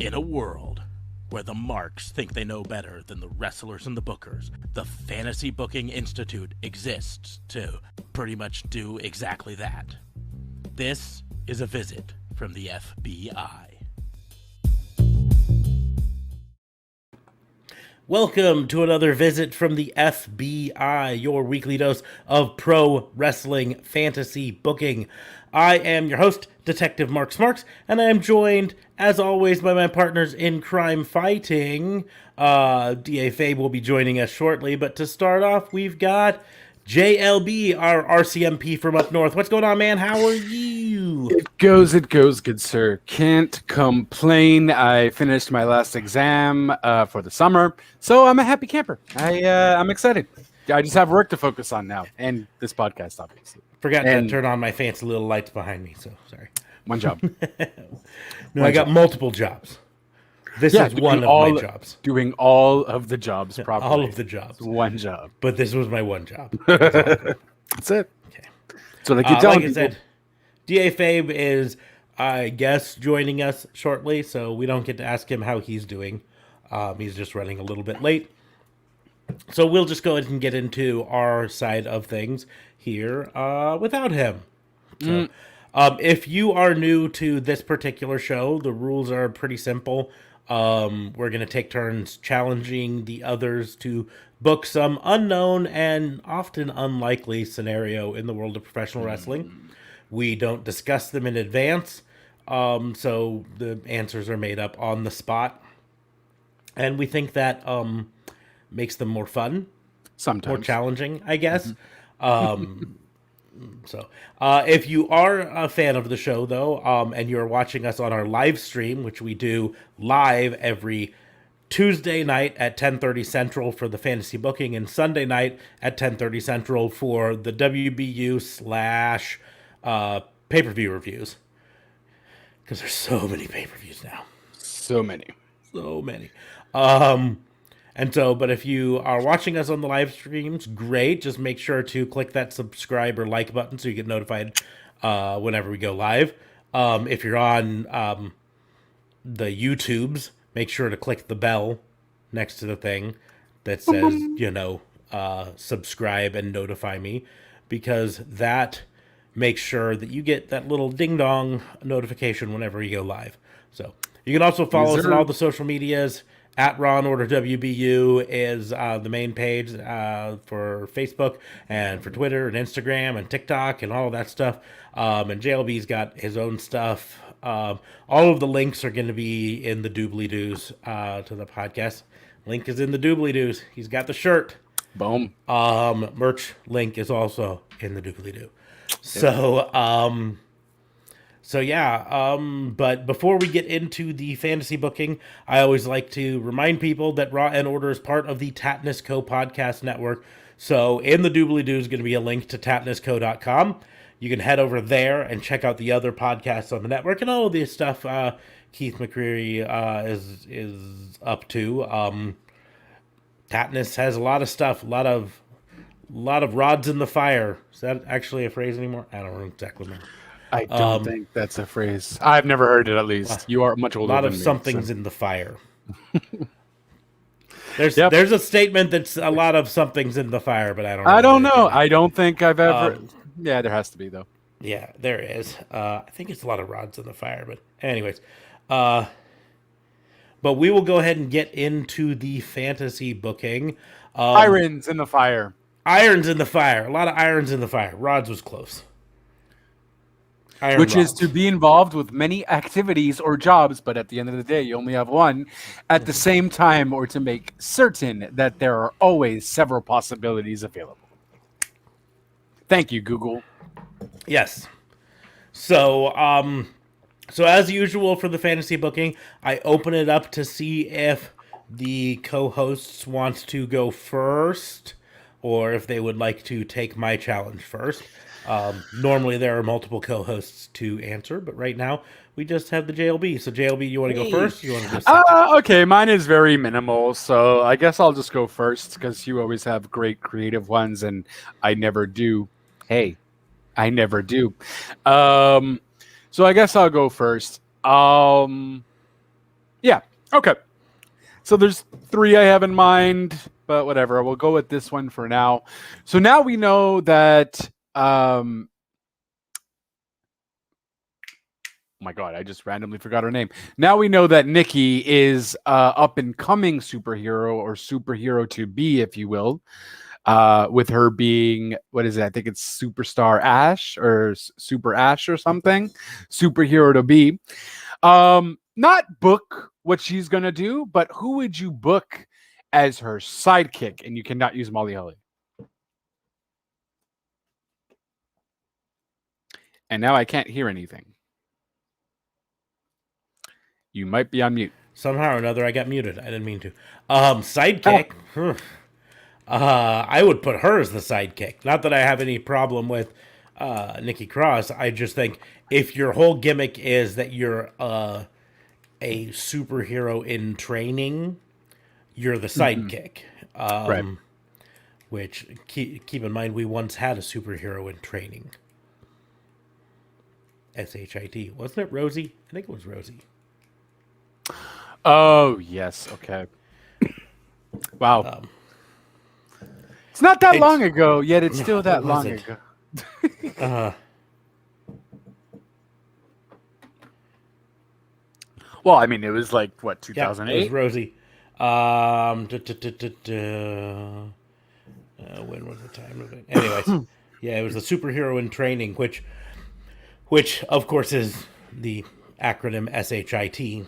In a world where the marks think they know better than the wrestlers and the bookers, the Fantasy Booking Institute exists to pretty much do exactly that. This is a visit from the FBI. Welcome to another visit from the FBI, your weekly dose of pro wrestling fantasy booking. I am your host, Detective Mark Smarks, and I am joined, as always, by my partners in crime fighting. D.A. Fabe will be joining us shortly, but to start off, we've got JLB, our RCMP from up north. What's going on, man? How are you? It goes, good sir. Can't complain. I finished my last exam for the summer, so I'm a happy camper. I'm excited. I just have work to focus on now, and this podcast, obviously. Forgot to turn on my fancy little lights behind me, so sorry. One job. No, I got multiple jobs. This is one of my jobs. Doing all of the jobs properly. All of the jobs. It's one job. But this was my one job. That's it. Okay. So they keep telling like I said, D.A. Fabe is, I guess, joining us shortly, so we don't get to ask him how he's doing. He's just running a little bit late. So we'll just go ahead and get into our side of things here without him. So, if you are new to this particular show, the rules are pretty simple. We're going to take turns challenging the others to book some unknown and often unlikely scenario in the world of professional wrestling. We don't discuss them in advance, so the answers are made up on the spot. And we think that makes them more fun, sometimes more challenging, I guess. So, if you are a fan of the show, though, and you're watching us on our live stream, which we do live every Tuesday night at 10:30 Central for the fantasy booking, and Sunday night at 10:30 Central for the WBU / pay-per-view reviews. Because there's so many pay-per-views now. So many. And so, but if you are watching us on the live streams, great. Just make sure to click that subscribe or like button so you get notified whenever we go live. If you're on the YouTubes, make sure to click the bell next to the thing that says, subscribe and notify me, because that makes sure that you get that little ding-dong notification whenever you go live. So you can also follow us on all the social medias. At Raw and Order WBU is the main page for Facebook and for Twitter and Instagram and TikTok and all of that stuff. And JLB's got his own stuff. All of the links are going to be in the doobly-doos to the podcast. Link is in the doobly-doos. He's got the shirt. Boom. Merch link is also in the doobly-doo. But before we get into the fantasy booking, I always like to remind people that Raw and Order is part of the Tatnus Co. podcast network. So in the doobly-doo is going to be a link to tatnusco.com. You can head over there and check out the other podcasts on the network and all of this stuff Keith McCreary is up to. Tatnus has a lot of stuff, a lot of rods in the fire. Is that actually a phrase anymore? I don't exactly remember. I don't think that's a phrase. I've never heard it, at least. You are much older than me. A lot of something's in the fire. There's a statement that's a lot of something's in the fire, but I don't know. I don't think I've ever... yeah, there has to be, though. Yeah, there is. I think it's a lot of rods in the fire, but anyways. But we will go ahead and get into the fantasy booking. Irons in the fire. Irons in the fire. A lot of irons in the fire. Rods was close. Which is to be involved with many activities or jobs, but at the end of the day, you only have one at the same time, or to make certain that there are always several possibilities available. Thank you, Google. Yes. So as usual for the fantasy booking, I open it up to see if the co-hosts want to go first, or if they would like to take my challenge first. Normally there are multiple co-hosts to answer, but right now we just have the JLB. So JLB, you want to go first? You want to go second? Okay, mine is very minimal, so I guess I'll just go first because you always have great creative ones, and I never do. Hey, I never do. So I guess I'll go first. Yeah. Okay. So there's 3 I have in mind, but whatever. We'll go with this one for now. So now we know that. Oh my god, I just randomly forgot her name. Now we know that Nikki is up and coming superhero or superhero to be, if you will. With her being, what is it? I think it's Superstar Ash or Super Ash or something. Superhero to be. Not book what she's gonna do, but who would you book as her sidekick? And you cannot use Molly Holly. And now I can't hear anything. You might be on mute. Somehow or another, I got muted. I didn't mean to. Sidekick. I would put her as the sidekick. Not that I have any problem with Nikki Cross. I just think if your whole gimmick is that you're a superhero in training, you're the sidekick. Right. Which, keep in mind, we once had a superhero in training. SHIT. Wasn't it Rosie? I think it was Rosie. Oh, yes. Okay. Wow. It's not that long ago, yet it's still that long ago. Well, I mean, it was like, what, 2008? Yeah, it was Rosie. When was the time of it? Anyways, yeah, it was the superhero in training, which of course is the acronym SHIT,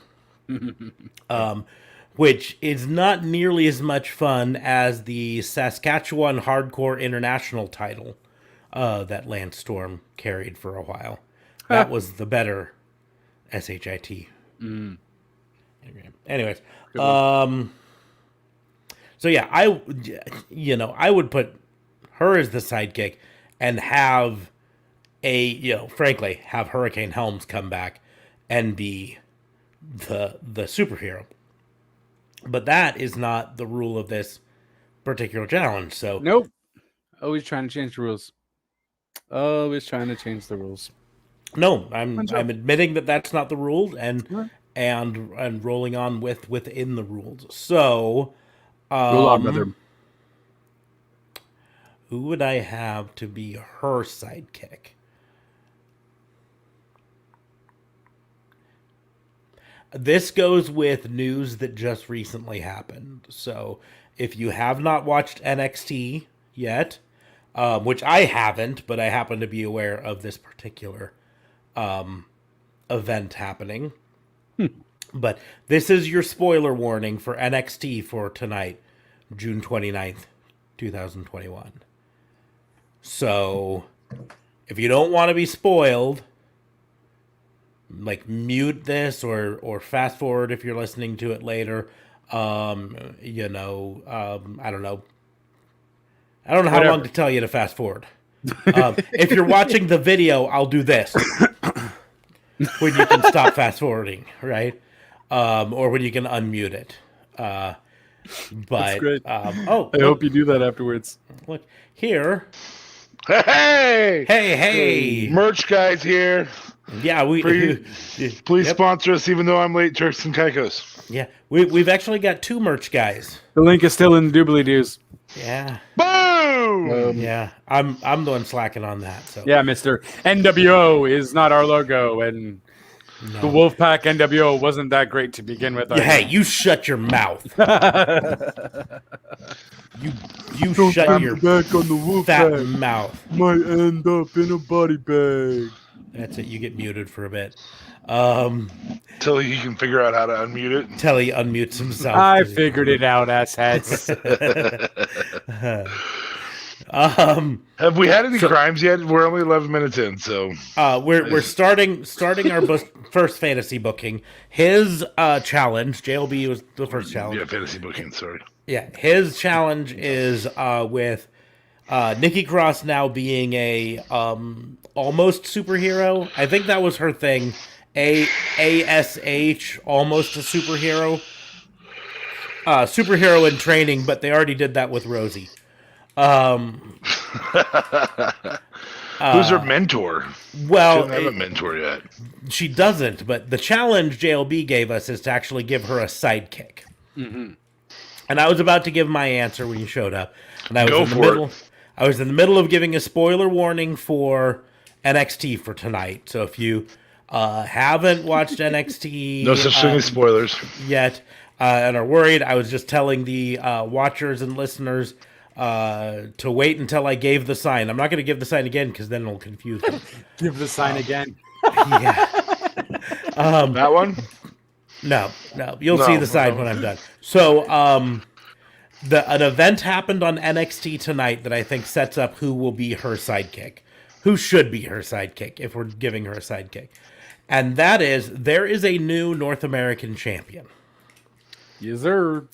which is not nearly as much fun as the Saskatchewan Hardcore International title that Lance Storm carried for a while. That was the better SHIT. Anyways, so yeah, I would put her as the sidekick and have frankly, have Hurricane Helms come back and be the superhero. But that is not the rule of this particular challenge. So nope. Always trying to change the rules. Always trying to change the rules. No, I'm admitting that that's not the rule and rolling on within the rules. So Roll on, brother. Who would I have to be her sidekick? This goes with news that just recently happened. So if you have not watched NXT yet, which I haven't, but I happen to be aware of this particular event happening. But this is your spoiler warning for NXT for tonight, June 29th, 2021. So if you don't want to be spoiled, like mute this or fast forward if you're listening to it later. I don't know. I don't know how long to tell you to fast forward. If you're watching the video, I'll do this when you can stop fast forwarding, right? Or when you can unmute it. But that's great. I hope you do that afterwards. Look here. Hey! Merch guys here. Yeah, please sponsor us, even though I'm late. Turks and Caicos. Yeah, we've actually got 2 merch guys. The link is still in the doobly doos. Yeah. Boom. Yeah, I'm the one slacking on that. So yeah, Mr. NWO is not our logo, and the Wolfpack NWO wasn't that great to begin with. Hey, you shut your mouth. you shut your back on the fat Wolfpack. mouth. Might end up in a body bag. That's it. You get muted for a bit. Till he can figure out how to unmute it. Till he unmutes himself. I figured it out, assheads. Have we had any crimes yet? We're only 11 minutes in, so we're starting our first fantasy booking. His challenge, JLB was the first challenge. Yeah, fantasy booking. Sorry. Yeah, his challenge is with Nikki Cross now being a almost superhero. I think that was her thing. ASH, almost a superhero. Superhero in training, but they already did that with Rosie. Who's her mentor? Well, She doesn't have a mentor yet. she doesn't, but the challenge JLB gave us is to actually give her a sidekick. Mm-hmm. And I was about to give my answer when you showed up, and I was Go in the for middle. it. I was in the middle of giving a spoiler warning for NXT for tonight. So if you haven't watched NXT, No such thing as spoilers. yet and are worried, I was just telling the watchers and listeners to wait until I gave the sign. I'm not going to give the sign again because then it'll confuse them. Give the sign again. Yeah. That one? No. You'll No, see the sign no. when I'm done. So, an event happened on NXT tonight that I think sets up who will be her sidekick, who should be her sidekick if we're giving her a sidekick, and that is there is a new North American champion. Yes, sir.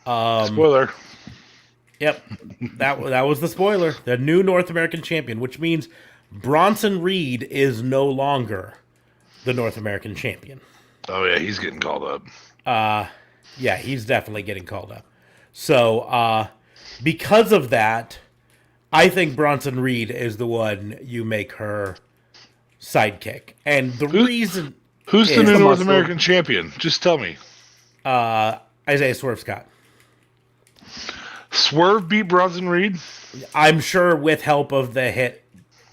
Spoiler. Yep, that was the spoiler. The new North American champion, which means Bronson Reed is no longer the North American champion. Oh, yeah, he's getting called up. Yeah, he's definitely getting called up. So, because of that, I think Bronson Reed is the one you make her sidekick. And the reason Who's the is new North muscle. American champion? Just tell me. Isaiah Swerve Scott. Swerve beat Bronson Reed? I'm sure with help of the hit.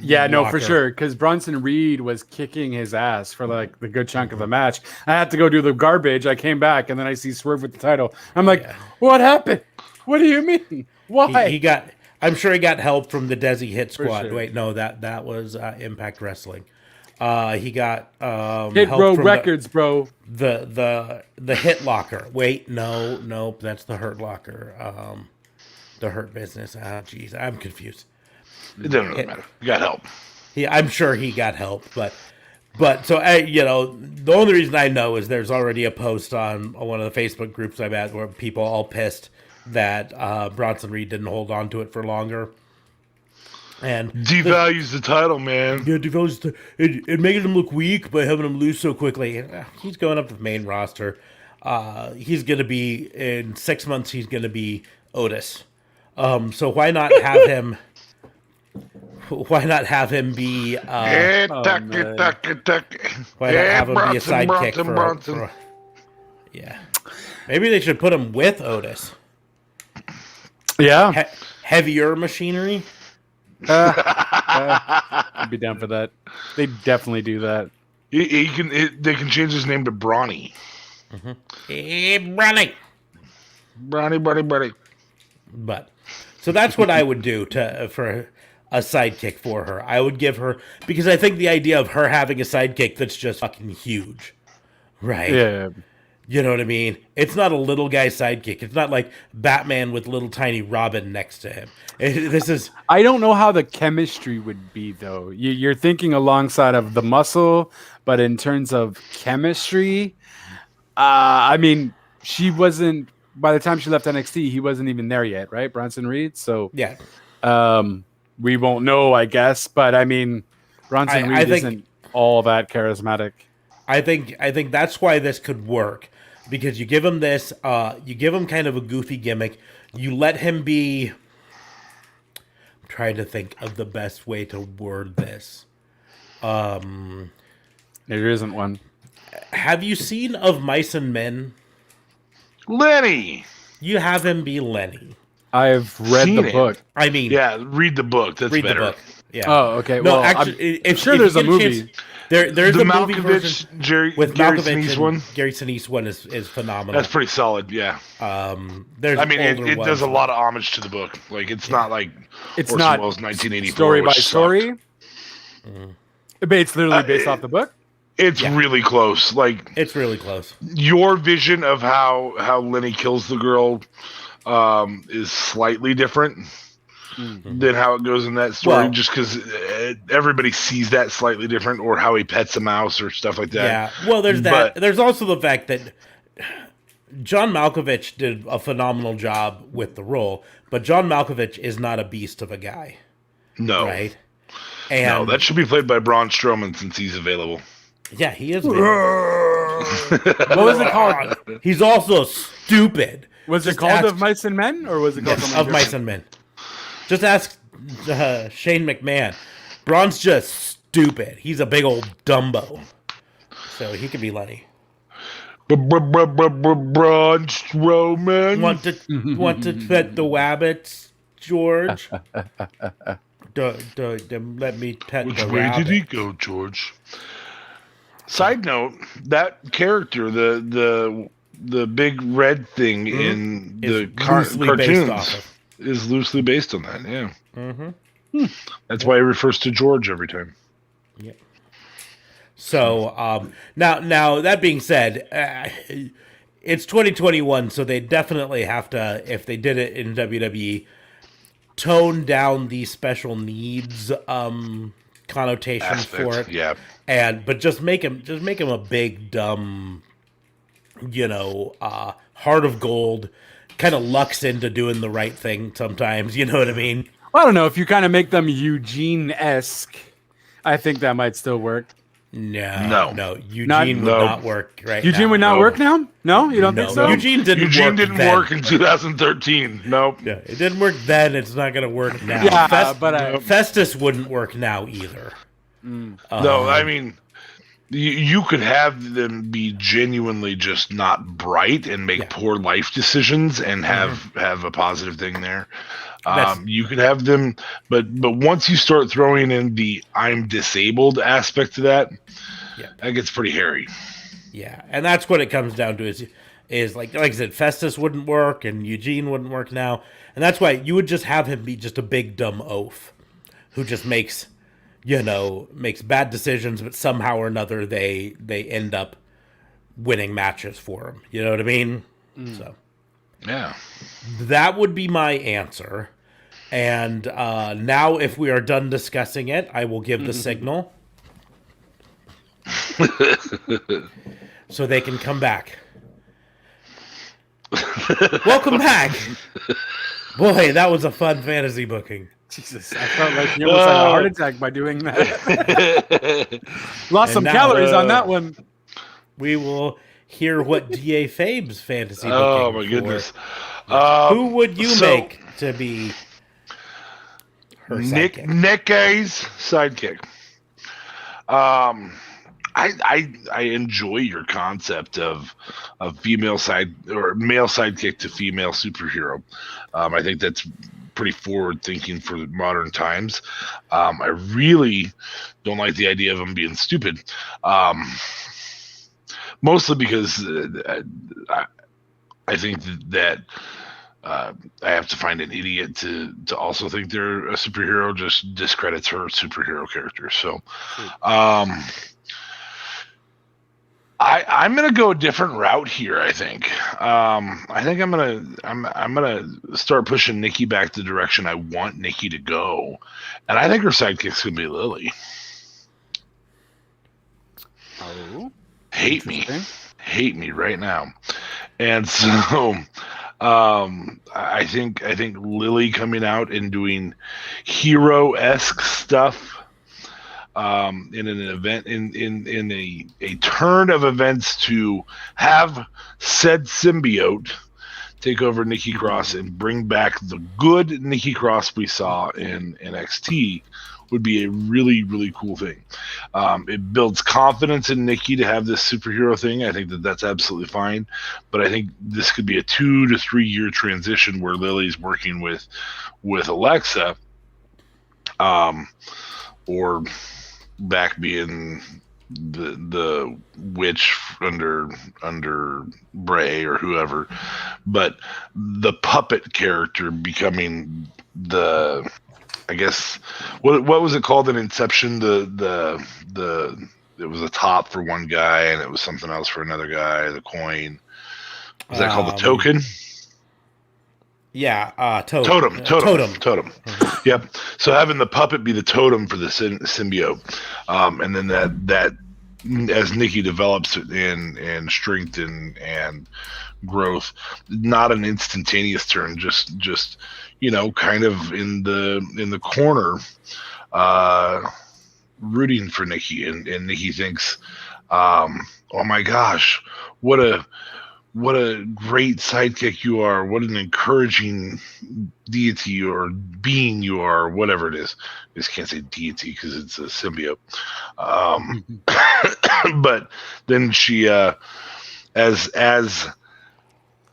Yeah, no, for Walker. sure. Because Bronson Reed was kicking his ass for like the good chunk of the match. I had to go do the garbage. I came back and then I see Swerve with the title. I'm like, what happened? What do you mean? Why? He got. I'm sure he got help from the Desi Hit Squad. sure. Wait, no, that was Impact Wrestling. He got Hit help Row from Records, bro. the Hit Locker. Wait, nope, that's the Hurt Locker. The Hurt Business. Ah, jeez, I'm confused. It doesn't really matter. You got help. I'm sure he got help, but so the only reason I know is there's already a post on one of the Facebook groups I'm at where people all pissed that Bronson Reed didn't hold on to it for longer, and Devalues the title, man. yeah, it making him look weak by having him lose so quickly. He's going up to the main roster. He's gonna be in 6 months. He's gonna be Otis. So why not have him? Why not have him be? Yeah, Oh, tuck man. it, tuck it, tuck it. Why not Yeah, have him be a sidekick Bronson. for? Yeah, maybe they should put him with Otis. Yeah. Heavier machinery. I'd be down for that. They definitely do that. They can change his name to Brawny. Hey, Bronny. Brawny, buddy. But so that's what I would do for a sidekick for her. I would give her because I think the idea of her having a sidekick that's just fucking huge, right? Yeah. You know what I mean? It's not a little guy sidekick. It's not like Batman with little tiny Robin next to him. This is I don't know how the chemistry would be, though. You're thinking alongside of the muscle, but in terms of chemistry, I mean, she wasn't. By the time she left NXT, he wasn't even there yet, right? Bronson Reed. So yeah. we won't know, I guess. But I mean, Bronson I Reed think- isn't all that charismatic. I think that's why this could work because you give him this, you give him kind of a goofy gimmick. You let him be. I'm trying to think of the best way to word this. There isn't one. Have you seen Of Mice and Men? Lenny. You have him be Lenny. I've read Seen the it. book. I mean, Yeah, read the book. That's read better. the book. Yeah. Oh, okay. No, Well, actually, I'm if sure if there's you a get movie. chance- there's The a movie version Malkovich, with Gary Malkovich Sinise and one. Gary Sinise one is phenomenal. That's pretty solid. Yeah. There's I mean, older it ones. does a lot of homage to the book. Like, it's not like It's Orson not Welles' 1984 story by which sucked. story. But it's literally based off the book. It's really close. Like, It's really close. your vision of how Lenny kills the girl is slightly different than how it goes in that story, Well- just because everybody sees that slightly different, or how he pets a mouse or stuff like that. Yeah. Well, there's that. But- There's also the fact that John Malkovich did a phenomenal job with the role, but John Malkovich is not a beast of a guy, No, right? no, And that should be played by Braun Strowman since he's available. yeah, he is. What was it called? He's also stupid. Was it Just called ask- Of Mice and Men, or was it called something Of Mice different? and Men. Just ask Shane McMahon. Braun's just stupid. He's a big old Dumbo. So he could be Lenny. Braun Strowman. Want to pet the wabbits, George? Let me pet Which the way rabbit. did he go, George? Side note: that character, the big red thing in Is the loosely based off cartoons, of. is loosely based on that. Yeah, Mm-hmm. that's why he refers to George every time. Yeah. So now that being said, it's 2021, so they definitely have to, if they did it in WWE, tone down the special needs connotation for it. Yeah. But just make him a big dumb, heart of gold, kind of lucks into doing the right thing sometimes. You know what I mean? I don't know if you kind of make them Eugene-esque. I think that might still work. No. Eugene would No. not work right Eugene now. would not No. work now? No, you don't think so? Eugene didn't Eugene work in 2013. Nope. Yeah, it didn't work then. It's not going to work now. Yeah, but Festus wouldn't work now either. No, I mean, you could have them be genuinely just not bright and make poor life decisions and have a positive thing there. You could have them, but once you start throwing in the "I'm disabled" aspect to that, that gets pretty hairy. Yeah, and that's what it comes down to is like I said, Festus wouldn't work and Eugene wouldn't work now, and that's why you would just have him be just a big dumb oaf who just makes bad decisions, but somehow or another they end up winning matches for him. You know what I mean? So Yeah. that would be my answer. And now, if we are done discussing it, I will give the signal so they can come back. Welcome back. Boy, that was a fun fantasy booking. Jesus, I felt like you almost had a heart attack by doing that. Lost some now, calories on that one. We will hear what DA Fabe's fantasy booking. Oh my for. goodness. Who would you make to be her sidekick? Nikki's sidekick. I enjoy your concept of female side or male sidekick to female superhero. I think that's pretty forward thinking for modern times. I really don't like the idea of them being stupid. Mostly because I think that I have to find an idiot to also think they're a superhero. Just discredits her superhero character. So, I'm gonna go a different route here. I think I'm gonna start pushing Nikki back the direction I want Nikki to go, and I think her sidekick's gonna be Lily. Oh, Hate me right now, and so I think Lily coming out and doing hero-esque stuff. In an event, in a turn of events to have said symbiote take over Nikki Cross and bring back the good Nikki Cross we saw in NXT would be a really, really cool thing. It builds confidence in Nikki to have this superhero thing. I think that's absolutely fine, but I think this could be a 2 to 3 year transition where Lily's working with Alexa, or back being the witch under Bray or whoever, but the puppet character becoming the, I guess, what was it called in Inception? The it was a top for one guy and it was something else for another guy. The coin, was that called the token? Yeah, Totem. Mm-hmm. Yep. So having the puppet be the totem for the symbiote, and then that as Nikki develops in strength and growth, not an instantaneous turn, just kind of in the corner, rooting for Nikki, and Nikki thinks, oh my gosh, what what a great sidekick you are, what an encouraging deity or being you are, whatever it is. I just can't say deity because it's a symbiote. But then she, as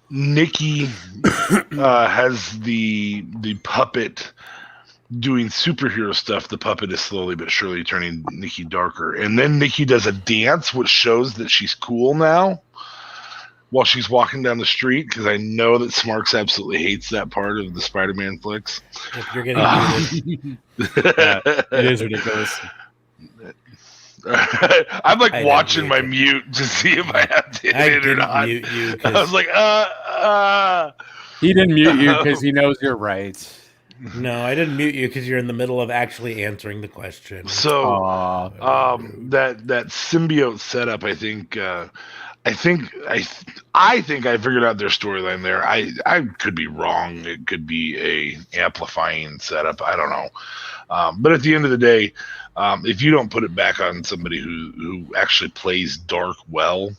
Nikki has the puppet doing superhero stuff, the puppet is slowly but surely turning Nikki darker. And then Nikki does a dance, which shows that she's cool now while she's walking down the street, because I know that Smarks absolutely hates that part of the Spider-Man flicks. If you're getting It is ridiculous. I'm like I watching didn't my mute mute to see if I have to I hit it or didn't not. mute you I was 'cause- like, He didn't mute you because he knows you're right. no, I didn't mute you because you're in the middle of actually answering the question. So Aw. that symbiote setup, I think I figured out their storyline there. I could be wrong. It could be a amplifying setup. I don't know. But at the end of the day, if you don't put it back on somebody who actually plays dark well,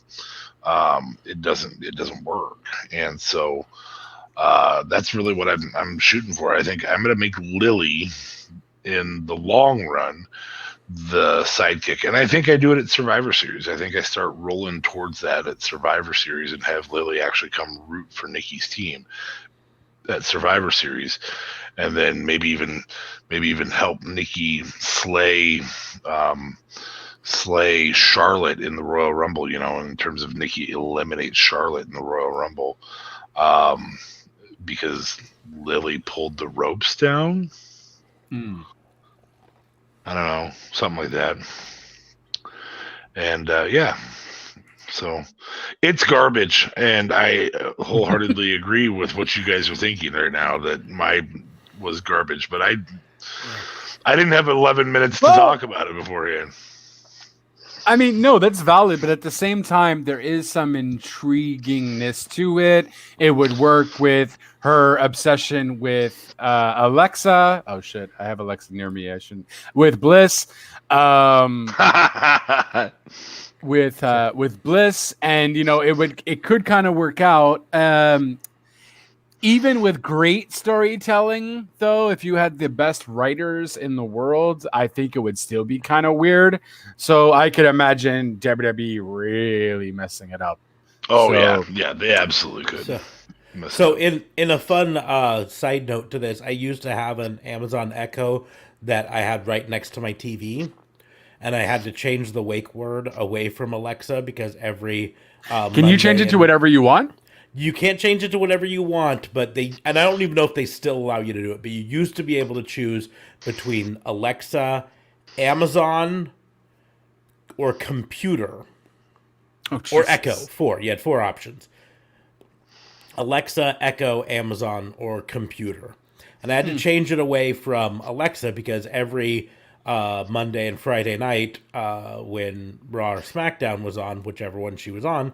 it doesn't work. And so that's really what I'm shooting for. I think I'm going to make Lily in the long run the sidekick, and I think I do it at Survivor Series. I think I start rolling towards that at Survivor Series and have Lily actually come root for Nikki's team at Survivor Series, and then maybe even help Nikki slay Charlotte in the Royal Rumble. You know, in terms of Nikki eliminates Charlotte in the Royal Rumble, because Lily pulled the ropes down. I don't know, something like that. And yeah, so it's garbage, and I wholeheartedly agree with what you guys are thinking right now, that mine was garbage, but I didn't have 11 minutes to talk about it beforehand. I mean, no, that's valid, but at the same time, there is some intriguingness to it. It would work with her obsession with Alexa. Oh shit, I have Alexa near me. I shouldn't. With Bliss, with Bliss, and you know, it could kind of work out. Even with great storytelling, though, if you had the best writers in the world, I think it would still be kind of weird. So I could imagine WWE really messing it up. Oh So- yeah, they absolutely could. So in a fun side note to this, I used to have an Amazon Echo that I had right next to my TV, and I had to change the wake word away from Alexa because every Can you change it to whatever you want? You can't change it to whatever you want, but I don't even know if they still allow you to do it, but you used to be able to choose between Alexa, Amazon, or computer, or Echo. You had 4 options. Alexa, Echo, Amazon, or computer. And I had to change it away from Alexa because every Monday and Friday night when Raw or SmackDown was on, whichever one she was on,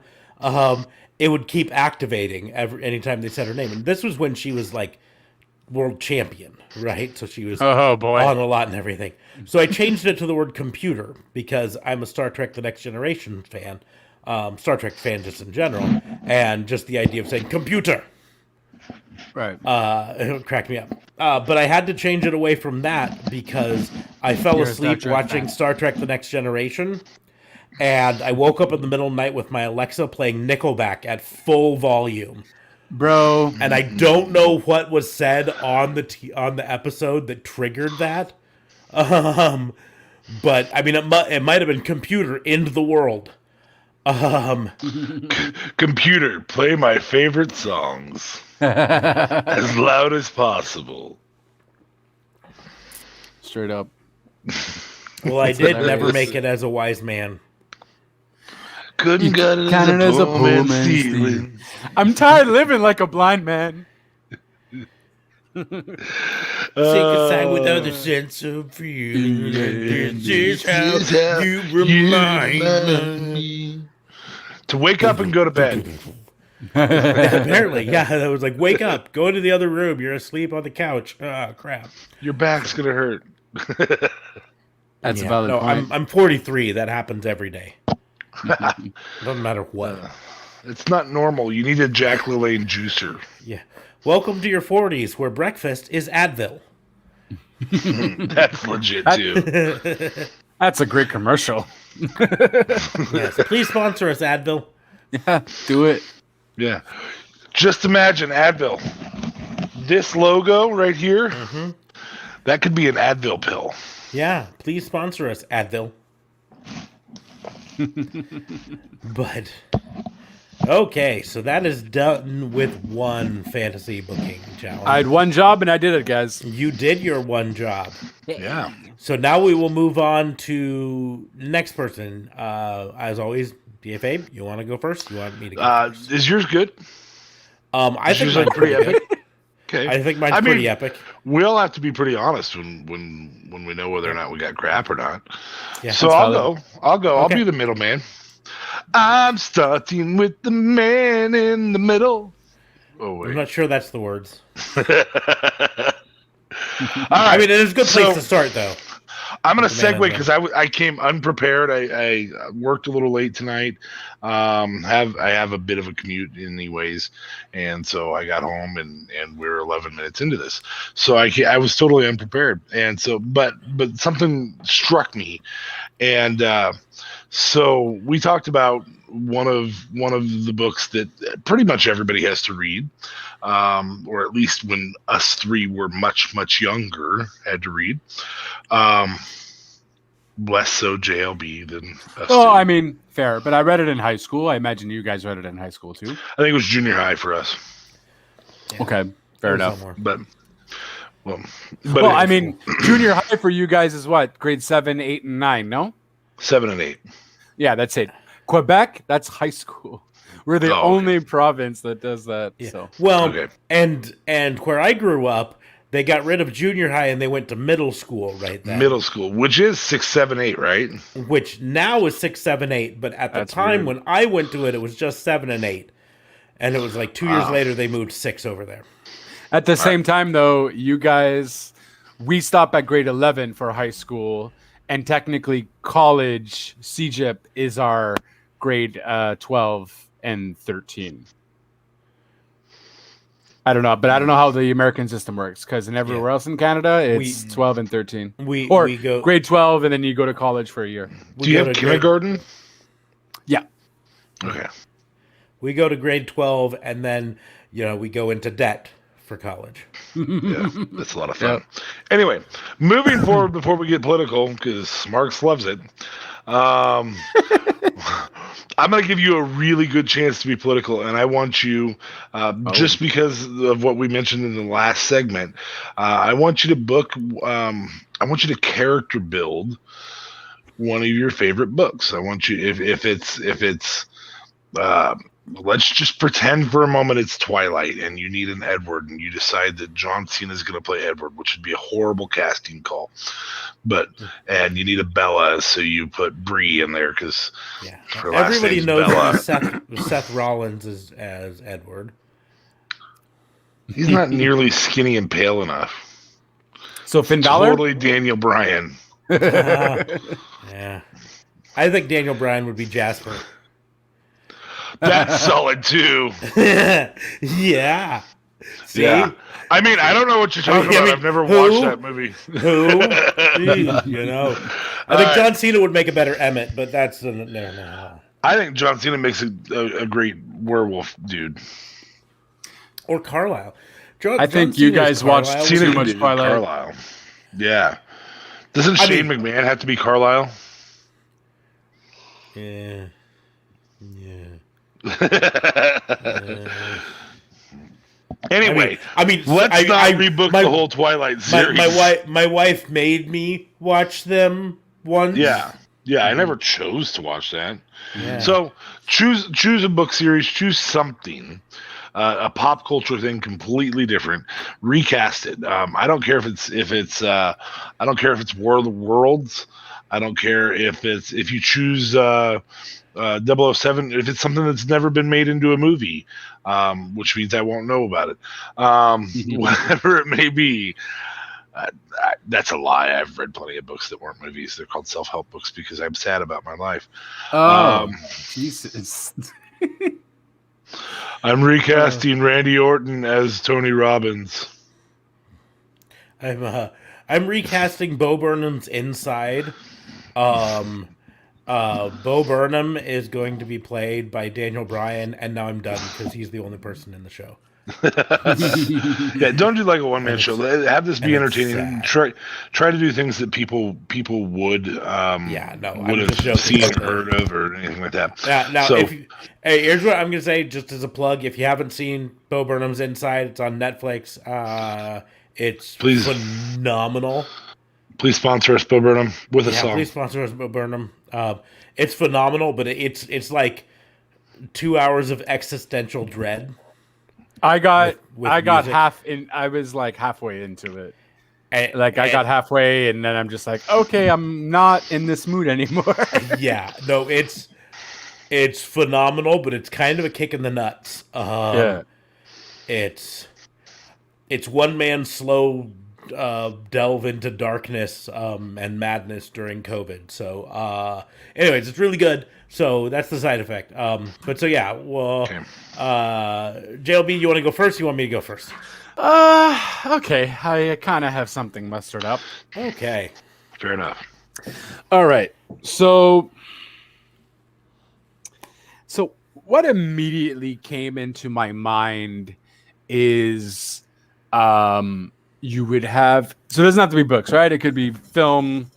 it would keep activating anytime they said her name. And this was when she was like world champion, right? So she was Oh boy. on a lot and everything. So I changed it to the word computer because I'm a Star Trek The Next Generation fan. Star Trek fan just in general. And just the idea of saying computer. Right. It cracked me up. But I had to change it away from that because I fell You're a asleep Star Trek watching fan. Star Trek The Next Generation. And I woke up in the middle of the night with my Alexa playing Nickelback at full volume. Bro. And I don't know what was said on the episode that triggered that. But I mean, it might have been computer into the world. Computer, play my favorite songs as loud as possible. Straight up. Well, I did never hilarious. make it as a wise man. Couldn't get it Count it as as a a poor poor man man's stealing. I'm tired of living like a blind man. Sick aside with other sense of feeling. This is how you remind me. To wake up and go to bed. Apparently, yeah. I was like, wake up, go into the other room. You're asleep on the couch. Oh, crap. Your back's gonna hurt. That's Yeah. a valid No, point. I'm 43. That happens every day. Doesn't matter what. It's not normal. You need a Jack LaLanne juicer. Yeah. Welcome to your 40s, where breakfast is Advil. That's legit too. That's a great commercial. Yes. Please sponsor us, Advil. Yeah, do it. Yeah. Just imagine Advil. This logo right here, that could be an Advil pill. Yeah, please sponsor us, Advil. But okay, so that is done with one fantasy booking challenge. I had one job and I did it, guys. You did your one job. Yeah. So now we will move on to next person. As always, DFA, you want to go first? You want me to go first? Is yours good? I Is think yours mine's like pretty pretty epic? good. Okay. I think mine's I mean, pretty epic. We'll have to be pretty honest when we know whether or not we got crap or not. Yeah, So that's I'll valid. go. I'll Okay. be the middleman. I'm starting with the man in the middle. Oh I'm wait. not sure that's the words. All right. I mean, it is a good place So- to start, though. I'm going to The man in segue the because I came unprepared. I worked a little late tonight. I have a bit of a commute anyways, and so I got home and we're 11 minutes into this. So I was totally unprepared, and so but something struck me, and so we talked about one of the books that pretty much everybody has to read, or at least when us three were much younger had to read. Less so JLB than us two. I mean, fair, but I read it in high school. I imagine you guys read it in high school too. I think it was junior high for us, Okay, fair Or enough. somewhere. but Well, I mean, junior high for you guys is what? Grade 7, 8, and 9, no? 7 and 8. Yeah, that's it. Quebec, that's high school. We're the Oh, okay. only province that does that. Yeah. So Well, Okay. and where I grew up, they got rid of junior high and they went to middle school right then. Middle school, which is 6, 7, 8, right? Which now is 6, 7, 8, but at the That's time weird. when I went to it, it was just 7 and 8, and it was like 2 years Wow. later they moved 6 over there. at the same time, though, you guys, we stop at grade 11 for high school, and technically college CGIP is our grade 12 and 13. I don't know, but I don't know how the American system works because in everywhere else in Canada, it's 12 and 13. We Or go grade 12, and then you go to college for a year. we Do you go have to kindergarten? Yeah. Okay. we go to grade 12, and then we go into debt for college. Yeah, that's a lot of fun. Anyway, moving forward before we get political, because Marks loves it. I'm going to give you a really good chance to be political, and I want you, just because of what we mentioned in the last segment, I want you to I want you to character build one of your favorite books. I want you, if it's, let's just pretend for a moment it's Twilight and you need an Edward and you decide that John Cena is going to play Edward, which would be a horrible casting call. And you need a Bella, so you put Bree in there because Yeah, her last everybody name's knows Bella. Seth Rollins as Edward. He's not nearly skinny and pale enough. So Finn Balor? Totally Daniel Bryan. Yeah, I think Daniel Bryan would be Jasper. That's solid too. Yeah. See? Yeah. I mean, I don't know what you're talking I mean, about. I've never who? watched that movie. Who? Jeez, I think John Cena would make a better Emmett, but that's no. I think John Cena makes a great werewolf dude. Or Carlisle. I think you guys watched Carlisle. Cena- Cena much could be Twilight. Carlisle. Yeah. Doesn't I Shane mean- McMahon have to be Carlisle? Yeah. Anyway, I mean, let's I- not I- rebook my- the whole Twilight series. My wife made me watch them once. Yeah. I never chose to watch that. Yeah. So choose a book series, choose something, a pop culture thing completely different. Recast it. I don't care if it's I don't care if it's War of the Worlds. I don't care if you choose 007, if it's something that's never been made into a movie, which means I won't know about it. Whatever it may be. That's a lie. I've read plenty of books that weren't movies. They're called self-help books because I'm sad about my life. Oh, Jesus. I'm recasting Randy Orton as Tony Robbins. I'm recasting Bo Burnham's inside. Bo Burnham is going to be played by Daniel Bryan, and now I'm done because he's the only person in the show. Yeah, don't do like a one man show. Have this be and it's entertaining. sad. Try to do things that people would I'm would just have joking seen about or heard of or anything like that. Now, So- here's what I'm gonna say, just as a plug: if you haven't seen Bo Burnham's Inside, it's on Netflix. It's Please. phenomenal. Please sponsor us, Bo Burnham, with a Yeah, song. please sponsor us, Bo Burnham. It's phenomenal, but it's like 2 hours of existential dread. I got with music. I was like halfway into it. And, Like I got halfway, and then I'm just like, okay, I'm not in this mood anymore. Yeah, no, it's phenomenal, but it's kind of a kick in the nuts. Yeah. It's one man's slow delve into darkness and madness during COVID. So, anyways, it's really good. So that's the side effect. But so yeah, well, Okay. JLB, you want to go first? You want me to go first? Okay. I kind of have something mustered up. Okay. Fair enough. All right. So what immediately came into my mind is you would have, so it doesn't have to be books, right? It could be film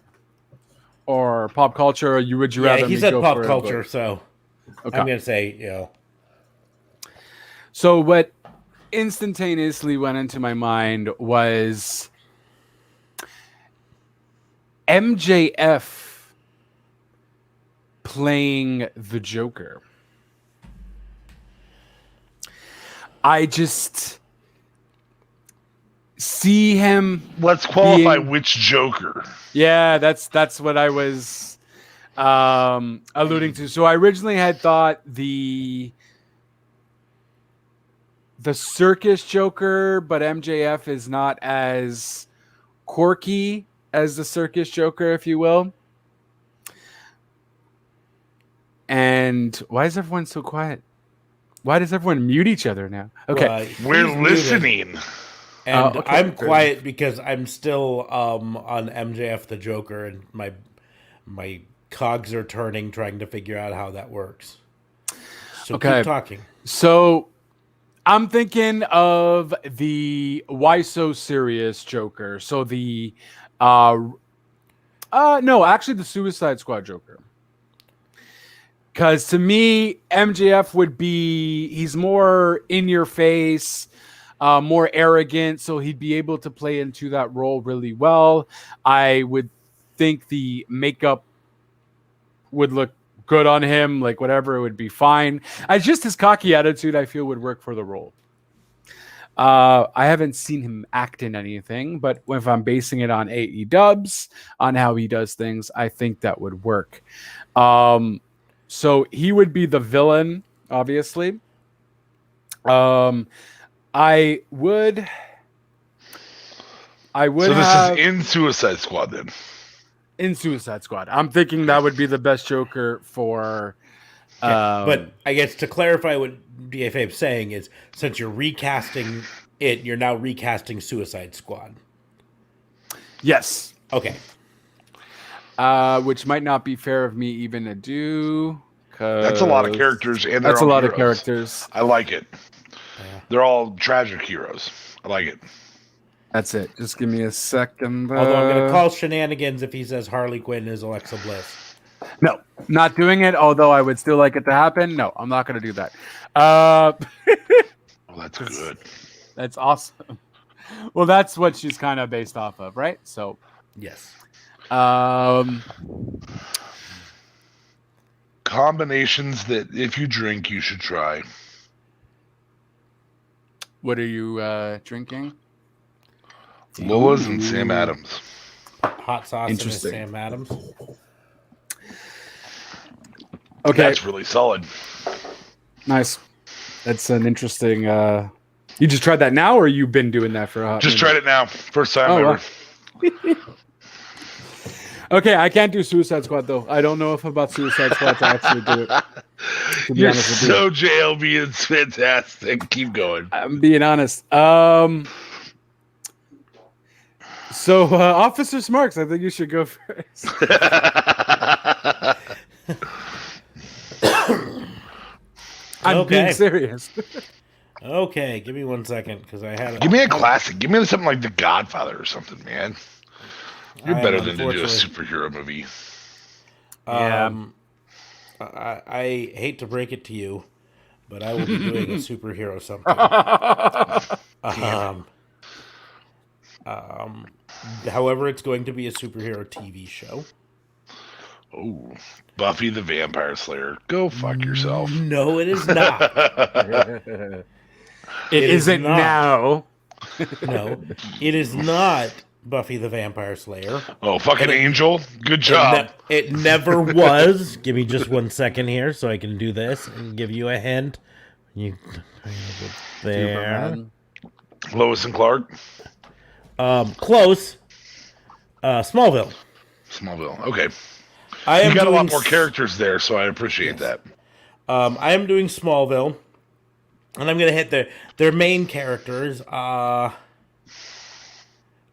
or pop culture. Or you would you Yeah, rather he me said go pop for a culture, book? so Okay. I'm gonna say So what instantaneously went into my mind was MJF playing the Joker. I just see him. Let's qualify Being- which Joker. Yeah, that's what I was alluding to. So I originally had thought the circus Joker, but MJF is not as quirky as the circus Joker, if you will. And why is everyone so quiet? Why does everyone mute each other now? Okay. We're he's muted. listening. And Okay, I'm good. quiet because I'm still on MJF the Joker, and my cogs are turning trying to figure out how that works. So Okay. keep talking. So I'm thinking of the Why So Serious Joker. So the no, actually the Suicide Squad Joker. Because to me, MJF would be, he's more in your face, more arrogant, so he'd be able to play into that role really well. I would think the makeup would look good on him, like whatever, it would be fine. Just his cocky attitude, I feel, would work for the role. I haven't seen him act in anything, but if I'm basing it on AE dubs, on how he does things, I think that would work. So he would be the villain, obviously. I would So this have is in Suicide Squad then. in Suicide Squad. I'm thinking that would be the best Joker for. But I guess to clarify what DFA's saying is, since you're recasting it, you're now recasting Suicide Squad. Yes, Okay. which might not be fair of me even to do. That's a lot of characters, and they're That's a all lot of heroes. characters. I like it. Yeah. They're all tragic heroes. I like it. That's it. Just give me a second. Although I'm going to call shenanigans if he says Harley Quinn is Alexa Bliss. No, not doing it. Although I would still like it to happen. No, I'm not going to do that. Well, that's good. That's awesome. Well, that's what she's kind of based off of, right? So, Yes. Combinations that if you drink, you should try. what are you drinking? Lola's and Sam Adams. Hot sauce and Interesting. Sam Adams. Okay, That's really solid. nice. That's an interesting. You just tried that now, or you've been doing that for a hot Just minute? tried it now. First time Oh, ever. wow. Okay, I can't do Suicide Squad though. I don't know if about Suicide Squad to actually do it. To be You're honest with you. so JLB. It's fantastic. Keep going. I'm being honest. So, Officer Smarks, I think you should go first. I'm being Okay. serious. Okay, give me 1 second because I had. Give me a classic. Give me something like The Godfather or something, man. You're I am better than to do a unfortunately- superhero movie. I hate to break it to you, but I will be doing a superhero something. However, it's going to be a superhero TV show. Oh, Buffy the Vampire Slayer. Go fuck yourself. No, it is not. It is isn't not. now. No, it is not Buffy the Vampire Slayer. Oh, fucking And it- Angel. Good job. It never was. Give me just 1 second here so I can do this and give you a hint. You there. Superman. Lois and Clark. Close. Smallville. Smallville. Okay. I am You got a lot doing more characters there, so I appreciate that. I am doing Smallville, and I'm gonna hit their main characters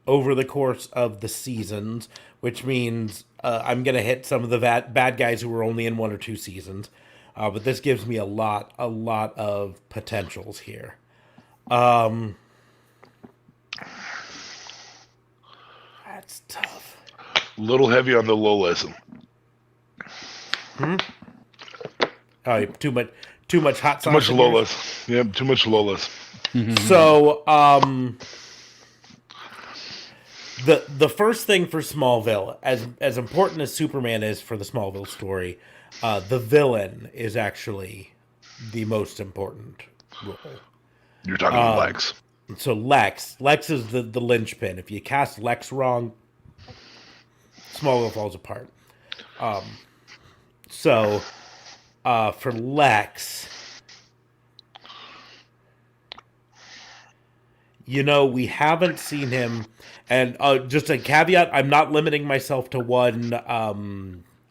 over the course of the seasons, which means I'm gonna hit some of the bad guys who were only in 1 or 2 seasons. But this gives me a lot of potentials here. That's tough. Little heavy on the Lolis. Oh, too much hot sauce. Too much in yours? Lolis. Yep, too much Lolis. So, the first thing for Smallville, as important as Superman is for the Smallville story, the villain is actually the most important role. You're talking Lex. So Lex is the linchpin. If you cast Lex wrong, Smallville falls apart. So for Lex, we haven't seen him. And just a caveat, I'm not limiting myself to one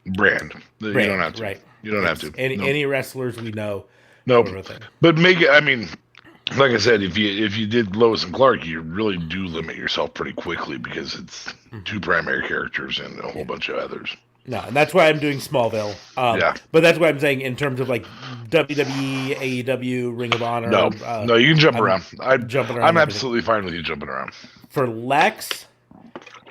Brand. You brand, don't have to. right. You don't have to. Any wrestlers we know. Nope. sort of thing. But make it. I mean, like I said, if you did Lois and Clark, you really do limit yourself pretty quickly because it's 2 primary characters and a whole bunch of others. No, and that's why I'm doing Smallville. Yeah. But that's why I'm saying in terms of like WWE, AEW, Ring of Honor. No, you can jump around. jumping around I'm everything. absolutely fine with you jumping around. For Lex,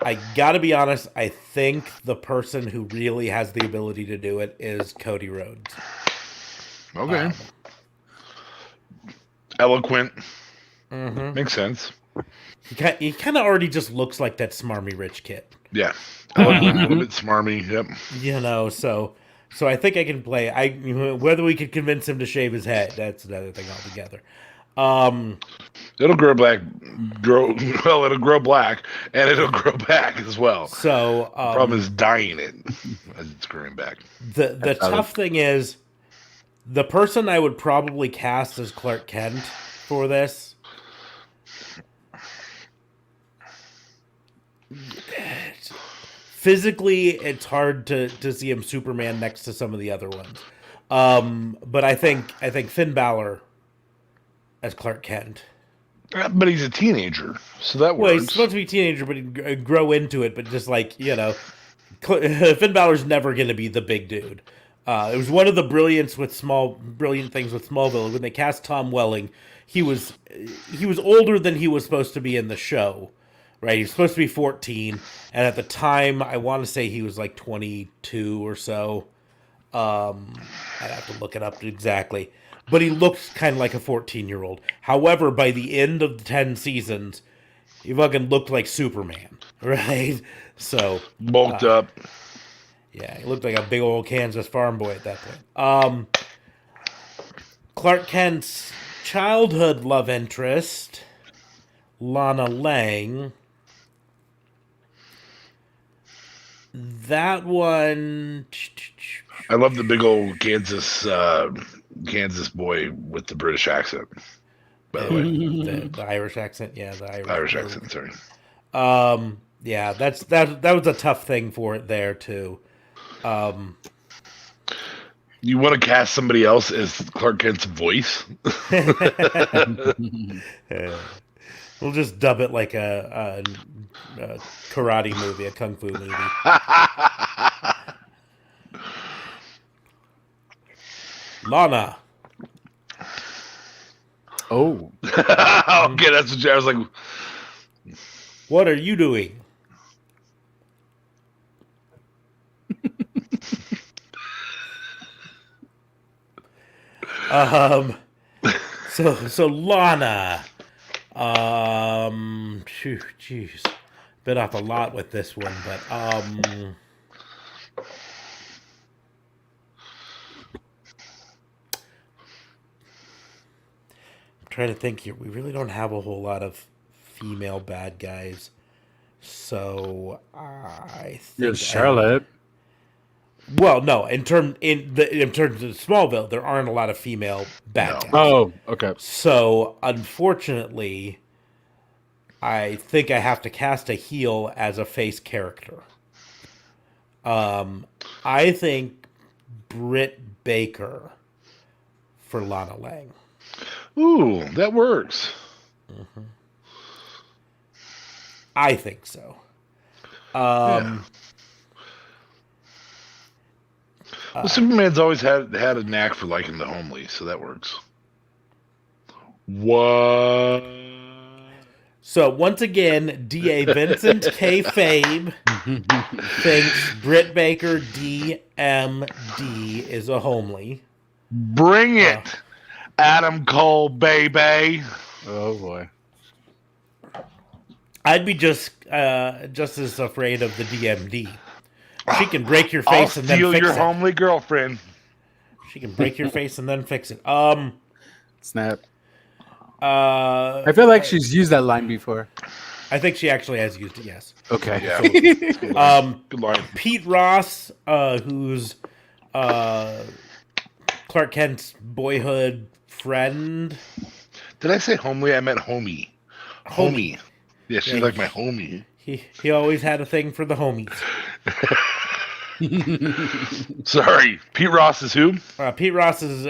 I gotta be honest, I think the person who really has the ability to do it is Cody Rhodes. Okay. Eloquent. Makes sense. He kind of already just looks like that smarmy rich kid. Yeah. Eloquent, a little bit smarmy. Yep. So I think I can play. Whether we could convince him to shave his head, that's another thing altogether. It'll grow black. It'll grow black, and it'll grow back as well. So Problem is dyeing it as it's growing back. the tough thing is, the person I would probably cast as Clark Kent for this. Physically, it's hard to see him Superman next to some of the other ones. But I think Finn Balor as Clark Kent. But he's a teenager, so that Well, works. he's supposed to be a teenager, but he'd grow into it. But just like, Finn Balor's never going to be the big dude. It was one of the brilliant things with Smallville. When they cast Tom Welling, he was older than he was supposed to be in the show. Right, he was supposed to be 14, and at the time, I want to say he was like 22 or so. I'd have to look it up exactly, but he looked kind of like a 14-year-old. However, by the end of the 10 seasons, he fucking looked like Superman, right? So Bulked up. yeah, he looked like a big old Kansas farm boy at that point. Clark Kent's childhood love interest, Lana Lang. That one. I love the big old Kansas boy with the British accent. By the way, The Irish accent, yeah, the Irish accent. Sorry. Yeah, that was a tough thing for it there too. You want to cast somebody else as Clark Kent's voice? We'll just dub it like a karate movie, a kung fu movie. Lana. Oh, Okay, that's what I was like. What are you doing? So Lana. Jeez. Bit off a lot with this one, but I'm trying to think here. We really don't have a whole lot of female bad guys. So I think there's Charlotte. Well, no, in terms of Smallville, there aren't a lot of female bad guys. Oh, okay. So, unfortunately, I think I have to cast a heel as a face character. I think Britt Baker for Lana Lang. Ooh, that works. Mm-hmm. I think so. Well, Superman's always had a knack for liking the homely, so that works. What? So once again, D.A. Vincent K. Fabe thinks Britt Baker DMD is a homely. Bring it, Adam Cole, baby. Oh boy. I'd be just as afraid of the DMD. She can break your face and then steal fix your it. homely girlfriend. She can break your face and then fix it. Snap. I feel like she's used that line before. I think she actually has used it. Yes. Okay. Yeah. Good line. Pete Ross, who's Clark Kent's boyhood friend. Did I say homely? I meant homie. Homie. Yeah, she's Yeah, like my homie. He always had a thing for the homies. Sorry, Pete Ross is who? Pete Ross is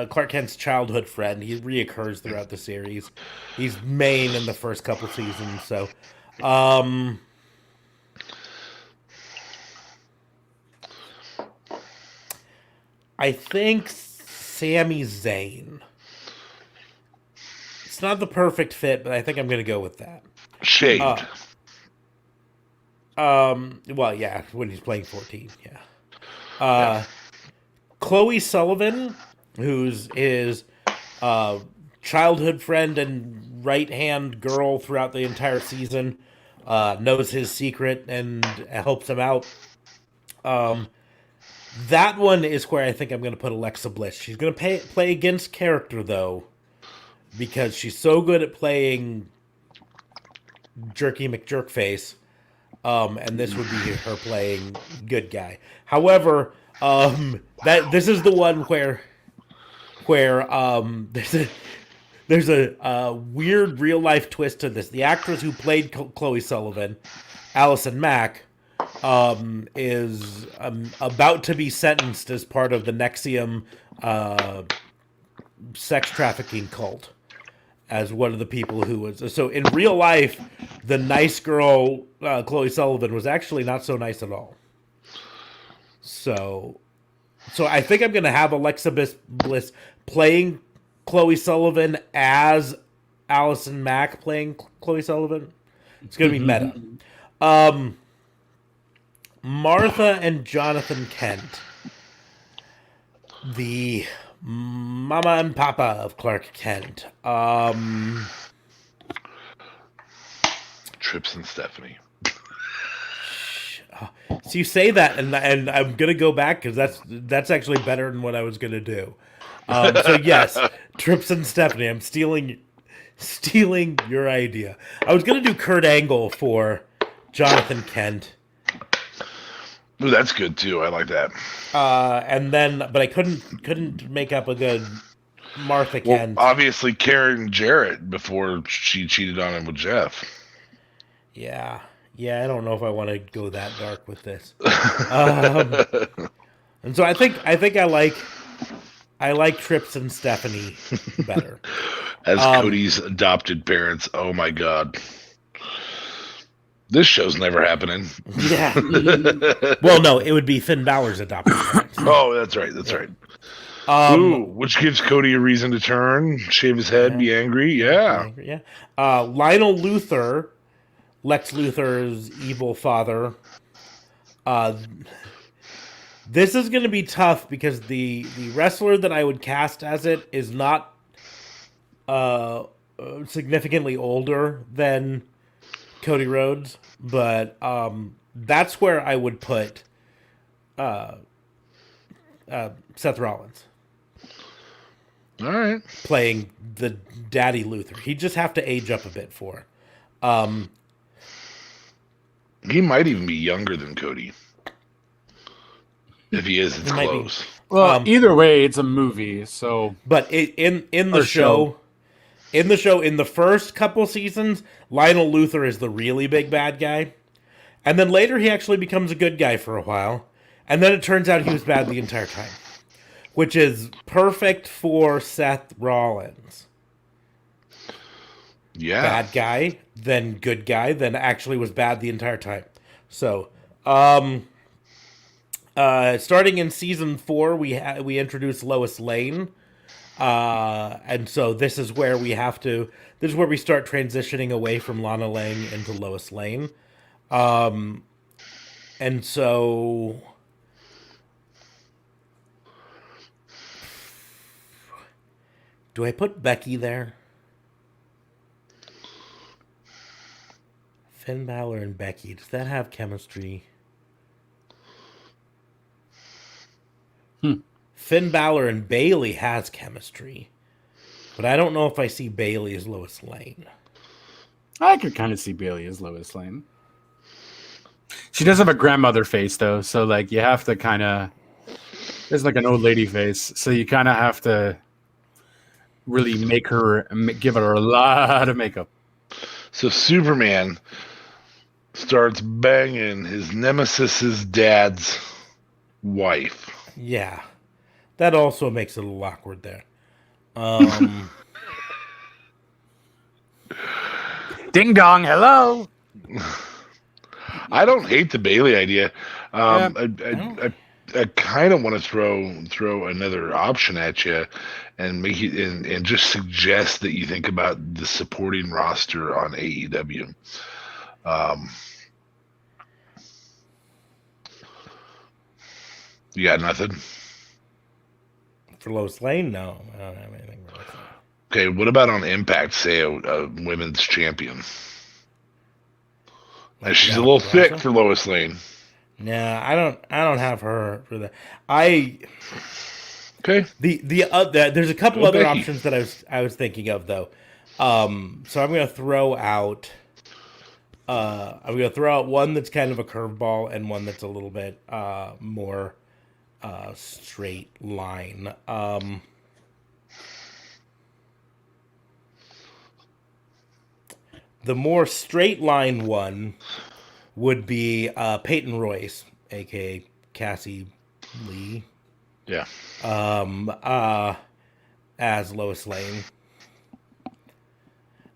Clark Kent's childhood friend. He reoccurs throughout the series. He's main in the first couple seasons. So, I think Sami Zayn. It's not the perfect fit, but I think I'm going to go with that. Shaved. Well, yeah, when he's playing 14, yeah. Chloe Sullivan, who's his childhood friend and right-hand girl throughout the entire season, knows his secret and helps him out. That one is where I think I'm going to put Alexa Bliss. She's going to play against character, though, because she's so good at playing Jerky McJerkface. And this would be her playing good guy. However, this is the one where there's a weird real life twist to this. The actress who played Chloe Sullivan, Allison Mack, is about to be sentenced as part of the NXIVM sex trafficking cult. As one of the people who was... So in real life, the nice girl, Chloe Sullivan, was actually not so nice at all. So I think I'm going to have Alexa Bliss playing Chloe Sullivan as Allison Mack playing Chloe Sullivan. It's going to be meta. Martha and Jonathan Kent. The... Mama and Papa of Clark Kent. Trips and Stephanie. So you say that, and I'm gonna go back because that's actually better than what I was gonna do. So yes, Trips and Stephanie. I'm stealing your idea. I was gonna do Kurt Angle for Jonathan Kent. Ooh, that's good too. I like that. But I couldn't make up a good Martha Kent. Well, obviously Karen Jarrett before she cheated on him with Jeff. Yeah. Yeah, I don't know if I want to go that dark with this. And so I think I like Trips and Stephanie better. As Cody's adopted parents, oh my god. This show's never happening. Yeah. Well, no, it would be Finn Balor's adopted parents. Oh, that's right. That's right. Ooh, which gives Cody a reason to turn, shave his head, be angry. Yeah. Yeah. Lionel Luthor, Lex Luthor's evil father. This is going to be tough because the wrestler that I would cast as it is not significantly older than Cody Rhodes, but that's where I would put Seth Rollins. All right. Playing the Daddy Luthor. He'd just have to age up a bit for. He might even be younger than Cody. If he is, it's close. Well, either way, it's a movie, so. But in the show, in the first couple seasons, Lionel Luthor is the really big bad guy, and then later he actually becomes a good guy for a while, and then it turns out he was bad the entire time, which is perfect for Seth Rollins. Yeah. Bad guy, then good guy, then actually was bad the entire time. So, starting in season 4, we introduced Lois Lane, and so this is where we start transitioning away from Lana Lang into Lois Lane, and so do I put Becky there? Finn Balor and Becky, does that have chemistry? Finn Balor and Bayley has chemistry, but I don't know if I see Bayley as Lois Lane. I could kind of see Bayley as Lois Lane. She does have a grandmother face, though, so like you have to kind of. There's like an old lady face, so you kind of have to really give her a lot of makeup. So Superman starts banging his nemesis's dad's wife. Yeah. That also makes it a little awkward there. Ding dong, hello. I don't hate the Bayley idea. I kind of want to throw another option at you, and make it and just suggest that you think about the supporting roster on AEW. You got nothing? For Lois Lane, no. I don't have anything for Lois Lane. Okay, what about on Impact, say a women's champion? She's a little thick for Lois Lane. Nah, I don't have her for that. Okay. There's a couple other options that I was thinking of though. So I'm gonna throw out one that's kind of a curveball and one that's a little bit more straight line. The more straight line one would be Peyton Royce, aka Cassie Lee. Yeah. As Lois Lane.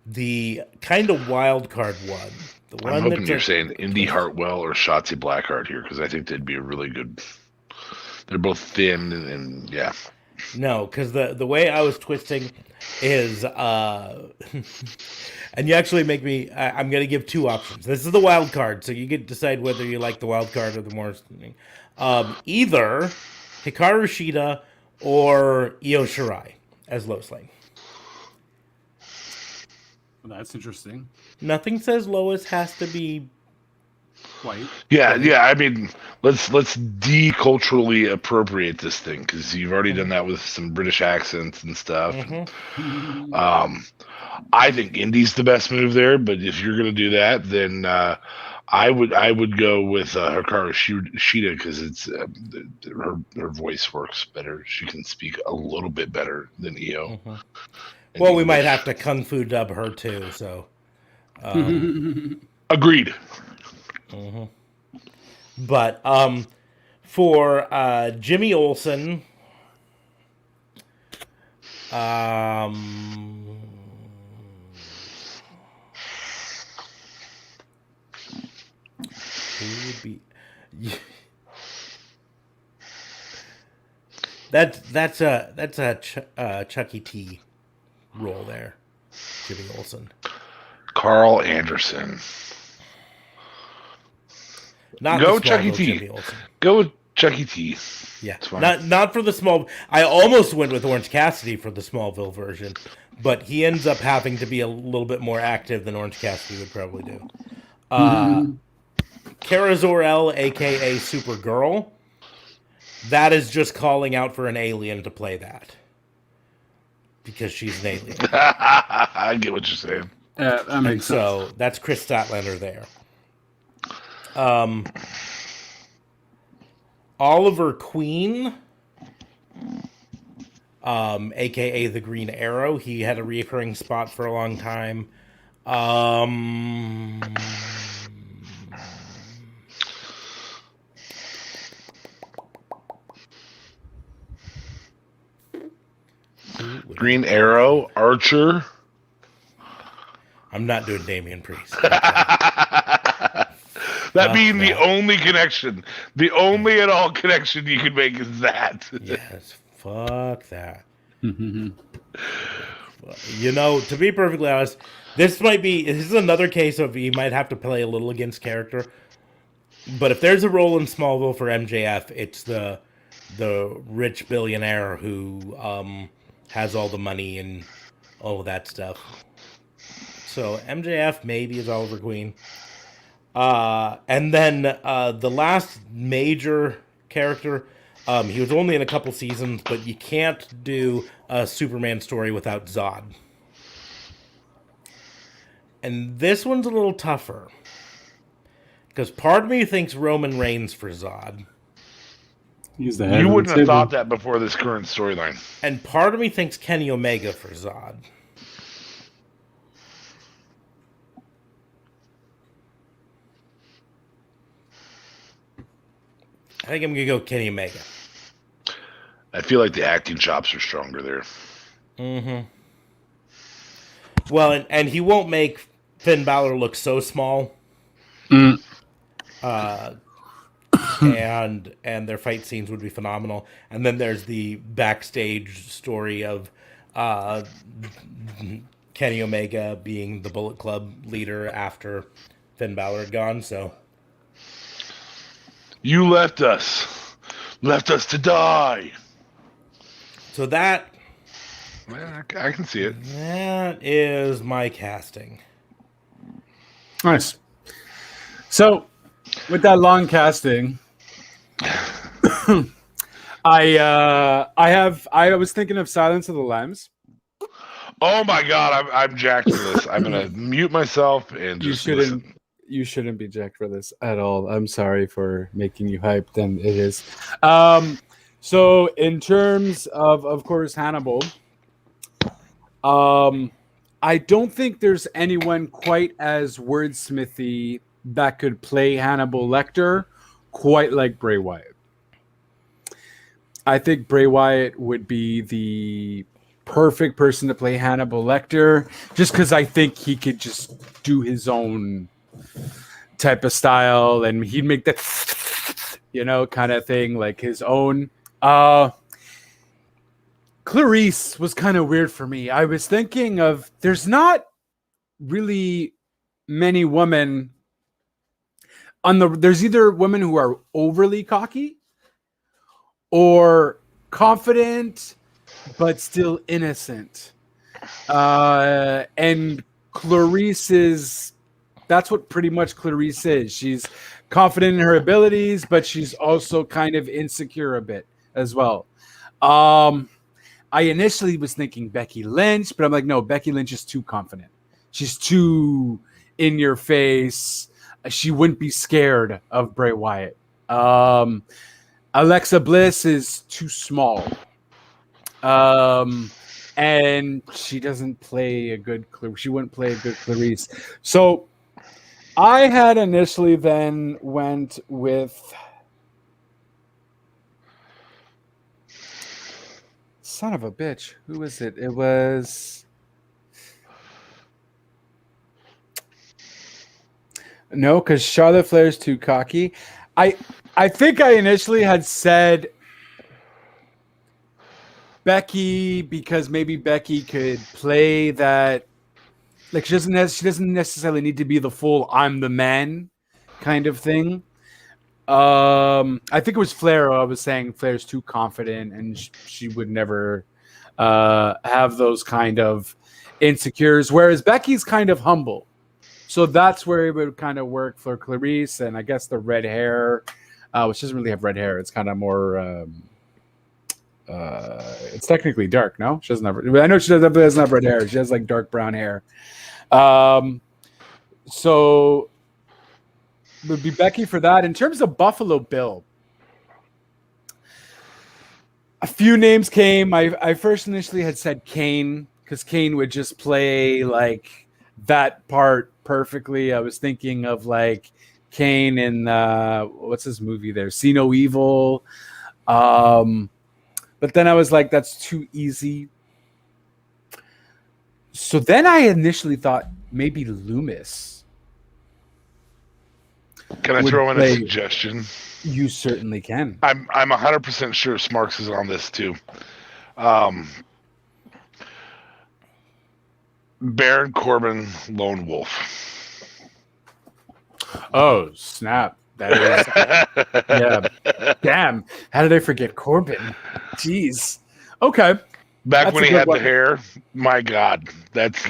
The kind of wild card one. The one I'm hoping you're saying Indy Hartwell or Shotzi Blackheart here, because I think they'd be a really good. They're both thin and yeah. No, because the way I was twisting is, and you actually make me. I'm going to give two options. This is the wild card, so you get to decide whether you like the wild card or the more. Either Hikaru Shida or Io Shirai as Lois Lane. Well, that's interesting. Nothing says Lois has to be white. Yeah. I mean, let's deculturally appropriate this thing, because you've already done that with some British accents and stuff. Mm-hmm. I think Indy's the best move there, but if you're going to do that, then I would go with Hikaru Shida, because it's her voice works better. She can speak a little bit better than Io. Mm-hmm. Well, we might have to kung fu dub her too. So, agreed. But for Jimmy Olsen, who would be? That's a Chucky T role there, Jimmy Olsen. Carl Anderson. Not Go the Chucky Smallville T. Jimmy Olsen. Go with Chucky T. Yeah, It's fine. not for the small. I almost went with Orange Cassidy for the Smallville version, but he ends up having to be a little bit more active than Orange Cassidy would probably do. Kara Zor-El, aka Supergirl, that is just calling out for an alien to play that because she's an alien. I get what you're saying. That makes sense. So that's Chris Statlander there. Oliver Queen, aka the Green Arrow. He had a recurring spot for a long time. Green Arrow, Archer. I'm not doing Damian Priest. That being the that. only connection, the only at all connection you can make is that. Yes, fuck that. You know, to be perfectly honest, this is another case of you might have to play a little against character. But if there's a role in Smallville for MJF, it's the rich billionaire who has all the money and all of that stuff. So MJF maybe is Oliver Queen. And then the last major character, he was only in a couple seasons, but you can't do a Superman story without Zod. And this one's a little tougher. Because part of me thinks Roman Reigns for Zod. He's the head You of the wouldn't have table. thought that before this current storyline. And part of me thinks Kenny Omega for Zod. I think I'm going to go Kenny Omega. I feel like the acting chops are stronger there. Mm-hmm. Well, and he won't make Finn Balor look so small. And their fight scenes would be phenomenal. And then there's the backstage story of Kenny Omega being the Bullet Club leader after Finn Balor had gone. So You left us to die. So that I can see it. That is my casting. Nice. So, with that long casting, I was thinking of Silence of the Lambs. Oh my god, I'm jacked for this. I'm gonna mute myself and just listen. You shouldn't be jacked for this at all. I'm sorry for making you hyped, and it is. So in terms of course, Hannibal, I don't think there's anyone quite as wordsmithy that could play Hannibal Lecter quite like Bray Wyatt. I think Bray Wyatt would be the perfect person to play Hannibal Lecter, just because I think he could just do his own type of style, and he'd make that kind of thing like his own. Clarice was kind of weird for me. I was thinking of there's not really many women there's either women who are overly cocky or confident but still innocent. And Clarice that's what pretty much Clarice is. She's confident in her abilities, but she's also kind of insecure a bit as well. I initially was thinking Becky Lynch, but I'm like, no, Becky Lynch is too confident. She's too in your face. She wouldn't be scared of Bray Wyatt. Alexa Bliss is too small. And she doesn't play she wouldn't play a good Clarice. So I had initially then went with son of a bitch. Who was it? It was no, because Charlotte Flair's too cocky. I think I initially had said Becky because maybe Becky could play that. Like she doesn't necessarily need to be the full "I'm the man" kind of thing. I think it was Flair. I was saying Flair's too confident, and she would never have those kind of insecures. Whereas Becky's kind of humble, so that's where it would kind of work for Clarice. And I guess the red hair, which doesn't really have red hair. It's kind of more. It's technically dark. No, she doesn't have. I know she doesn't have red hair. She has like dark brown hair. So would be Becky for that. In terms of Buffalo Bill, a few names came. I first initially had said Kane because Kane would just play like that part perfectly. I was thinking of like Kane in what's his movie there? See No Evil. But then I was like, that's too easy. So then I initially thought maybe Loomis. Can I throw in a suggestion? You certainly can. I'm 100% sure Smarks is on this too. Baron Corbin, Lone Wolf. Oh, snap. That is, yeah. Damn. How did I forget Corbin? Jeez. Okay. Back when he had the hair, my God, that's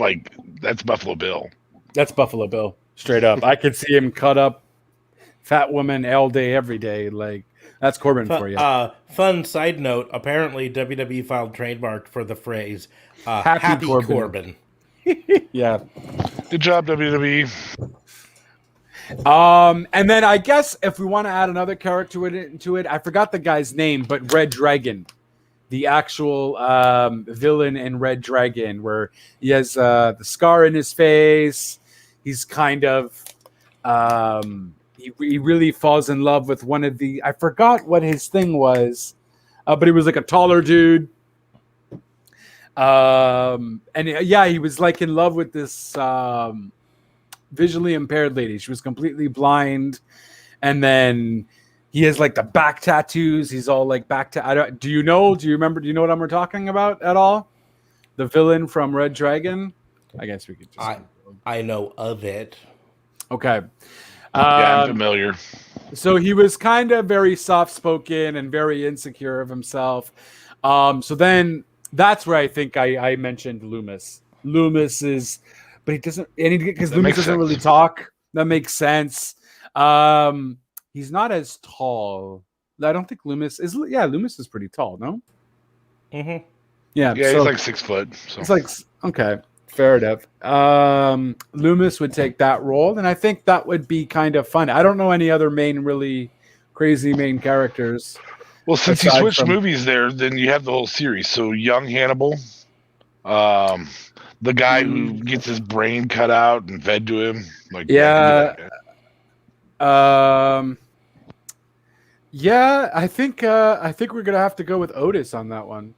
Buffalo Bill. That's Buffalo Bill, straight up. I could see him cut up fat woman all day, every day. Like, that's Corbin for you. Fun side note, apparently WWE filed trademark for the phrase Happy Corbin. Yeah. Good job, WWE. And then I guess if we want to add another character into it, I forgot the guy's name, but Red Dragon, the actual villain in Red Dragon, where he has the scar in his face. He's kind of he really falls in love with one of the, I forgot what his thing was, but he was like a taller dude. And yeah, he was like in love with this visually impaired lady. She was completely blind, and then he has like the back tattoos. He's all like back to. Do you know what I'm talking about at all? The villain from Red Dragon. I guess we could just. I know of it. Okay. Yeah, I'm familiar. So he was kind of very soft-spoken and very insecure of himself. So then that's where I think I mentioned Loomis. Loomis is, but he doesn't, because Loomis doesn't really talk. That makes sense. He's not as tall. I don't think Loomis is. Yeah, Loomis is pretty tall. No. Mm-hmm. Yeah. Yeah, he's like 6 foot. So. It's like okay. Fair enough. Loomis would take that role, and I think that would be kind of fun. I don't know any other really crazy main characters. Well, since you switched movies there, then you have the whole series. So young Hannibal, the guy who gets his brain cut out and fed to him. Like yeah. Yeah, I think we're gonna have to go with Otis on that one.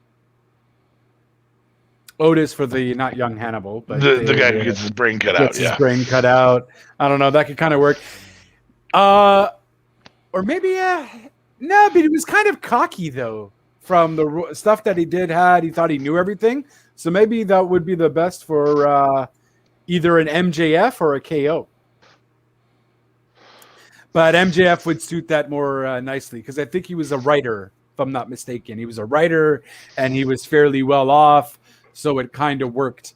Otis for the not young Hannibal, but the guy who gets his brain cut out. His brain cut out. I don't know. That could kind of work. Or maybe no, but he was kind of cocky though. From the stuff that he he thought he knew everything. So maybe that would be the best for either an MJF or a KO. But MJF would suit that more nicely because I think he was a writer, if I'm not mistaken. He was a writer and he was fairly well off. So it kind of worked.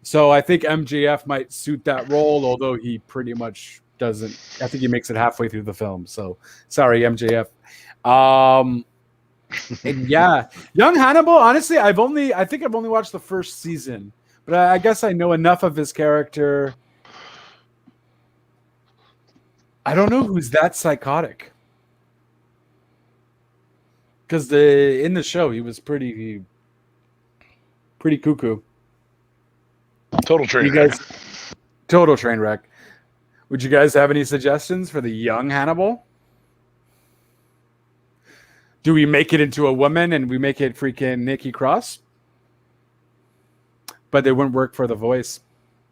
So I think MJF might suit that role, although he pretty much doesn't. I think he makes it halfway through the film. So sorry, MJF. And yeah, young Hannibal. Honestly, I think I've only watched the first season, but I guess I know enough of his character. I don't know who's that psychotic. Because in the show he was pretty cuckoo. Total train wreck. Total train wreck. Would you guys have any suggestions for the young Hannibal? Do we make it into a woman and we make it freaking Nikki Cross? But they wouldn't work for the voice.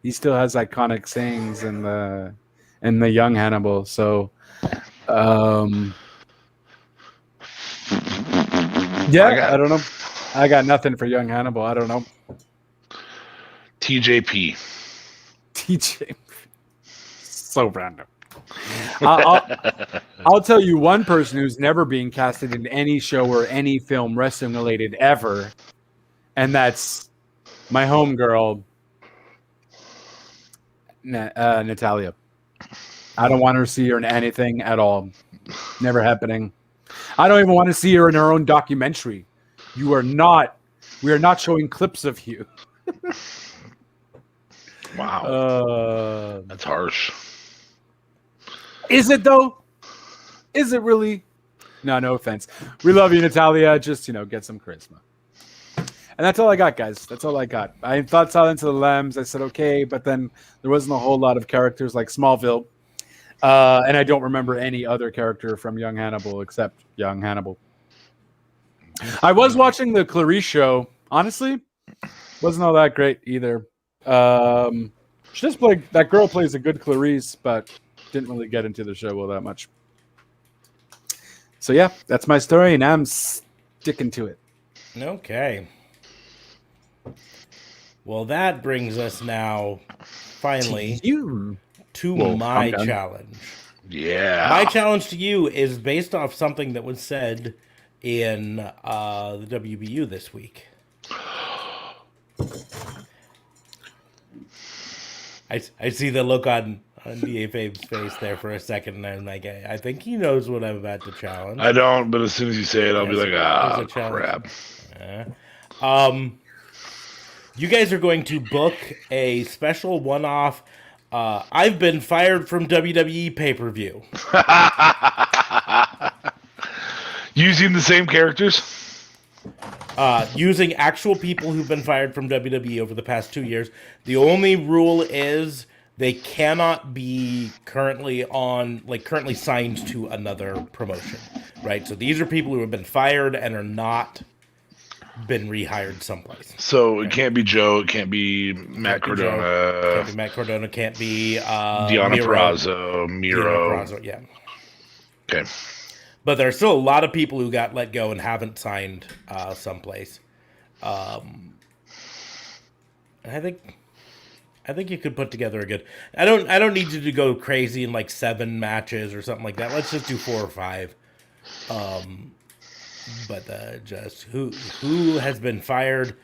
He still has iconic sayings in the young Hannibal. So, I don't know. I got nothing for young Hannibal. I don't know. TJP. TJ. So random. I'll tell you one person who's never being casted in any show or any film wrestling related ever, and that's my homegirl, Natalia. I don't want her to see her in anything at all. Never happening. I don't even want to see her in her own documentary. We are not showing clips of you. Wow. That's harsh. Is it though? Is it really? No offense. We love you, Natalia. Just, get some charisma. And that's all I got, guys. That's all I got. I thought Silence of the Lambs. I said, okay, but then there wasn't a whole lot of characters like Smallville. And I don't remember any other character from Young Hannibal except Young Hannibal. I was watching the Clarice show. Honestly, wasn't all that great either. She just that girl plays a good Clarice, but didn't really get into the show all that much. So yeah, that's my story, and I'm sticking to it. Okay. Well, that brings us now, finally, to my challenge. Yeah. My challenge to you is based off something that was said in the WBU this week. I see the look on DA Fabe's face there for a second, and I'm like, I think he knows what I'm about to challenge. I don't, but as soon as you say it, I'll be like, crap. You guys are going to book a special one-off I've been fired from WWE pay-per-view. Using the same characters? Using actual people who've been fired from WWE over the past 2 years. The only rule is they cannot be currently signed to another promotion, right? So these are people who have been fired and are not been rehired someplace. So it can't be Joe. It can't be Matt Cardona. Can't be Matt Cardona. Can't be Deonna Purrazzo, Miro. Deonna Purrazzo, yeah. Okay. But there are still a lot of people who got let go and haven't signed someplace. I think you could put together a good. I don't need you to go crazy in like 7 matches or something like that. Let's just do 4 or 5. But just who has been fired?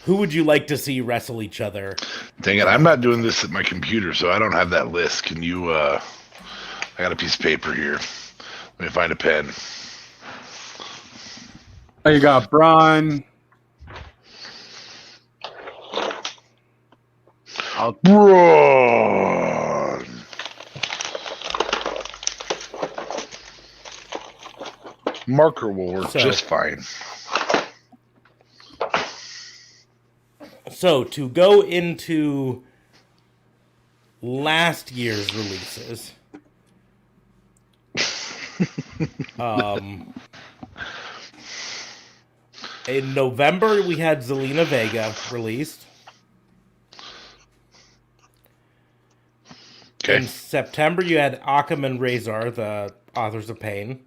Who would you like to see wrestle each other? Dang it! I'm not doing this at my computer, so I don't have that list. Can you? I got a piece of paper here. Let me find a pen. Oh, you got Braun. Braun. Marker will work just fine. So to go into last year's releases. In November, we had Zelina Vega released. Okay. In September, you had Akam and Razor, the authors of Pain.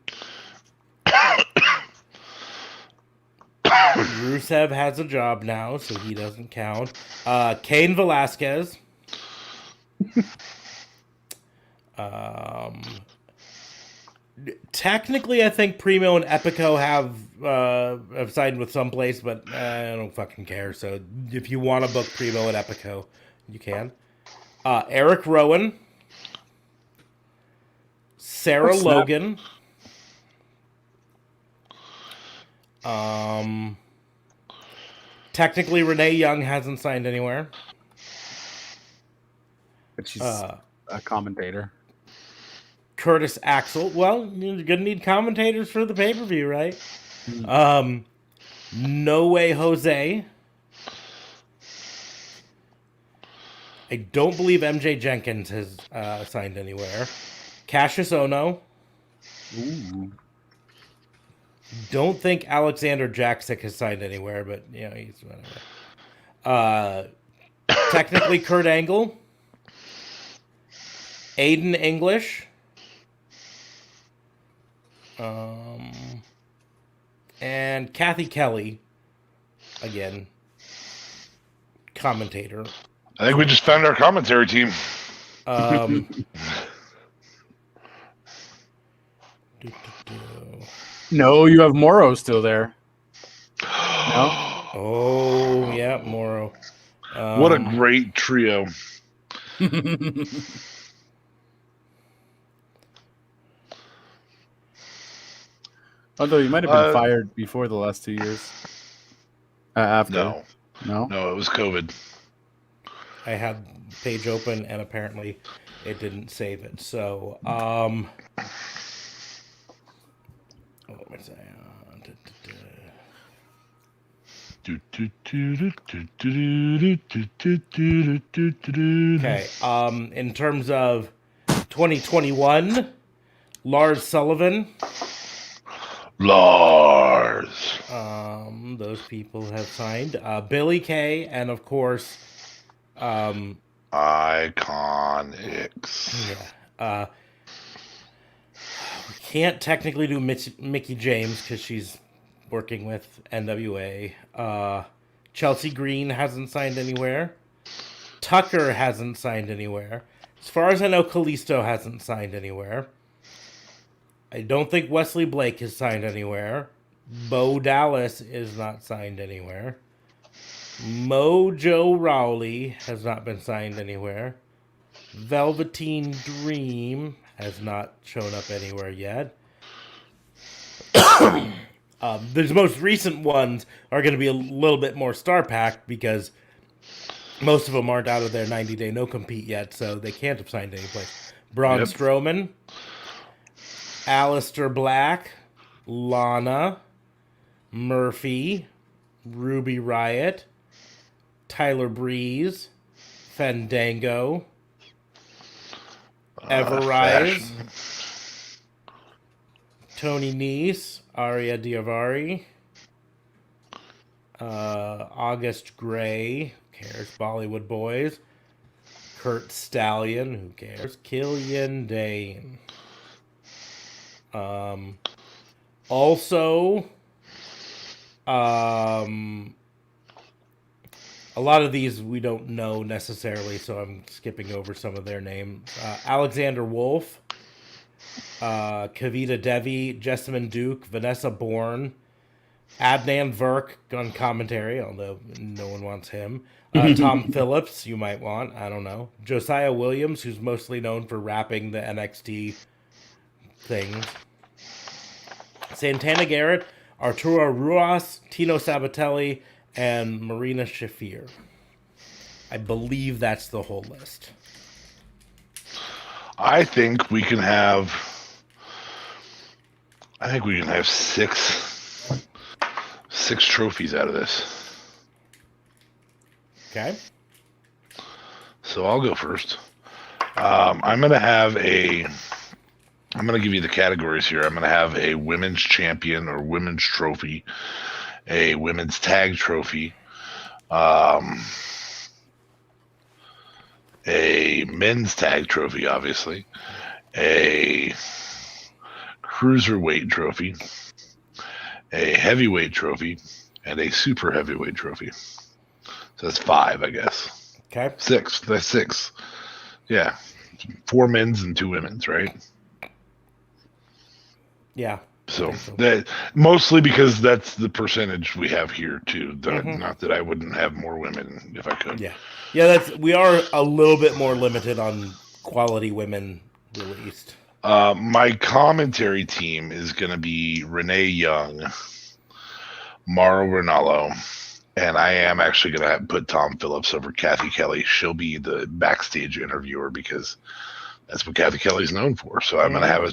Rusev has a job now, so he doesn't count. Cain Velasquez. Technically, I think Primo and Epico have signed with someplace, but I don't fucking care. So if you want to book Primo and Epico, you can. Eric Rowan. Sarah Logan. Technically, Renee Young hasn't signed anywhere. But she's a commentator. Curtis Axel. Well, you're gonna need commentators for the pay-per-view, right? No Way Jose. I don't believe MJ Jenkins has signed anywhere. Cassius Ono. Ooh. Don't think Alexander Jaksic has signed anywhere, but he's whatever. Technically Kurt Angle. Aiden English. And Kathy Kelly. Again. Commentator. I think we just found our commentary team. No, you have Morrow still there. No? Oh, yeah, Morrow. What a great trio. Although you might have been fired before the last 2 years. After. No, it was COVID. I had the page open and apparently it didn't save it. So, what was I Okay. In terms of 2021, Lars Sullivan. Lars. Those people have signed. Billy Kay, and of course, Iconics. Yeah. We can't technically do Mickey James because she's working with NWA. Chelsea Green hasn't signed anywhere. Tucker hasn't signed anywhere. As far as I know, Kalisto hasn't signed anywhere. I don't think Wesley Blake has signed anywhere. Bo Dallas is not signed anywhere. Mojo Rawley has not been signed anywhere. Velveteen Dream has not shown up anywhere yet. The most recent ones are going to be a little bit more star-packed because most of them aren't out of their 90-day no-compete yet, so they can't have signed any place. Braun Strowman, Aleister Black, Lana, Murphy, Ruby Riott, Tyler Breeze, Fandango, Everrise, Tony Nese, Aria Diavari, August Gray, who cares? Bollywood Boys, Kurt Stallion, who cares? Killian Dane. Also, a lot of these we don't know necessarily, so I'm skipping over some of their names. Alexander Wolf, Kavita Devi, Jessamine Duke, Vanessa Bourne, Adnan Virk on commentary, although no one wants him. Tom Phillips, you might want, I don't know. Josiah Williams, who's mostly known for rapping the NXT things. Santana Garrett, Arturo Ruas, Tino Sabatelli, and Marina Shafir. I believe that's the whole list. I think we can have six trophies out of this. Okay. So I'll go first. I'm going to give you the categories here. I'm going to have a women's champion or women's trophy, a women's tag trophy, a men's tag trophy, obviously, a cruiserweight trophy, a heavyweight trophy, and a super heavyweight trophy. So that's 5, I guess. Okay. 6. That's 6. Yeah. 4 men's and 2 women's, right? Yeah. So that mostly because that's the percentage we have here too. Not that I wouldn't have more women if I could. Yeah. Yeah, we are a little bit more limited on quality women released. My commentary team is going to be Renee Young, Mauro Ranallo, and I am actually going to put Tom Phillips over Kathy Kelly. She'll be the backstage interviewer because that's what Kathy Kelly's known for. So I'm going to have a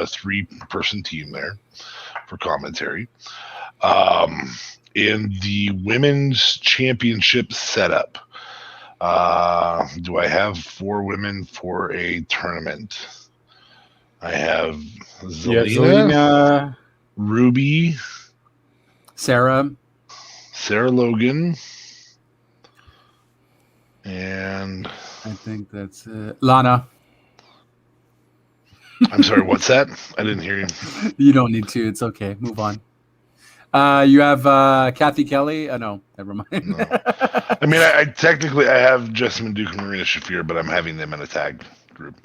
3-person team there for commentary. In the women's championship setup, Do I have 4 women for a tournament? I have Zelina, Zelina, Ruby, Sarah. Sarah Logan, and I think that's Lana. I'm sorry, what's that? I didn't hear you. You don't need to. It's okay. Move on. You have Kathy Kelly. No, never mind. No. I mean, I technically I have Jessamine Duke and Marina Shafir, but I'm having them in a tag group.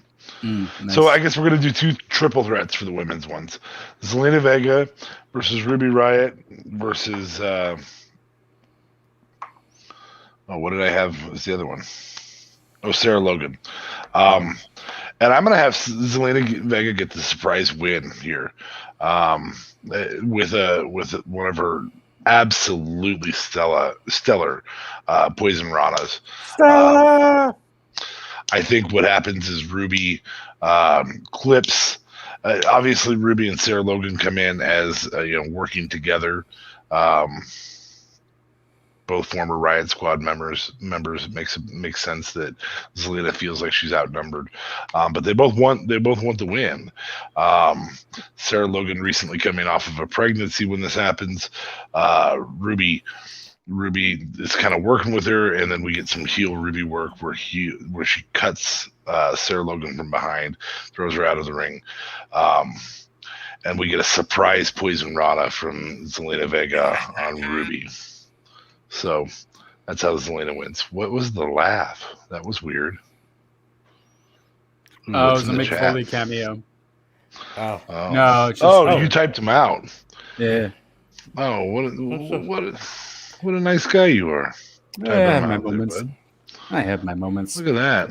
Nice. So I guess we're gonna do 2 triple threats for the women's ones: Zelina Vega versus Ruby Riott versus. What did I have? What's the other one? Oh, Sarah Logan. And I'm gonna have Zelina Vega get the surprise win here, with one of her absolutely stellar Poison Ranas. I think what happens is Ruby clips. Obviously, Ruby and Sarah Logan come in as working together. Both former Riot Squad members. It makes sense that Zelina feels like she's outnumbered, but they both want the win. Sarah Logan recently coming off of a pregnancy when this happens. Ruby is kind of working with her, and then we get some heel Ruby work where she cuts Sarah Logan from behind, throws her out of the ring, and we get a surprise Poison Rana from Zelina Vega on Ruby. So that's how Zelina wins. What was the laugh? That was weird. It was a Mick Foley cameo. Oh. No, it's just, you typed him out. Yeah. Oh, what a nice guy you are. I have my moments. I have my moments. Look at that.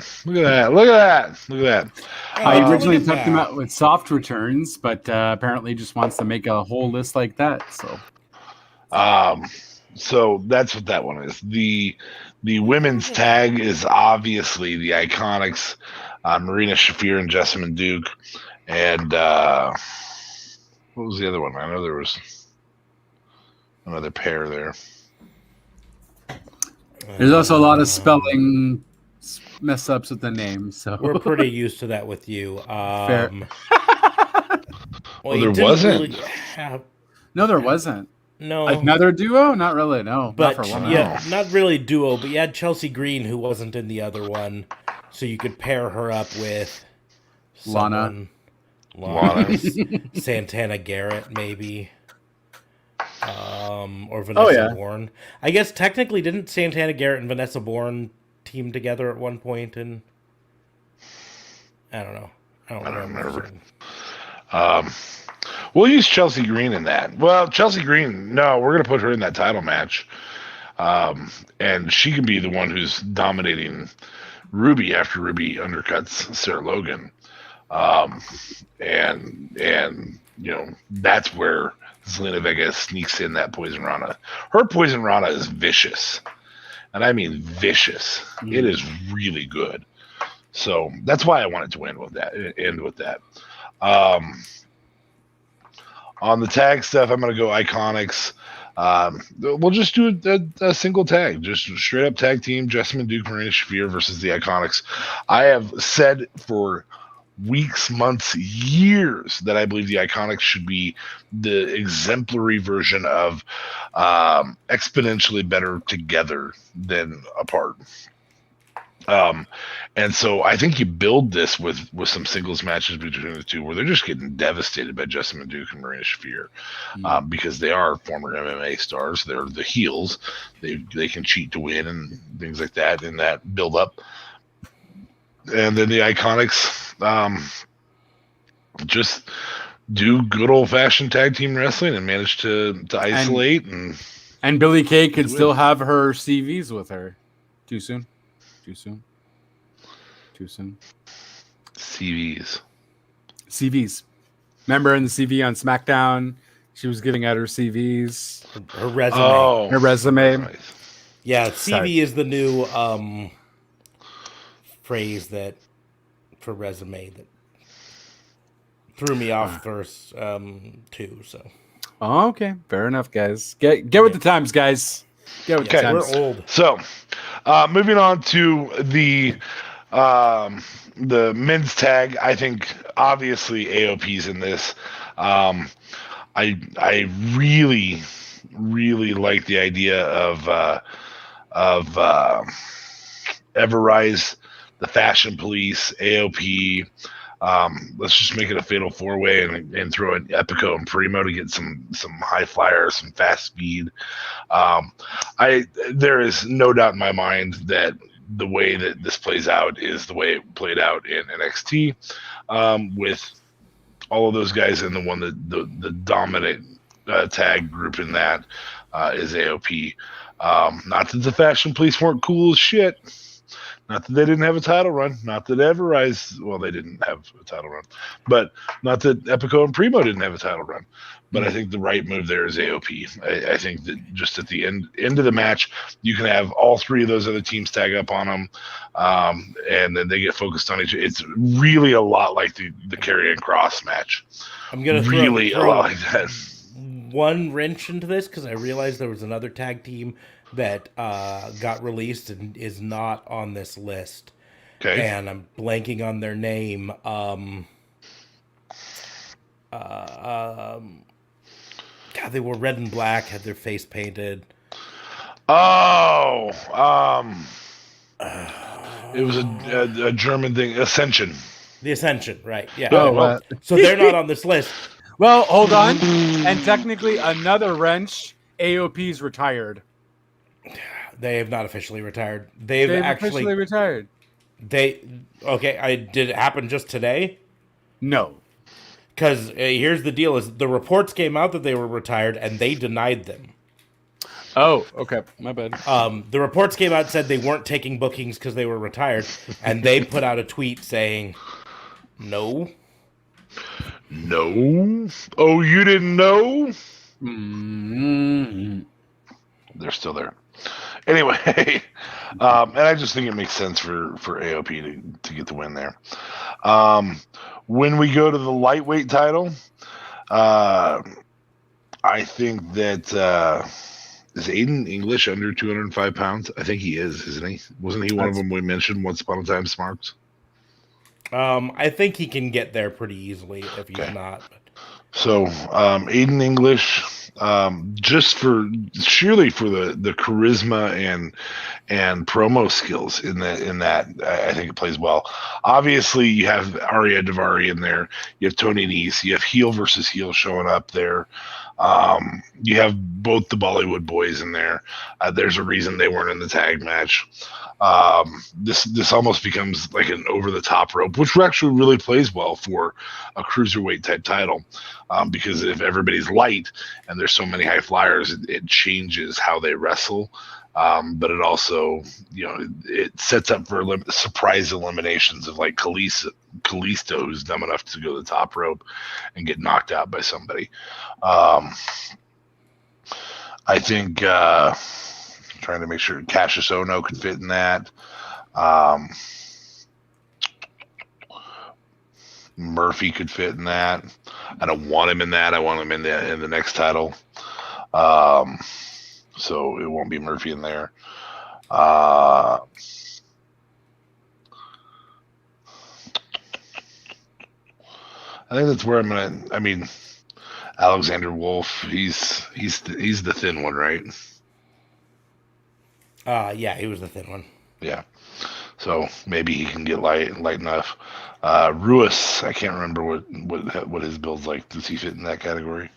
I originally typed him out with soft returns, but apparently just wants to make a whole list like that. So that's what that one is. The women's tag is obviously the Iconics, Marina Shafir and Jessamine Duke, and what was the other one? I know there was another pair there. There's also a lot of spelling mess ups with the name, so We're pretty used to that with you. Fair. Well, there wasn't. No, there wasn't. No. Another duo? Not really. No, But not for one. yeah, not really duo, but you had Chelsea Green who wasn't in the other one, so you could pair her up with Lana. Santana Garrett, maybe, or Vanessa Bourne. I guess technically, didn't Santana Garrett and Vanessa Bourne team together at one point? And I don't know. I don't remember. We'll use Chelsea Green in that. Well, Chelsea Green, no, we're going to put her in that title match. And she can be the one who's dominating Ruby after Ruby undercuts Sarah Logan. And that's where Zelina Vega sneaks in that Poison Rana. Her Poison Rana is vicious. And I mean vicious. It is really good. So that's why I wanted to end with that. On the tag stuff, I'm going to go Iconics. We'll just do a single tag, just straight up tag team, Jessamine Duke, Marina Shafir versus the Iconics. I have said for weeks, months, years that I believe the Iconics should be the exemplary version of exponentially better together than apart. And so I think you build this with some singles matches between the two where they're just getting devastated by Jessamine Duke and Marina Shafir, because they are former MMA stars. They're the heels. They can cheat to win and things like that in that build up. And then the Iconics just do good old fashioned tag team wrestling and manage to isolate and Billie Kay could still have her CVs with her. Too soon. CVs. Remember in the CV on SmackDown, she was giving out her CVs. Her resume. Oh, her resume. Right. Yeah, CV is the new phrase that for resume that threw me off first too. So. Oh, okay, fair enough, guys. Get with the times, guys. Get with the times. We're old. So, Moving on to the men's tag. I think obviously AOP's in this. I really like the idea of Everrise, the Fashion Police, AOP. Let's just make it a fatal 4-way and throw in Epico and Primo to get some high flyers, some fast speed. There is no doubt in my mind that the way that this plays out is the way it played out in NXT, with all of those guys, and the dominant tag group in that is AOP. Not that the Fashion Police weren't cool as shit. Not that they didn't have a title run. Not that Everrise, well, they didn't have a title run. But not that Epico and Primo didn't have a title run. But I think the right move there is AOP. I think that just at the end of the match, you can have all three of those other teams tag up on them, and then they get focused on each other. It's really a lot like the Karrion Kross match. I'm going to really a lot like that. One wrench into this because I realized there was another tag team that got released and is not on this list. Okay. And I'm blanking on their name. God, they were red and black, had their face painted. Oh, it was a German thing, Ascension. The Ascension, right? Yeah. Oh, so they're not on this list. Well, hold on. And technically, another wrench. AOP's retired. They have not officially retired. They've actually officially retired. Did it happen just today? No. Because here's the deal: is the reports came out that they were retired, and they denied them. Oh, okay, my bad. The reports came out and said they weren't taking bookings because they were retired, and they put out a tweet saying, "No, no. Oh, you didn't know? Mm-hmm. They're still there." Anyway, and I just think it makes sense for AOP to get the win there. When we go to the lightweight title, I think that is Aiden English under 205 pounds? I think he is, isn't he? Wasn't he one of them we mentioned once upon a time, Smarks? I think he can get there pretty easily if he's not. So Aiden English, just surely for the charisma and promo skills in that, I think it plays well. Obviously, you have Arya Daivari in there. You have Tony Nese. You have heel versus heel showing up there. You have both the Bollywood boys in there. There's a reason they weren't in the tag match. This almost becomes like an over the top rope, which actually really plays well for a cruiserweight type title, because if everybody's light and there's so many high flyers, it changes how they wrestle. But it also, it sets up for surprise eliminations of like Kalisto, who's dumb enough to go to the top rope and get knocked out by somebody. I think trying to make sure Cassius Ohno could fit in that. Murphy could fit in that. I don't want him in that. I want him in the next title. So it won't be Murphy in there. I think that's where I'm gonna. I mean, Alexander Wolf. He's the thin one, right? Yeah, he was the thin one. Yeah. So maybe he can get light enough. Ruiz, I can't remember what his build's like. Does he fit in that category?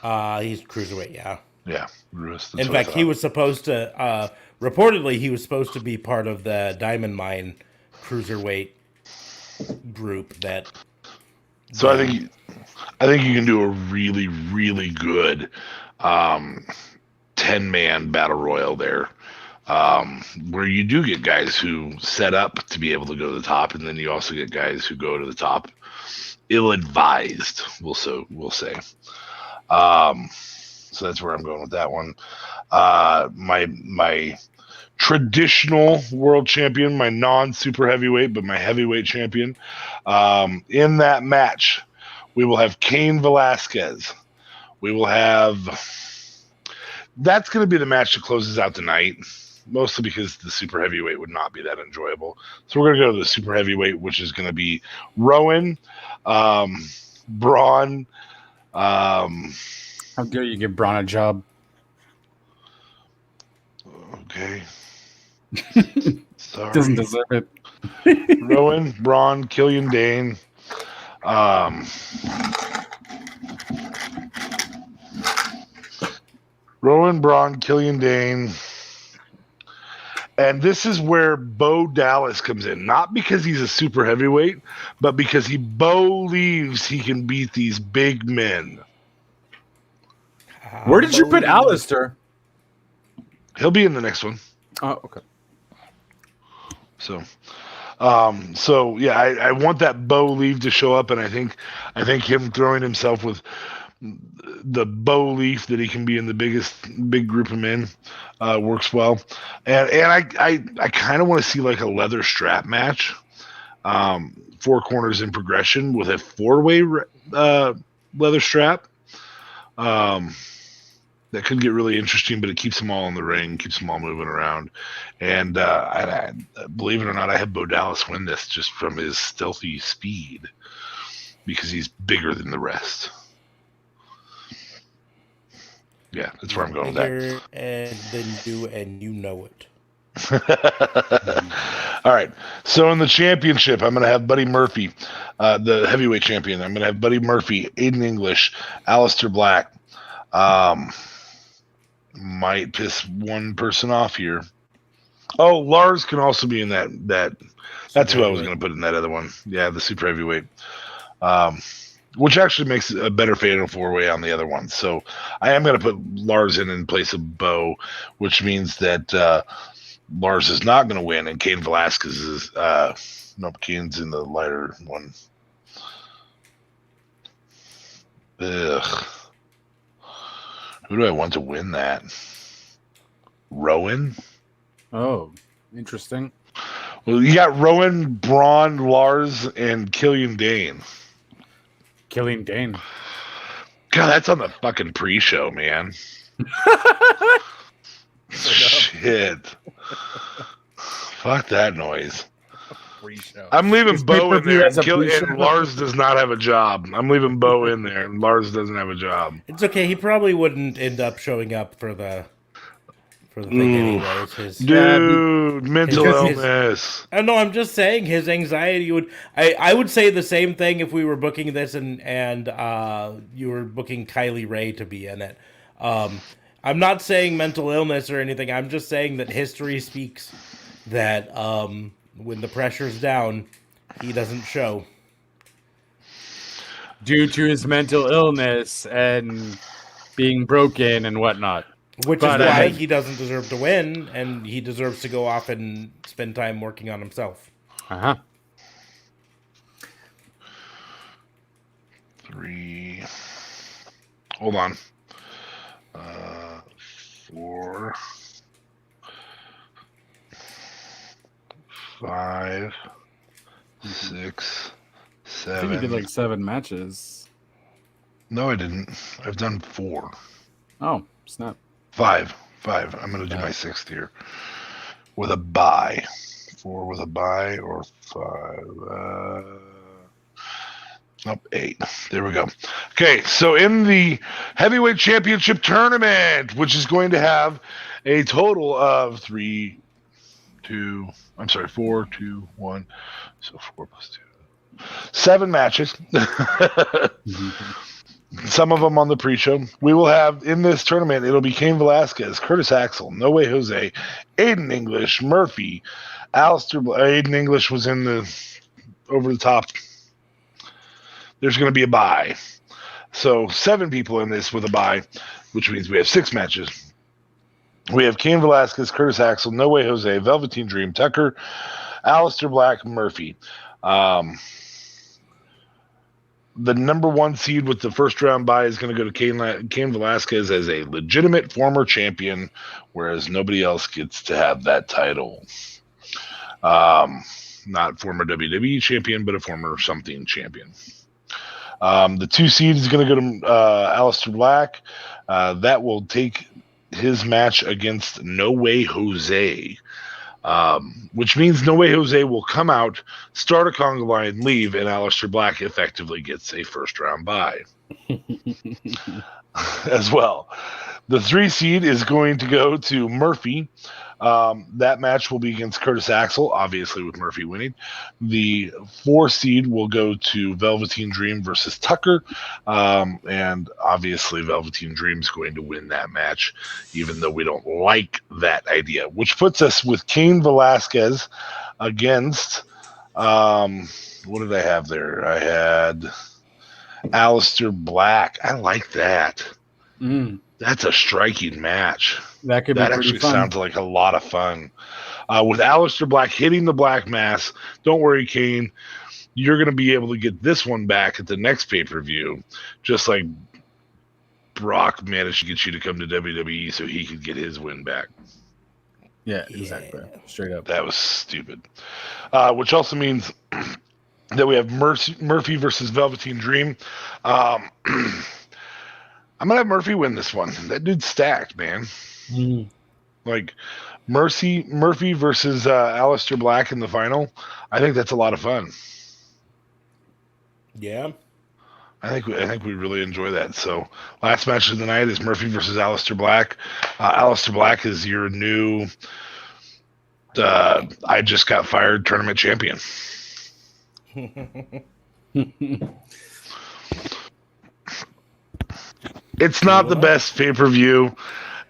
He's cruiserweight, yeah. Yeah, Ruiz. In fact, he was supposed to. Reportedly, he was supposed to be part of the Diamond Mine cruiserweight group. So I think you can do a really, really good 10-man battle royal there, where you do get guys who set up to be able to go to the top, and then you also get guys who go to the top ill-advised. We'll say. So that's where I'm going with that one. My traditional world champion, my non-super heavyweight, but my heavyweight champion. In that match, we will have Cain Velasquez. We will have... That's going to be the match that closes out the night. mostly because the super heavyweight would not be that enjoyable. So we're going to go to the super heavyweight, which is going to be Rowan, Braun. How dare you give Braun a job? Okay. Sorry. Doesn't deserve it. Rowan, Braun, Killian Dane. Rowan, Braun, Killian Dane. And this is where Bo Dallas comes in. Not because he's a super heavyweight, but because Bo believes he can beat these big men. Where did you put Alistair? He'll be in the next one. Oh, okay. So yeah, I want that Bo Leaf to show up, and I think him throwing himself with the Bo Leaf that he can be in the big group of men works well. And I kind of want to see like a leather strap match, 4 corners in progression with a 4-way leather strap. That could get really interesting, but it keeps them all in the ring, keeps them all moving around. And I believe it or not, I have Bo Dallas win this just from his stealthy speed because he's bigger than the rest. Yeah, that's where I'm going with that. And then you know it. All right. So in the championship, I'm going to have Buddy Murphy, the heavyweight champion. I'm going to have Buddy Murphy, Aiden English, Alistair Black. Might piss one person off here. Oh, Lars can also be in that. That's who I was going to put in that other one. Yeah, the super heavyweight. Which actually makes a better fatal 4-way on the other one. So I am going to put Lars in place of Bo, which means that Lars is not going to win, and Cain Velasquez is nope, Cain's in the lighter one. Ugh. Who do I want to win that? Rowan? Oh, interesting. Well, you got Rowan, Braun, Lars, and Killian Dane. Killian Dane. God, that's on the fucking pre-show, man. Shit. Fuck that noise. Pre-show. I'm leaving This Bo in there, pay-per-view has a and Lars does not have a job. I'm leaving Bo in there, and Lars doesn't have a job. It's okay. He probably wouldn't end up showing up for the thing anyways. Dude, mental his- illness. No, I'm just saying his anxiety would. I would say the same thing if we were booking this and you were booking Kylie Ray to be in it. I'm not saying mental illness or anything. I'm just saying that history speaks that when the pressure's down, he doesn't show. Due to his mental illness and being broken and whatnot. Which is why he doesn't deserve to win, and he deserves to go off and spend time working on himself. Uh-huh. 3. Hold on. 4. 5. 6. I 7. think you did like 7 matches. No, I didn't. I've done 4. Oh, snap. 5. I'm going to do my 6th here with a bye. 4 with a bye or 5. Nope, 8. There we go. Okay, so in the heavyweight championship tournament, which is going to have a total of 4, 2, 1. So 4 plus 2. 7 matches. Some of them on the pre-show. We will have in this tournament, it'll be Cain Velasquez, Curtis Axel, No Way Jose, Aiden English, Murphy, Alistair. Aiden English was in the over the top. There's going to be a bye. So 7 people in this with a bye, which means we have 6 matches. We have Cain Velasquez, Curtis Axel, No Way Jose, Velveteen Dream, Tucker, Alistair Black, Murphy. The number 1 seed with the first round bye is going to go to Cain Velasquez as a legitimate former champion, whereas nobody else gets to have that title. Not former WWE champion, but a former something champion. The 2 seed is going to go to Alistair Black. That will take his match against No Way Jose, which means No Way Jose will come out, start a conga line, leave, and Aleister Black effectively gets a first round bye as well. The 3 seed is going to go to Murphy. That match will be against Curtis Axel, obviously with Murphy winning. The 4 seed will go to Velveteen Dream versus Tucker, and obviously Velveteen Dream's going to win that match, even though we don't like that idea. Which puts us with Cain Velasquez against, what did I have there? I had Aleister Black. I like that. That's a striking match. That could be That pretty actually fun. sounds like a lot of fun. With Aleister Black hitting the Black Mass, don't worry, Kane. You're going to be able to get this one back at the next pay-per-view, just like Brock managed to get you to come to WWE so he could get his win back. Yeah, exactly. Straight up. That was stupid. Which also means that we have Murphy versus Velveteen Dream. I'm going to have Murphy win this one. That dude's stacked, man. Like Murphy versus Aleister Black in the final. I think that's a lot of fun. Yeah. I think we really enjoy that. So last match of the night is Murphy versus Aleister Black. Aleister Black is your new I just got fired tournament champion. It's not the best pay-per-view.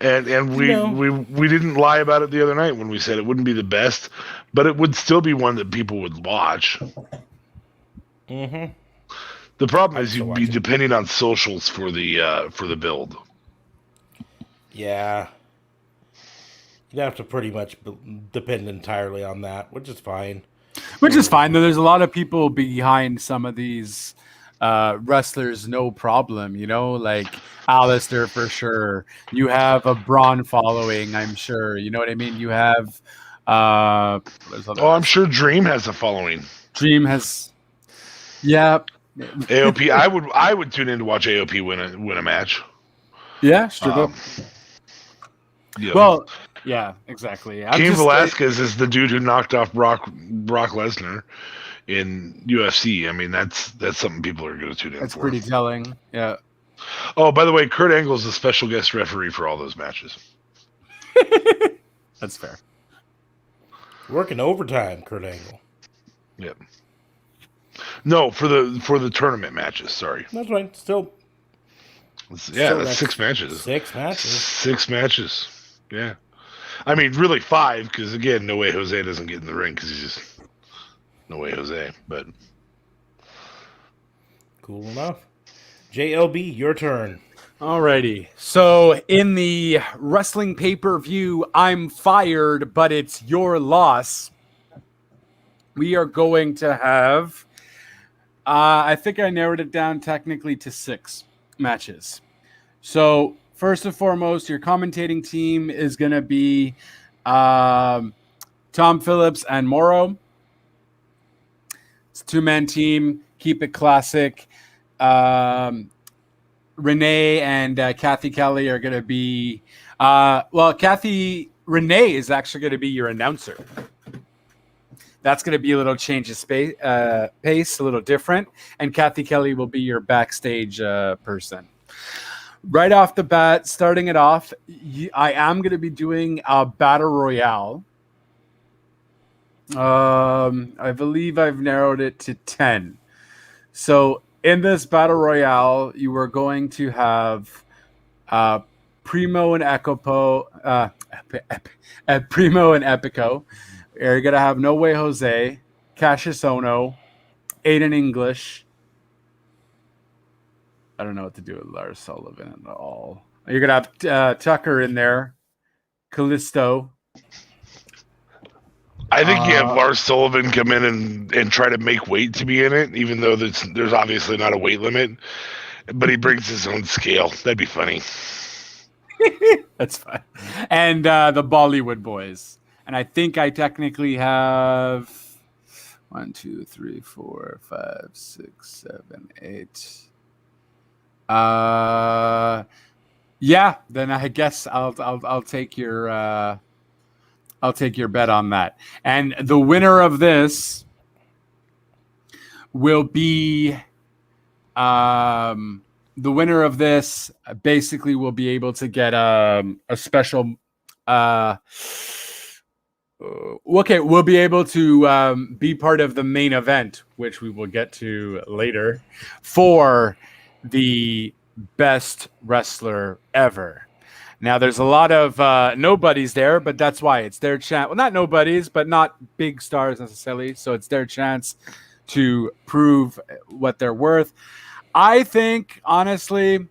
And we didn't lie about it the other night when we said it wouldn't be the best, but it would still be one that people would watch. Mm-hmm. The problem is you'd be depending on socials for the build. Yeah. You'd have to pretty much depend entirely on that, which is fine. Which is fine, though. There's a lot of people behind some of these wrestlers, no problem, like Aleister for sure. You have a Braun following, I'm sure. You know what I mean? You have I'm sure Dream has a following. Dream has, yeah. AOP, I would tune in to watch AOP win a match. Yeah, straight up. Yeah. Well, yeah, exactly. Cain Velasquez is the dude who knocked off Brock Lesnar in UFC. I mean, that's something people are going to tune in That's for. pretty telling. Yeah. Oh, by the way, Kurt Angle is the special guest referee for all those matches. That's fair. Working overtime, Kurt Angle. Yep. No, for the tournament matches. Sorry. That's right. Still. That's 6 matches. 6 matches. 6 matches. Yeah. I mean, really 5, because again, No Way Jose doesn't get in the ring because he's just No Way Jose. But cool enough. JLB, your turn. Alrighty. So in the wrestling pay-per-view, I'm fired, but it's your loss. We are going to have, I think I narrowed it down technically to 6 matches. So first and foremost, your commentating team is going to be Tom Phillips and Morrow. It's a 2-man team. Keep it classic. Renee and Kathy Kelly are going to be Renee is actually going to be your announcer. That's going to be a little change of pace, a little different. And Kathy Kelly will be your backstage person. Right off the bat, starting it off, I am going to be doing a battle royale. I believe I've narrowed it to 10. So in this battle royale, you are going to have Primo and Primo and Epico. You're going to have No Way Jose, Cassius Ohno, Aiden English. I don't know what to do with Lars Sullivan at all. You're going to have Tucker in there, Callisto. I think you have Lars Sullivan come in and try to make weight to be in it, even though there's obviously not a weight limit. But he brings his own scale. That'd be funny. That's fine. And the Bollywood Boys. And I think I technically have 1, 2, 3, 4, 5, 6, 7, 8. Yeah, then I guess I'll take your bet on that. And the winner of this will be the winner of this basically will be able to get a special okay, we'll be able to be part of the main event, which we will get to later, for the best wrestler ever. Now, there's a lot of nobodies there, but that's why it's their chance. Well, not nobodies, but not big stars necessarily. So it's their chance to prove what they're worth. I think, honestly,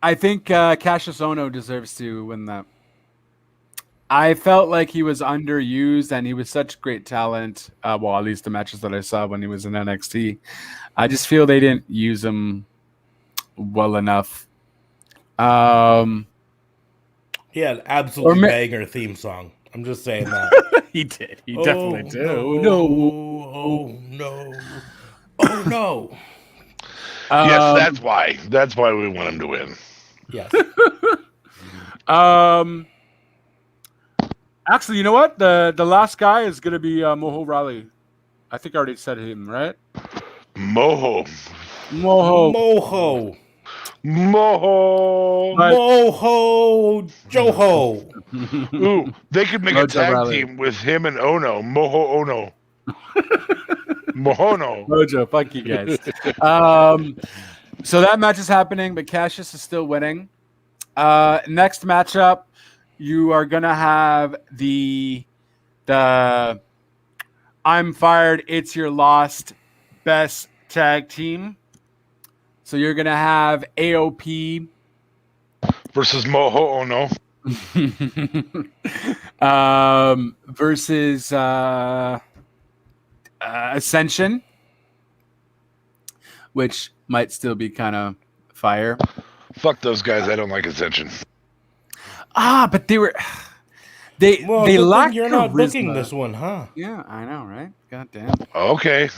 I think Cassius Ohno deserves to win that. I felt like he was underused, and he was such great talent. Well, at least the matches that I saw when he was in NXT. I just feel they didn't use him well enough. He had absolutely banger theme song. I'm just saying that. He did. He definitely did. Oh no. Oh no. Yes, that's why. That's why we want him to win. Yes. Actually, you know what? The last guy is gonna be Moho Rawley. I think I already said him, right? Moho. Moho. Joho. Ooh, they could make a Mojo tag Rawley. team with him and Ono. Moho Ono. Mohono. Mojo, fuck you guys. So that match is happening, but Cassius is still winning. Next matchup, you are gonna have the I'm fired, it's your lost best tag team. So you're gonna have AOP Versus Moho Ono. versus Ascension, which might still be kind of fire. Fuck those guys. I don't like Ascension. But they were they lacked You're not charisma. booking this one, huh? Yeah, I know, right? God damn. Okay.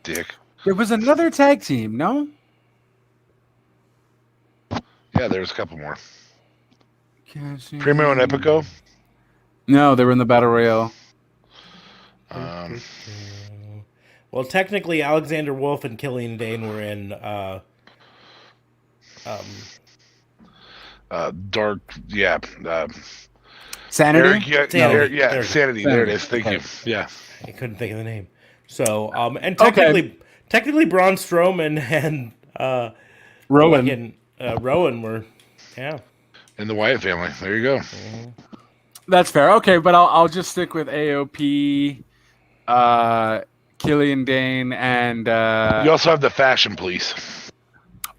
Dick. There was another tag team, no? Yeah, there's a couple more. Primo and Epico. No, they were in the Battle Royale. Well, technically, Alexander Wolf and Killian Dane were in Dark. Yeah. Sanity? Eric, yeah, Sanity. Eric, yeah, There it is. Sanity. There it is. Thank you. Yeah. I couldn't think of the name. So, and technically, Braun Strowman and Rowan. Rowan were, yeah. And the Wyatt family. There you go. That's fair. Okay, but I'll just stick with AOP, Killian Dane, and You also have the Fashion Police.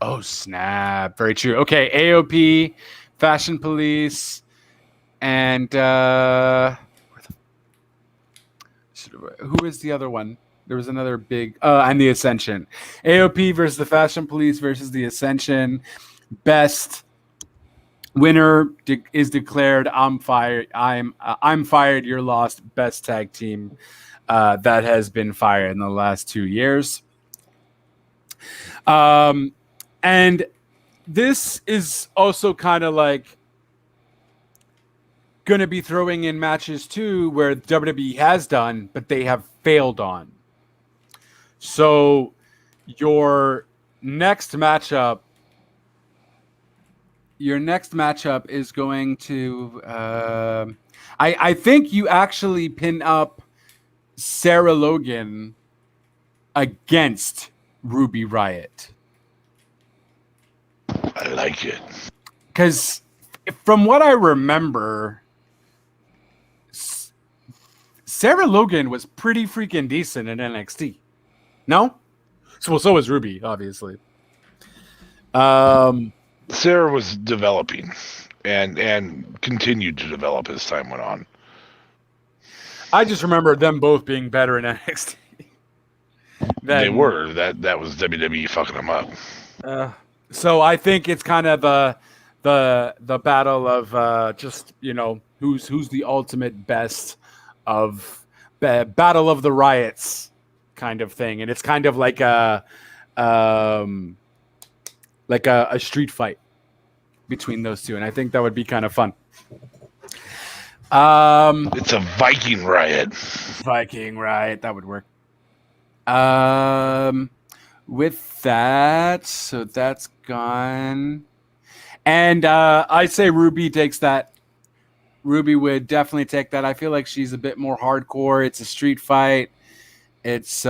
oh snap! Very true. Okay, AOP, Fashion Police, and who is the other one? There was another big. And the Ascension. AOP versus the Fashion Police versus the Ascension. Best winner is declared. I'm fired. I'm fired. You're lost. Best tag team that has been fired in the last 2 years. And this is also kind of like going to be throwing in matches too, where WWE has done, but they have failed on. So your next matchup is going to I think you actually pin up Sarah Logan against Ruby Riott. I like it. Because from what I remember, Sarah Logan was pretty freaking decent in NXT. No? So was Ruby, obviously. Sarah was developing and continued to develop as time went on. I just remember them both being better in NXT. They were. That was WWE fucking them up. So I think it's kind of the battle of just, who's the ultimate best battle of the riots kind of thing, and it's kind of like a street fight between those two, and I think that would be kind of fun. It's a Viking riot. Viking riot, that would work. With that, so that's gone, and I say Ruby takes that. Ruby would definitely take that. I feel like she's a bit more hardcore. It's a street fight. It's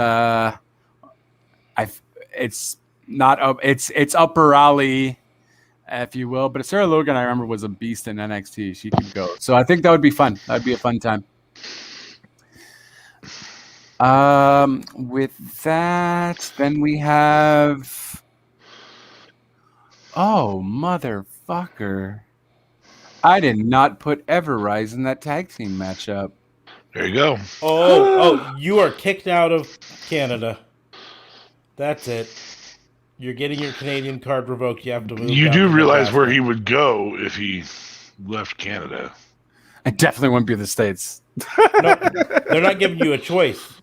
it's not up. It's upper alley, if you will. But Sarah Logan, I remember, was a beast in NXT. She could go. So I think that would be fun. That'd be a fun time. With that, then we have. Oh, motherfucker. I did not put Everrise in that tag team matchup. There you go. Oh, you are kicked out of Canada. That's it. You're getting your Canadian card revoked. You have to move. You down do to realize Nebraska. where he would go if he left Canada. I definitely wouldn't be the States. No, they're not giving you a choice.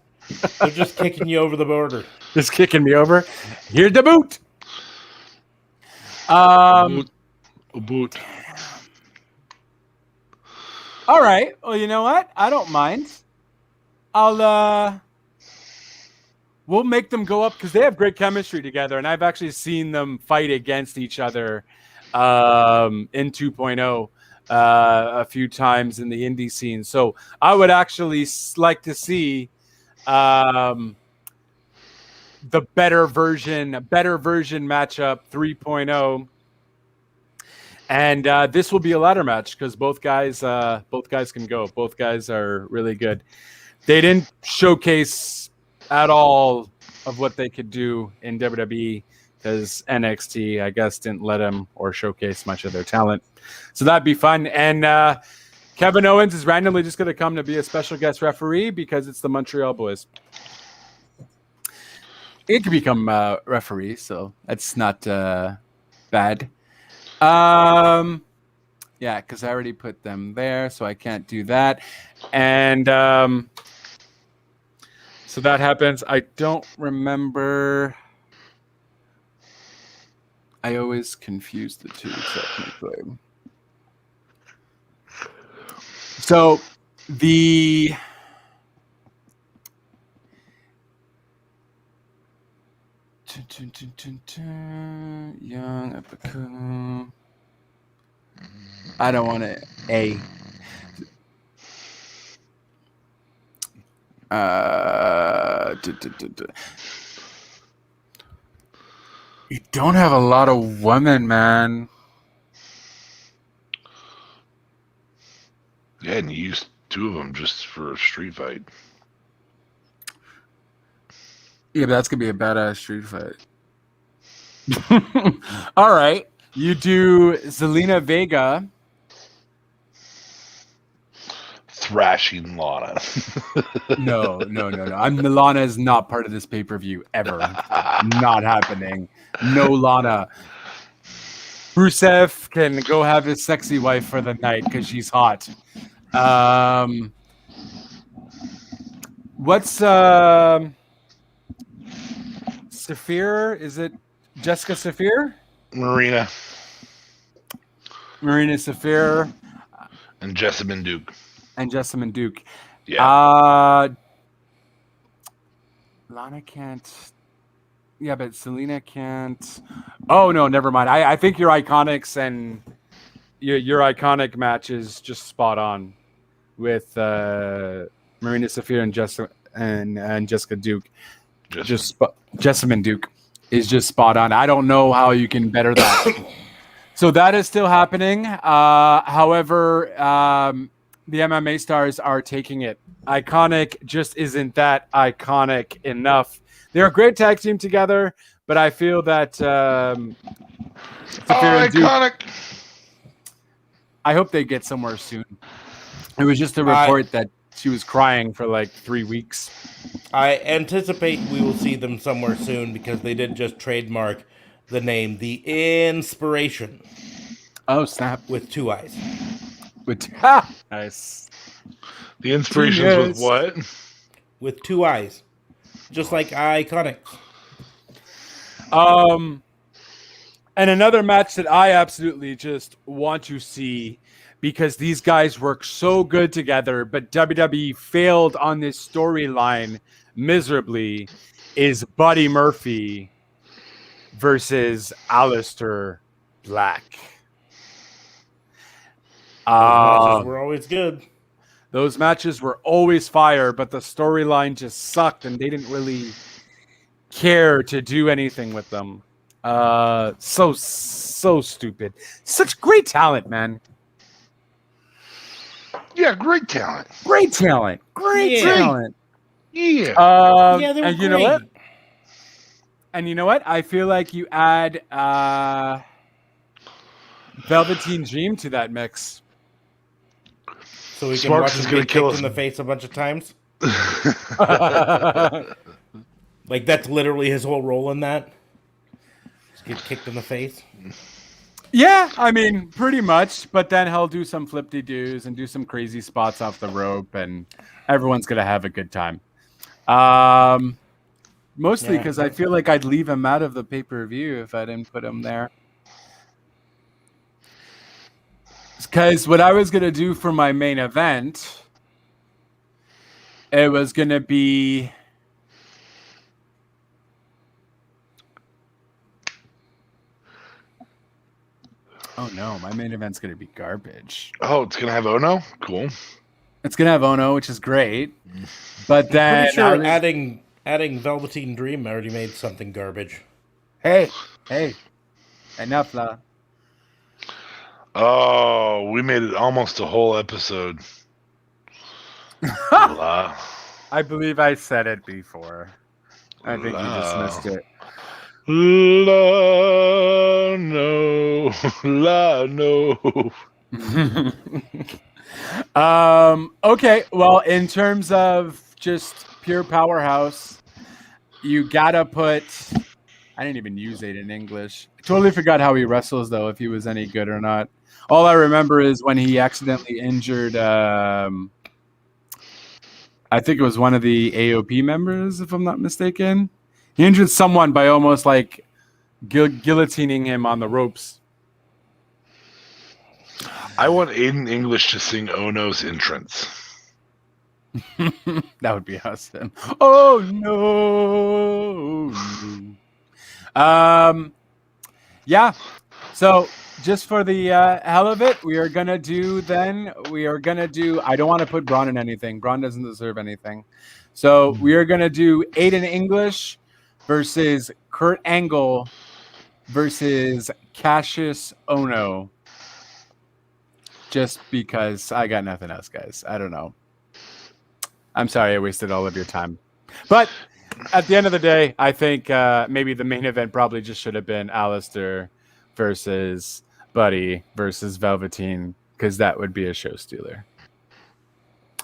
They're just kicking you over the border. Just kicking me over. Here's the boot. Boot. All right. Well, you know what? I don't mind. We'll make them go up because they have great chemistry together, and I've actually seen them fight against each other in 2.0 a few times in the indie scene. So I would actually like to see the better version matchup 3.0. And this will be a ladder match because both guys can go. Both guys are really good. They didn't showcase at all of what they could do in WWE because NXT, I guess, didn't let them or showcase much of their talent. So that'd be fun. And Kevin Owens is randomly just going to come to be a special guest referee because it's the Montreal Boys. It could become referee, so that's not bad. Yeah, because I already put them there, so I can't do that. And so that happens. I don't remember. I always confuse the two technically. So the Young Epico. I don't want to You don't have a lot of women, man. Yeah, and you used 2 of them just for a street fight. Yeah, but that's gonna be a badass street fight. All right, you do Zelina Vega. Thrashing Lana. No. Lana is not part of this pay-per-view ever. Not happening. No Lana. Rusev can go have his sexy wife for the night because she's hot. What's Saphir? Is it Jessica Saphir? Marina. Saphir. And Jessamine Duke. Yeah. Lana can't. Yeah, but Selena can't. Oh no, never mind. I think your Iconics and your Iconic match is just spot on with Marina Saphir and Jessica Duke. Jessamine Duke is just spot on. I don't know how you can better that. So that is still happening. However, the MMA stars are taking it. Iconic just isn't that iconic enough. They're a great tag team together, but I feel that Iconic. I hope they get somewhere soon. It was just a report that she was crying for like 3 weeks. I anticipate we will see them somewhere soon because they did just trademark the name The Inspiration. Oh, snap. With 2 eyes. Nice. The Inspirations with what? with 2 eyes, just like Iconic. And another match that I absolutely just want to see because these guys work so good together, but WWE failed on this storyline miserably is Buddy Murphy versus Aleister Black. Matches were always good. Those matches were always fire, but the storyline just sucked and they didn't really care to do anything with them. So stupid. Such great talent, man. Yeah, great talent. Great talent. Great Yeah. talent. Yeah. Yeah, they were And you know great. what? And you know what? I feel like you add Velveteen Dream to that mix. So we can Sparks watch is him gonna get kill kicked us. in the face a bunch of times. Like that's literally his whole role in that. Just get kicked in the face. Yeah, I mean, pretty much. But then he'll do some flip-de-doos and do some crazy spots off the rope, and everyone's gonna have a good time. Mostly Yeah. because I feel like I'd leave him out of the pay-per-view if I didn't put him there. Because what I was gonna do for my main event, it was gonna be. Oh no, my main event's gonna be garbage. Oh, it's gonna have Ono. Cool. It's gonna have Ono, which is great. But then Pretty sure I was- adding Velveteen Dream already made something garbage. hey, enough lah. Oh, we made it almost a whole episode. La. I believe I said it before. I think you just missed it. La no, la no. Okay, well, in terms of just pure powerhouse, you gotta put. I didn't even use it in English. I totally forgot how he wrestles, though, if he was any good or not. All I remember is when he accidentally injured. I think it was one of the AOP members, if I'm not mistaken. He injured someone by almost like guillotining him on the ropes. I want Aiden English to sing Ono's entrance. That would be awesome. Oh no. Yeah. So just for the hell of it, we are gonna do. I don't want to put Braun in anything. Braun doesn't deserve anything. So we are gonna do Aiden English versus Kurt Angle versus Cassius Ono. Just because I got nothing else, guys. I don't know. I'm sorry I wasted all of your time. But at the end of the day, I think maybe the main event probably just should have been Aleister versus Buddy versus Velveteen, because that would be a show stealer.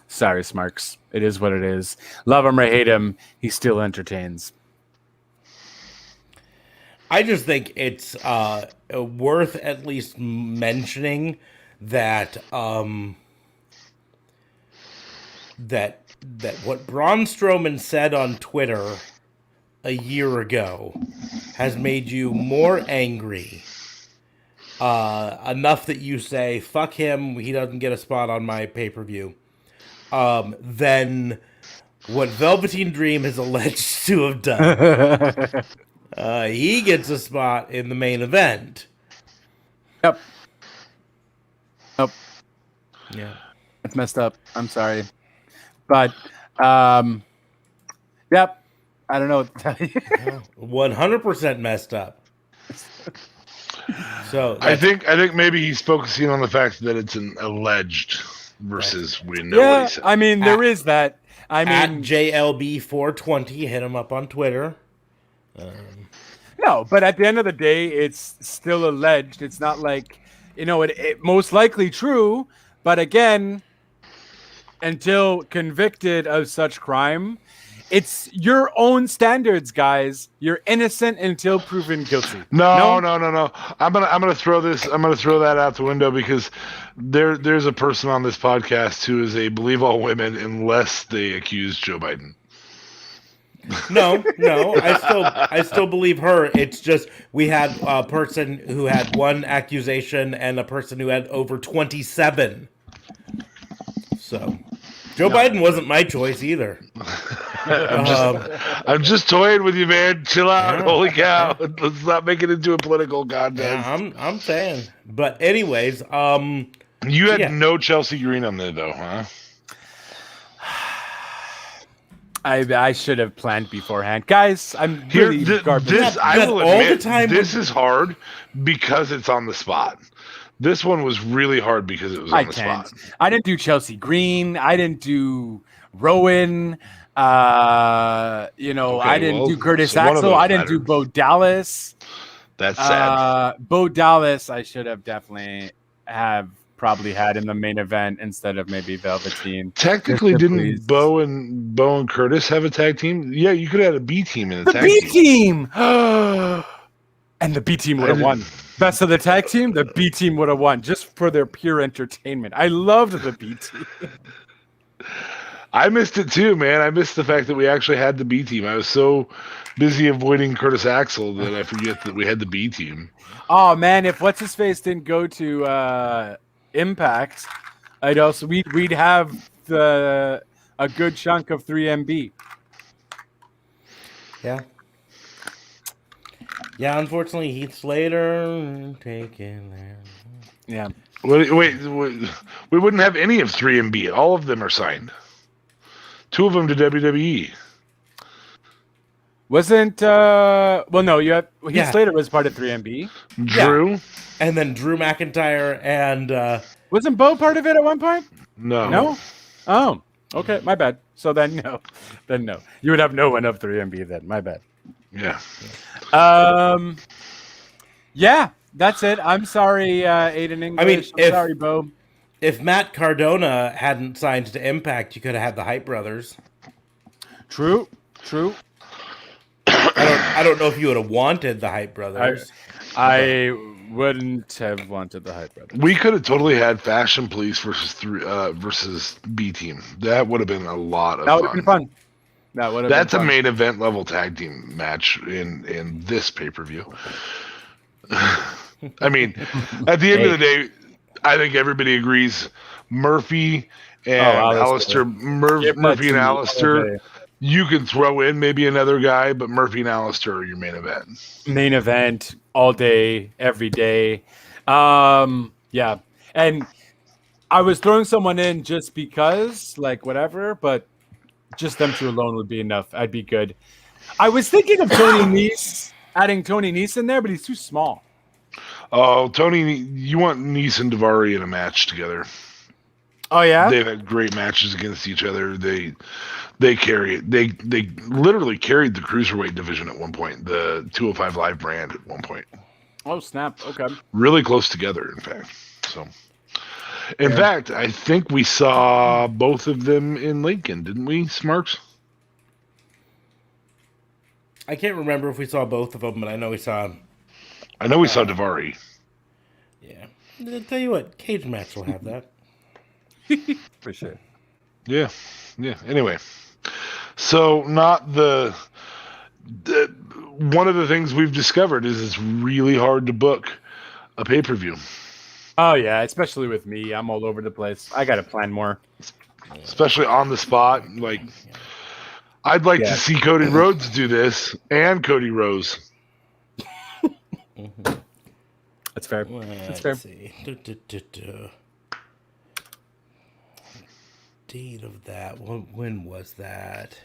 Sorry, Smarks. It is what it is. Love him or hate him, he still entertains. I just think it's worth at least mentioning that that what Braun Strowman said on Twitter a year ago has made you more angry enough that you say fuck him, he doesn't get a spot on my pay-per-view, than what Velveteen Dream is alleged to have done. He gets a spot in the main event. Yep. Nope. Yeah. It's messed up. I'm sorry. But, yep. I don't know what to tell you. 100% messed up. So I think maybe he's focusing on the fact that it's an alleged versus we know what Yeah, he said. I mean, there is that. I at mean, JLB420, hit him up on Twitter. no, but at the end of the day, it's still alleged. It's not like, it most likely true. But again, until convicted of such crime, it's your own standards, guys. You're innocent until proven guilty. No. I'm gonna throw that out the window because there's a person on this podcast who is a believe all women unless they accuse Joe Biden. No, I still believe her. It's just we had a person who had one accusation and a person who had over 27. So Joe Biden wasn't my choice either. I'm just toying with you, man. Chill out. Yeah. Holy cow. Let's not make it into a political Yeah, contest. I'm saying. But anyways, You had yeah. no Chelsea Green on there, though, huh? I should have planned beforehand, guys. I'm really garbage. I will all the admit, time this is hard because it's on the spot. This one was really hard because it was on I the can't. spot. I didn't do Chelsea Green. I didn't do Rowan. I Okay, didn't well, do Curtis so one of Axel. those I didn't do mattered. Bo Dallas. That's sad. Bo Dallas, I should have definitely probably had in the main event instead of maybe Velveteen. Technically, Mr. didn't Please. Bo and Curtis have a tag team? Yeah, you could have had a B team in a The tag B team. team, and the B team would have won. Best of the tag team, the B team would have won just for their pure entertainment. I loved the B team. I missed it too, man. I missed the fact that we actually had the B team. I was so busy avoiding Curtis Axel that I forget that we had the B team. Oh man, if what's his face didn't go to Impact, we'd have a good chunk of 3MB. yeah. Yeah, unfortunately, Heath Slater taken there. Yeah. Wait, we wouldn't have any of 3MB. All of them are signed. 2 of them to WWE. Wasn't no, you have Heath Yeah. Slater was part of 3MB. Drew? And then Drew McIntyre and Wasn't Bo part of it at one point? No. No? Oh, okay, my bad. So then no. You would have no one of 3MB then. My bad. Yeah. Yeah, that's it. I'm sorry, Aiden English. I'm if- sorry, Bo. if Matt Cardona hadn't signed to Impact, you could have had the Hype Brothers. True. I don't know if you would have wanted the Hype Brothers. I wouldn't have wanted the Hype Brothers. We could have totally had Fashion Police versus B Team. That would have been a lot of That would fun. have been fun. That would have That's been a fun. main event level tag team match in this pay-per-view. I mean, at the end of the day, I think everybody agrees Murphy and Alistair. Alistair, Give that Murphy to and me all Alistair, day. you can throw in maybe another guy, but Murphy and Alistair are your main event. Main event all day, every day. Yeah. And I was throwing someone in just because, like, whatever, but just them two alone would be enough. I'd be good. I was thinking of Tony Nese, adding Tony Nese in there, but he's too small. Oh, Tony, you want Nese and Daivari in a match together. Oh, yeah? They've had great matches against each other. They carry it. They literally carried the cruiserweight division at one point, the 205 Live brand at one point. Oh, snap. Okay. Really close together, in fact. So, in fact, I think we saw both of them in Lincoln, didn't we, Smarks? I can't remember if we saw both of them, but I know we saw. I know we saw Daivari. Yeah. I'll tell you what, cage match will have that. For sure. Yeah. Anyway, so not the one of the things we've discovered is it's really hard to book a pay-per-view, Oh, yeah. Especially with me. I'm all over the place. I got to plan more. especially on the spot. Like, I'd like Yeah. to see Cody Rhodes do this and Cody Rose. That's fair. That's Let's fair. see. Date of that. When was that?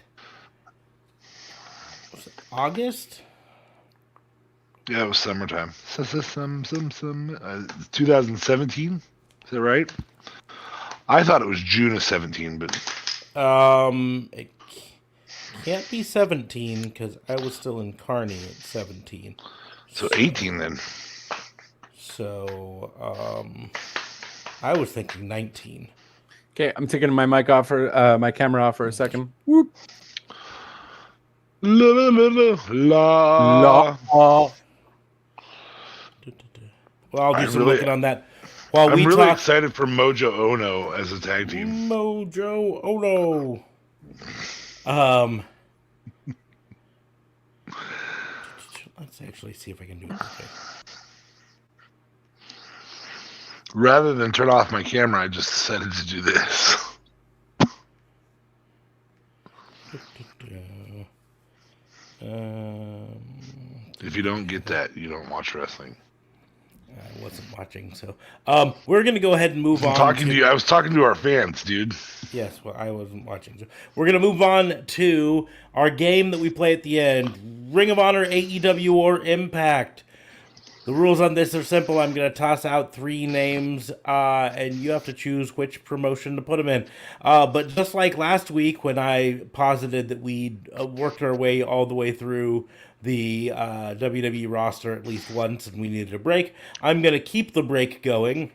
Was it August? Yeah, it was summertime. 2017. Is that right? I thought it was June of 17, but It can't be 17 because I was still in Kearney at 17. so 18 then. So, I was thinking 19. Okay, I'm taking my mic off for my camera off for a second. Whoop. La la la la la. Oh. Well, I'll do I some really- looking on that. While I'm we really talk, excited for Mojo Ono as a tag team. Mojo Ono. actually see if I can do it this way. Rather than turn off my camera, I just decided to do this. If you don't get that, you don't watch wrestling. I wasn't watching, so we're gonna go ahead and move on. Talking to you, I was talking to our fans, dude. Yes, well, I wasn't watching. So we're gonna move on to our game that we play at the end: Ring of Honor, AEW, or Impact. The rules on this are simple. I'm going to toss out 3 names, and you have to choose which promotion to put them in. But just like last week when I posited that we'd worked our way all the way through the WWE roster at least once and we needed a break, I'm going to keep the break going.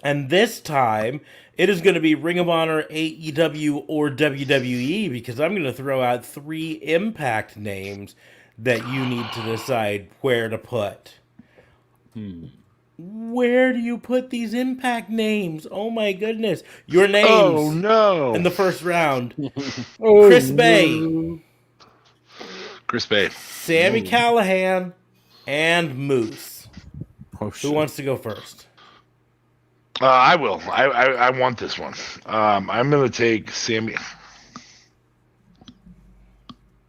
And this time, it is going to be Ring of Honor, AEW, or WWE, because I'm going to throw out 3 Impact names that you need to decide where to put. Where do you put these Impact names? Oh my goodness. Your names Oh no! in the first round. Chris Bay, Chris Bay. Sammy Callahan, and Moose. Oh, Who shit. wants to go first? I will. I want this one. I'm gonna take Sammy.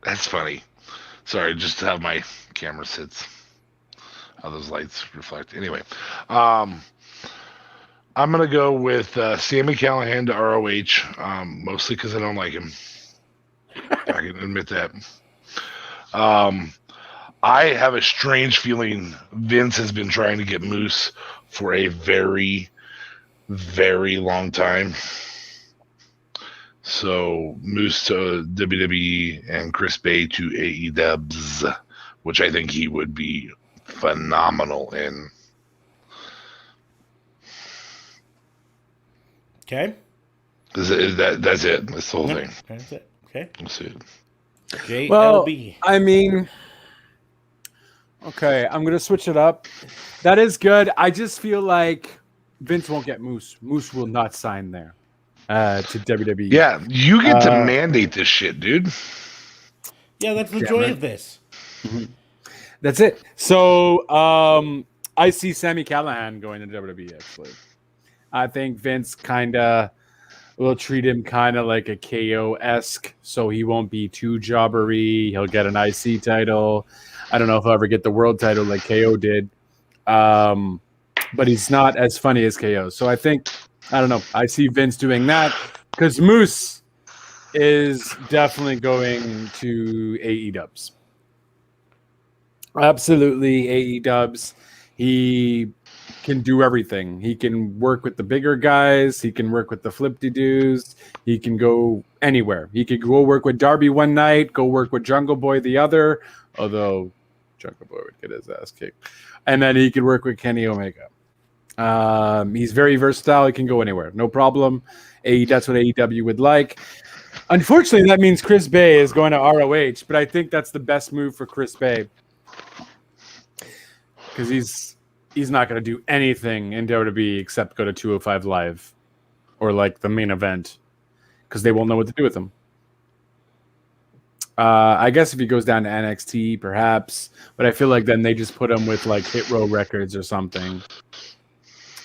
That's funny. Sorry, just to have my camera sits. How those lights reflect. Anyway, I'm gonna go with Sammy Callahan to ROH, mostly because I don't like him. I can admit that. I have a strange feeling Vince has been trying to get Moose for a very, very long time. So Moose to WWE and Chris Bay to AEW, which I think he would be phenomenal in. Okay. That's it. That's the whole thing. That's it. Okay. That's it. JLB. Well, I mean, okay, I'm going to switch it up. That is good. I just feel like Vince won't get Moose. Moose will not sign there to WWE. Yeah, you get to mandate this shit, dude. Yeah, that's the Yeah, joy right. of this. That's it. So I see Sammy Callahan going to WWE, actually. I think Vince kind of will treat him kind of like a KO-esque, so he won't be too jobbery. He'll get an IC title. I don't know if he'll ever get the world title like KO did. But he's not as funny as KO. So I don't know. I see Vince doing that because Moose is definitely going to AEW. Absolutely, AEW. He can do everything. He can work with the bigger guys. He can work with the flip-de-doos. He can go anywhere. He could go work with Darby one night, go work with Jungle Boy the other, although Jungle Boy would get his ass kicked. And then he could work with Kenny Omega. He's very versatile. He can go anywhere. No problem. That's what AEW would like. Unfortunately, that means Chris Bay is going to ROH, but I think that's the best move for Chris Bay. Because he's not going to do anything in WWE except go to 205 Live or like the main event because they won't know what to do with him. I guess if he goes down to NXT, perhaps, but I feel like then they just put him with like Hit Row Records or something.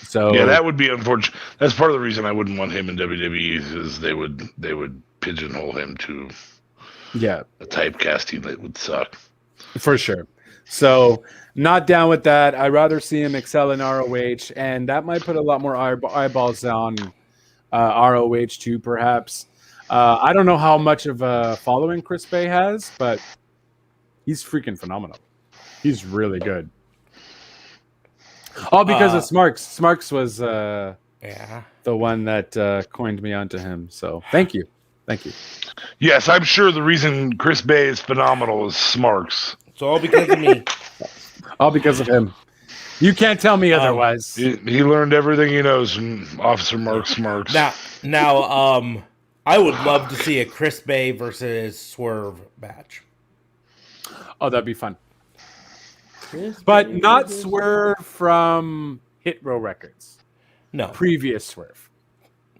So Yeah, that would be unfortunate. That's part of the reason I wouldn't want him in WWE is they would pigeonhole him to yeah, a typecasting that would suck. for sure. So not down with that. I'd rather see him excel in ROH, and that might put a lot more eyeballs on ROH too, perhaps. I don't know how much of a following Chris Bay has, but he's freaking phenomenal. He's really good. All because of Smarks. Smarks was Yeah. the one that coined me onto him. So thank you. Thank you. Yes, I'm sure the reason Chris Bay is phenomenal is Smarks. It's all because of me. All because of him. You can't tell me otherwise. He learned everything he knows from Officer Mark Smarks. Now, I would love to see a Chris Bay versus Swerve match. Oh, that'd be fun. But not Swerve from Hit Row Records. No. Previous Swerve.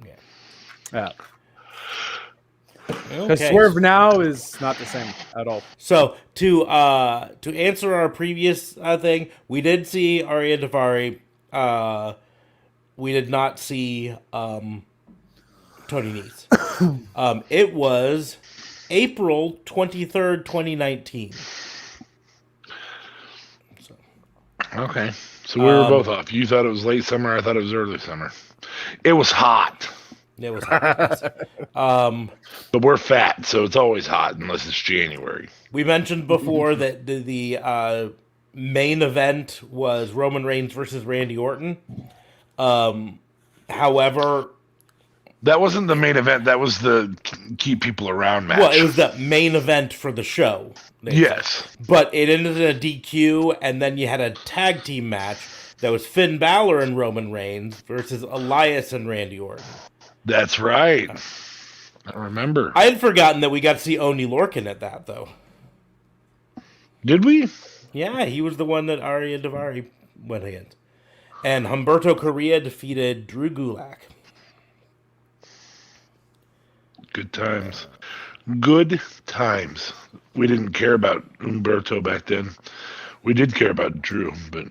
Yeah. Yeah. Because Okay. Swerve now is not the same at all. So to answer our previous thing, we did see Arya Davari. We did not see Tony Nese. It was April 23rd, 2019. Okay. So we were both off. You thought it was late summer. I thought it was early summer. It was hot. It was But we're fat, so it's always hot unless it's January. we mentioned before that the main event was Roman Reigns versus Randy Orton. However, That wasn't the main event. That was the keep people around match. well, it was the main event for the show. Yes. But it ended in a DQ, and then you had a tag team match that was Finn Balor and Roman Reigns versus Elias and Randy Orton. That's right. I remember. I had forgotten that we got to see Oni Lorcan at that, though. Did we? Yeah, he was the one that Arya Davari went against. And Humberto Correa defeated Drew Gulak. Good times. Good times. We didn't care about Umberto back then. We did care about Drew, but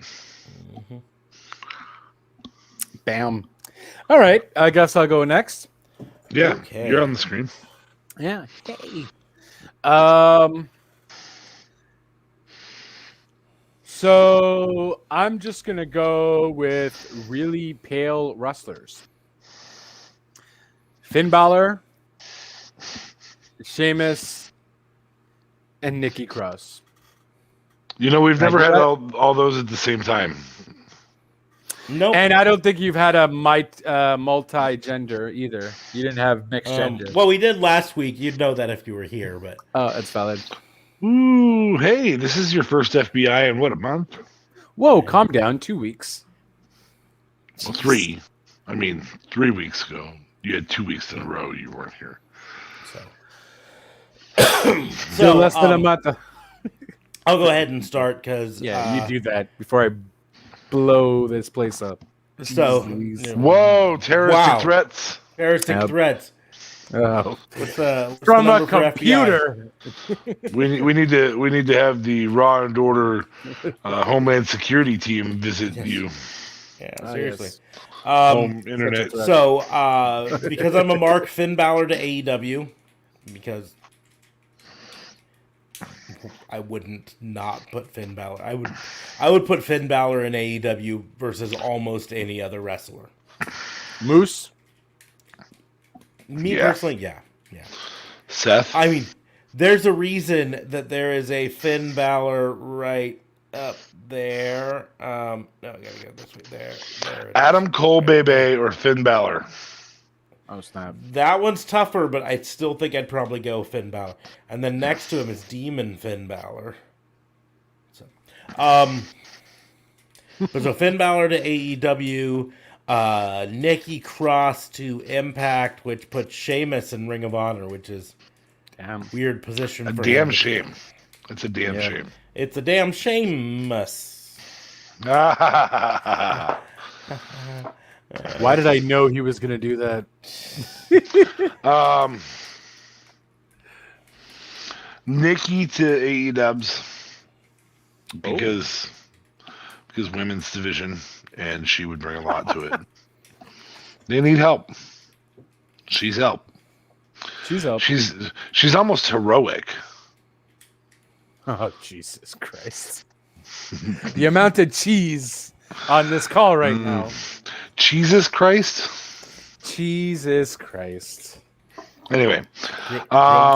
Bam. All right. I guess I'll go next. yeah, Okay. you're on the screen. Yeah. So I'm just gonna go with really pale wrestlers. Finn Balor, Sheamus, and Nikki Cross. You know, we've never do had that? all those at the same time. Nope. And I don't think you've had a multi-gender either. You didn't have mixed gender. Well, we did last week. You'd know that if you were here, but Oh, that's valid. Ooh, hey, this is your first FBI in what, a month? Whoa, calm down. 2 weeks. Well, 3. I mean, 3 weeks ago. You had 2 weeks in a row you weren't here. So less than a month. I'll go ahead and start because You do that before I blow this place up. So Whoa, terroristic Wow. threats. terroristic Yep. threats. Oh. What's the From a number for FBI? computer. We need to have the Raw and Order Homeland Security team visit you. Yeah, Ah, seriously. yes. Home internet. So, because I'm a mark, Finn Balor to AEW, because I wouldn't not put Finn Balor. I would put Finn Balor in AEW versus almost any other wrestler. Moose. Me Yeah. personally, yeah. Seth. I mean, there's a reason that there is a Finn Balor right up there. No, I gotta go this way. There it is. Adam Cole, Bebe, or Finn Balor. Oh, snap. That one's tougher, but I still think I'd probably go Finn Balor. And then next to him is Demon Finn Balor. So Finn Balor to AEW, Nikki Cross to Impact, which puts Sheamus in Ring of Honor, which is Damn. a weird position A for damn him. shame. It's a damn Yeah. shame. It's a damn Sheamus. Why did I know he was going to do that? Nikki to AEW's because women's division, and she would bring a lot to it. They need help. She's help. She's up. She's almost heroic. Oh, Jesus Christ. The amount of cheese on this call right now. Jesus Christ. Jesus Christ. Anyway,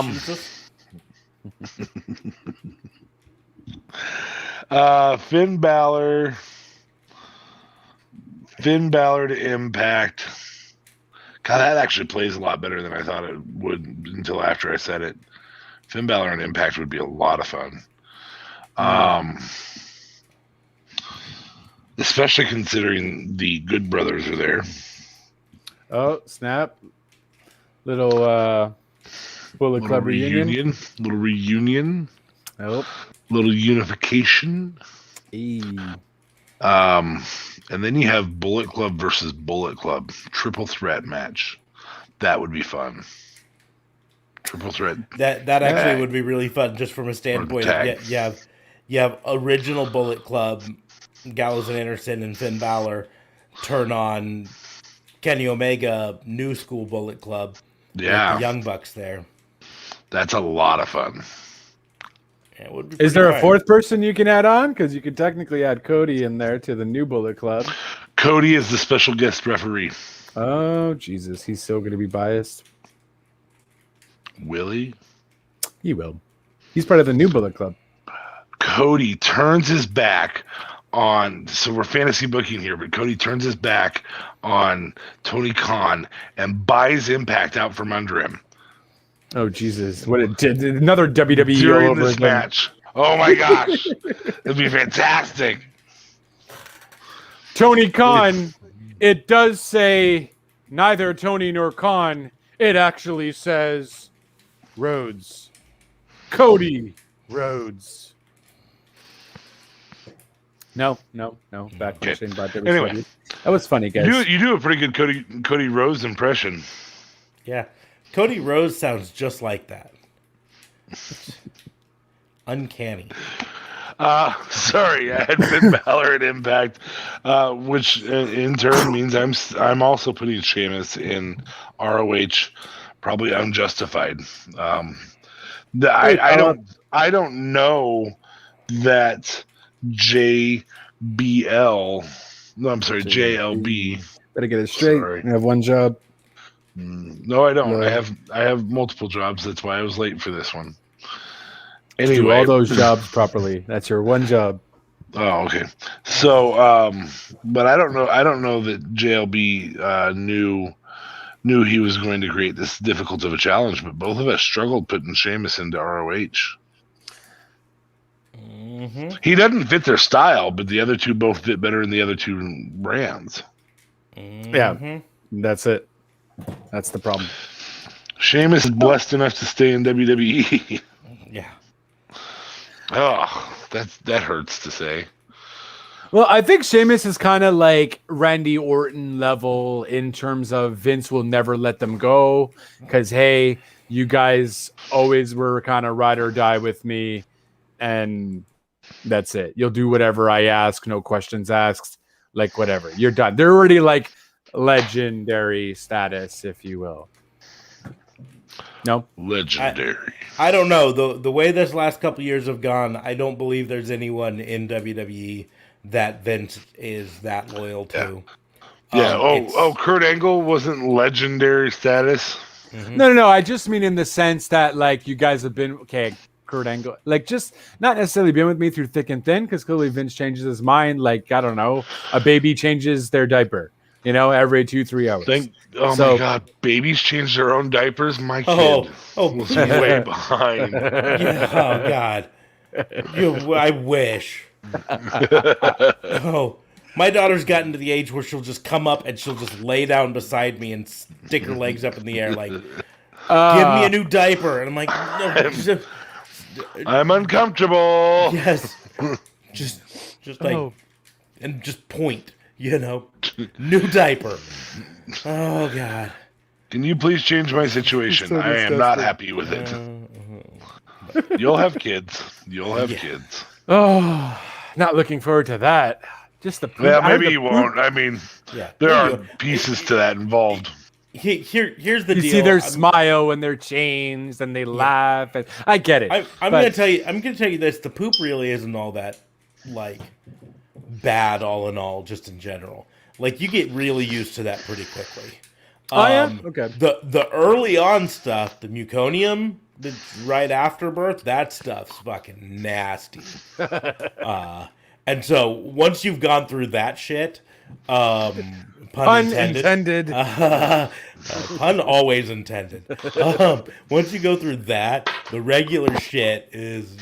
Jesus? Finn Balor to Impact. God, that actually plays a lot better than I thought it would until after I said it. Finn Balor and Impact would be a lot of fun. Especially considering the Good Brothers are there. Oh, snap. Little Bullet Club reunion. Little reunion. Nope. Little unification. Eee. And then you have Bullet Club versus Bullet Club. Triple threat match. That would be fun. Triple threat. That actually would be really fun, just from a standpoint. tag. You have original Bullet Club, Gallows and Anderson and Finn Balor turn on Kenny Omega, new school Bullet Club. Yeah. With the Young Bucks there. That's a lot of fun. Yeah, it would be Is there pretty a fun. fourth person you can add on? Because you could technically add Cody in there to the new Bullet Club. Cody is the special guest referee. Oh, Jesus. He's so going to be biased. Willie? He will. He's part of the new Bullet Club. Cody turns his back on, so we're fantasy booking here, but Cody turns his back on Tony Khan and buys Impact out from under him Oh, Jesus. What it did. Another WWE all during over this again. match. Oh my gosh. It'd be fantastic. Tony Khan, it does say neither Tony nor Khan. It actually says Rhodes. Cody Rhodes. No. Back Okay. to about Anyway. WCW. That was funny, guys. You do a pretty good Cody Rhodes impression. Yeah. Cody Rhodes sounds just like that. Uncanny. Sorry, I had Finn Balor at Impact, which in turn means I'm also putting Sheamus in ROH, probably unjustified. I don't know that JLB. Better get it straight. Sorry. You have one job. No, I don't. No. I have multiple jobs. That's why I was late for this one. Do Anyway, all those jobs properly. That's your one job. Oh, okay. So, but I don't know. I don't know that JLB knew he was going to create this difficult of a challenge. But both of us struggled putting Sheamus into ROH. Mm-hmm. He doesn't fit their style, but the other two both fit better in the other two brands. Yeah. That's it. That's the problem. Sheamus is blessed enough to stay in WWE. Yeah. Oh, that hurts to say. Well, I think Sheamus is kind of like Randy Orton level in terms of Vince will never let them go because, hey, you guys always were kind of ride or die with me, and that's it. You'll do whatever I ask, no questions asked, like whatever. You're done. They're already like legendary status, if you will. No? Legendary. I don't know. The way this last couple years have gone, I don't believe there's anyone in WWE that Vince is that loyal to. Yeah. Kurt Angle wasn't legendary status. No. I just mean in the sense that, like, you guys have been, okay, Kurt Angle, like, just not necessarily been with me through thick and thin because clearly Vince changes his mind. Like, I don't know, a baby changes their diaper, every 2-3 hours. My God, babies change their own diapers. My kid was way behind. Yeah, oh God. I wish. Oh, my daughter's gotten to the age where she'll just come up and she'll just lay down beside me and stick her legs up in the air like, give me a new diaper. And I'm like, no, I'm uncomfortable. yes. Just like, and just point, new diper. Oh God. Can you please change my situation? So I am not happy with it. You'll have kids. Kids. Oh, not looking forward to that. Just the Yeah, maybe you won't. I mean, Yeah. there are pieces to that involved. Here's the You deal. see their smile and their chains and they laugh. And I get it. I'm gonna tell you this. The poop really isn't all that like bad, all in all, just in general. Like you get really used to that pretty quickly. Yeah? Okay. The early on stuff, the meconium, that's right after birth, that stuff's fucking nasty. And so once you've gone through that shit, pun intended. Pun always intended. Once you go through that, the regular shit is,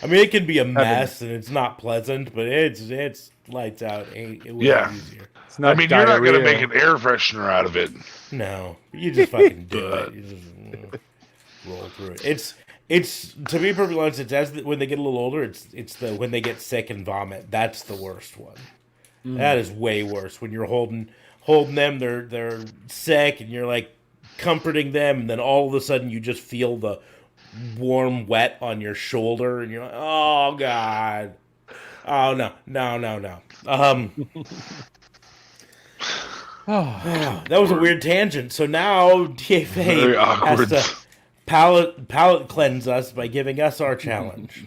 I mean, it can be a mess and it's not pleasant, but it's lights out. It was easier. It's not You're not going to diarrhea. make an air freshener out of it. No, you just fucking do it. You just roll through it. It's to be perfectly honest. It's when they get a little older. It's when they get sick and vomit. That's the worst one. That is way worse when you're holding them. They're sick and you're like comforting them, and then all of a sudden you just feel the warm wet on your shoulder, and you're like, oh God. Oh no. That was a weird tangent. So now DFA Very awkward. has to palate cleanse us by giving us our challenge.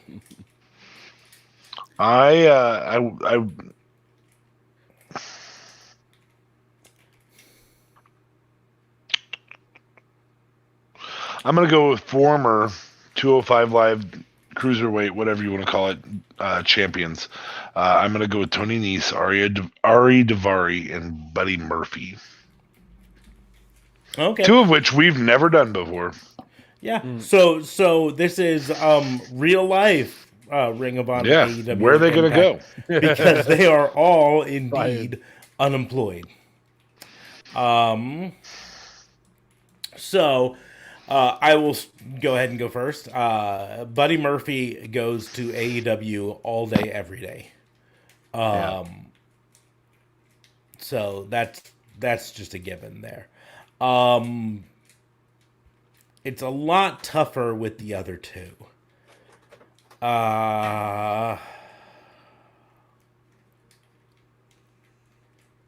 I'm gonna go with former 205 Live cruiserweight, whatever you want to call it, champions. I'm gonna go with Tony Nese, Ari Daivari, and Buddy Murphy. Okay. Two of which we've never done before. Yeah. So this is real life Ring of Honor. Yeah. AEW Where are they gonna go? Because they are all indeed unemployed. So I will go ahead and go first. Buddy Murphy goes to AEW all day, every day. So that's just a given there. It's a lot tougher with the other two.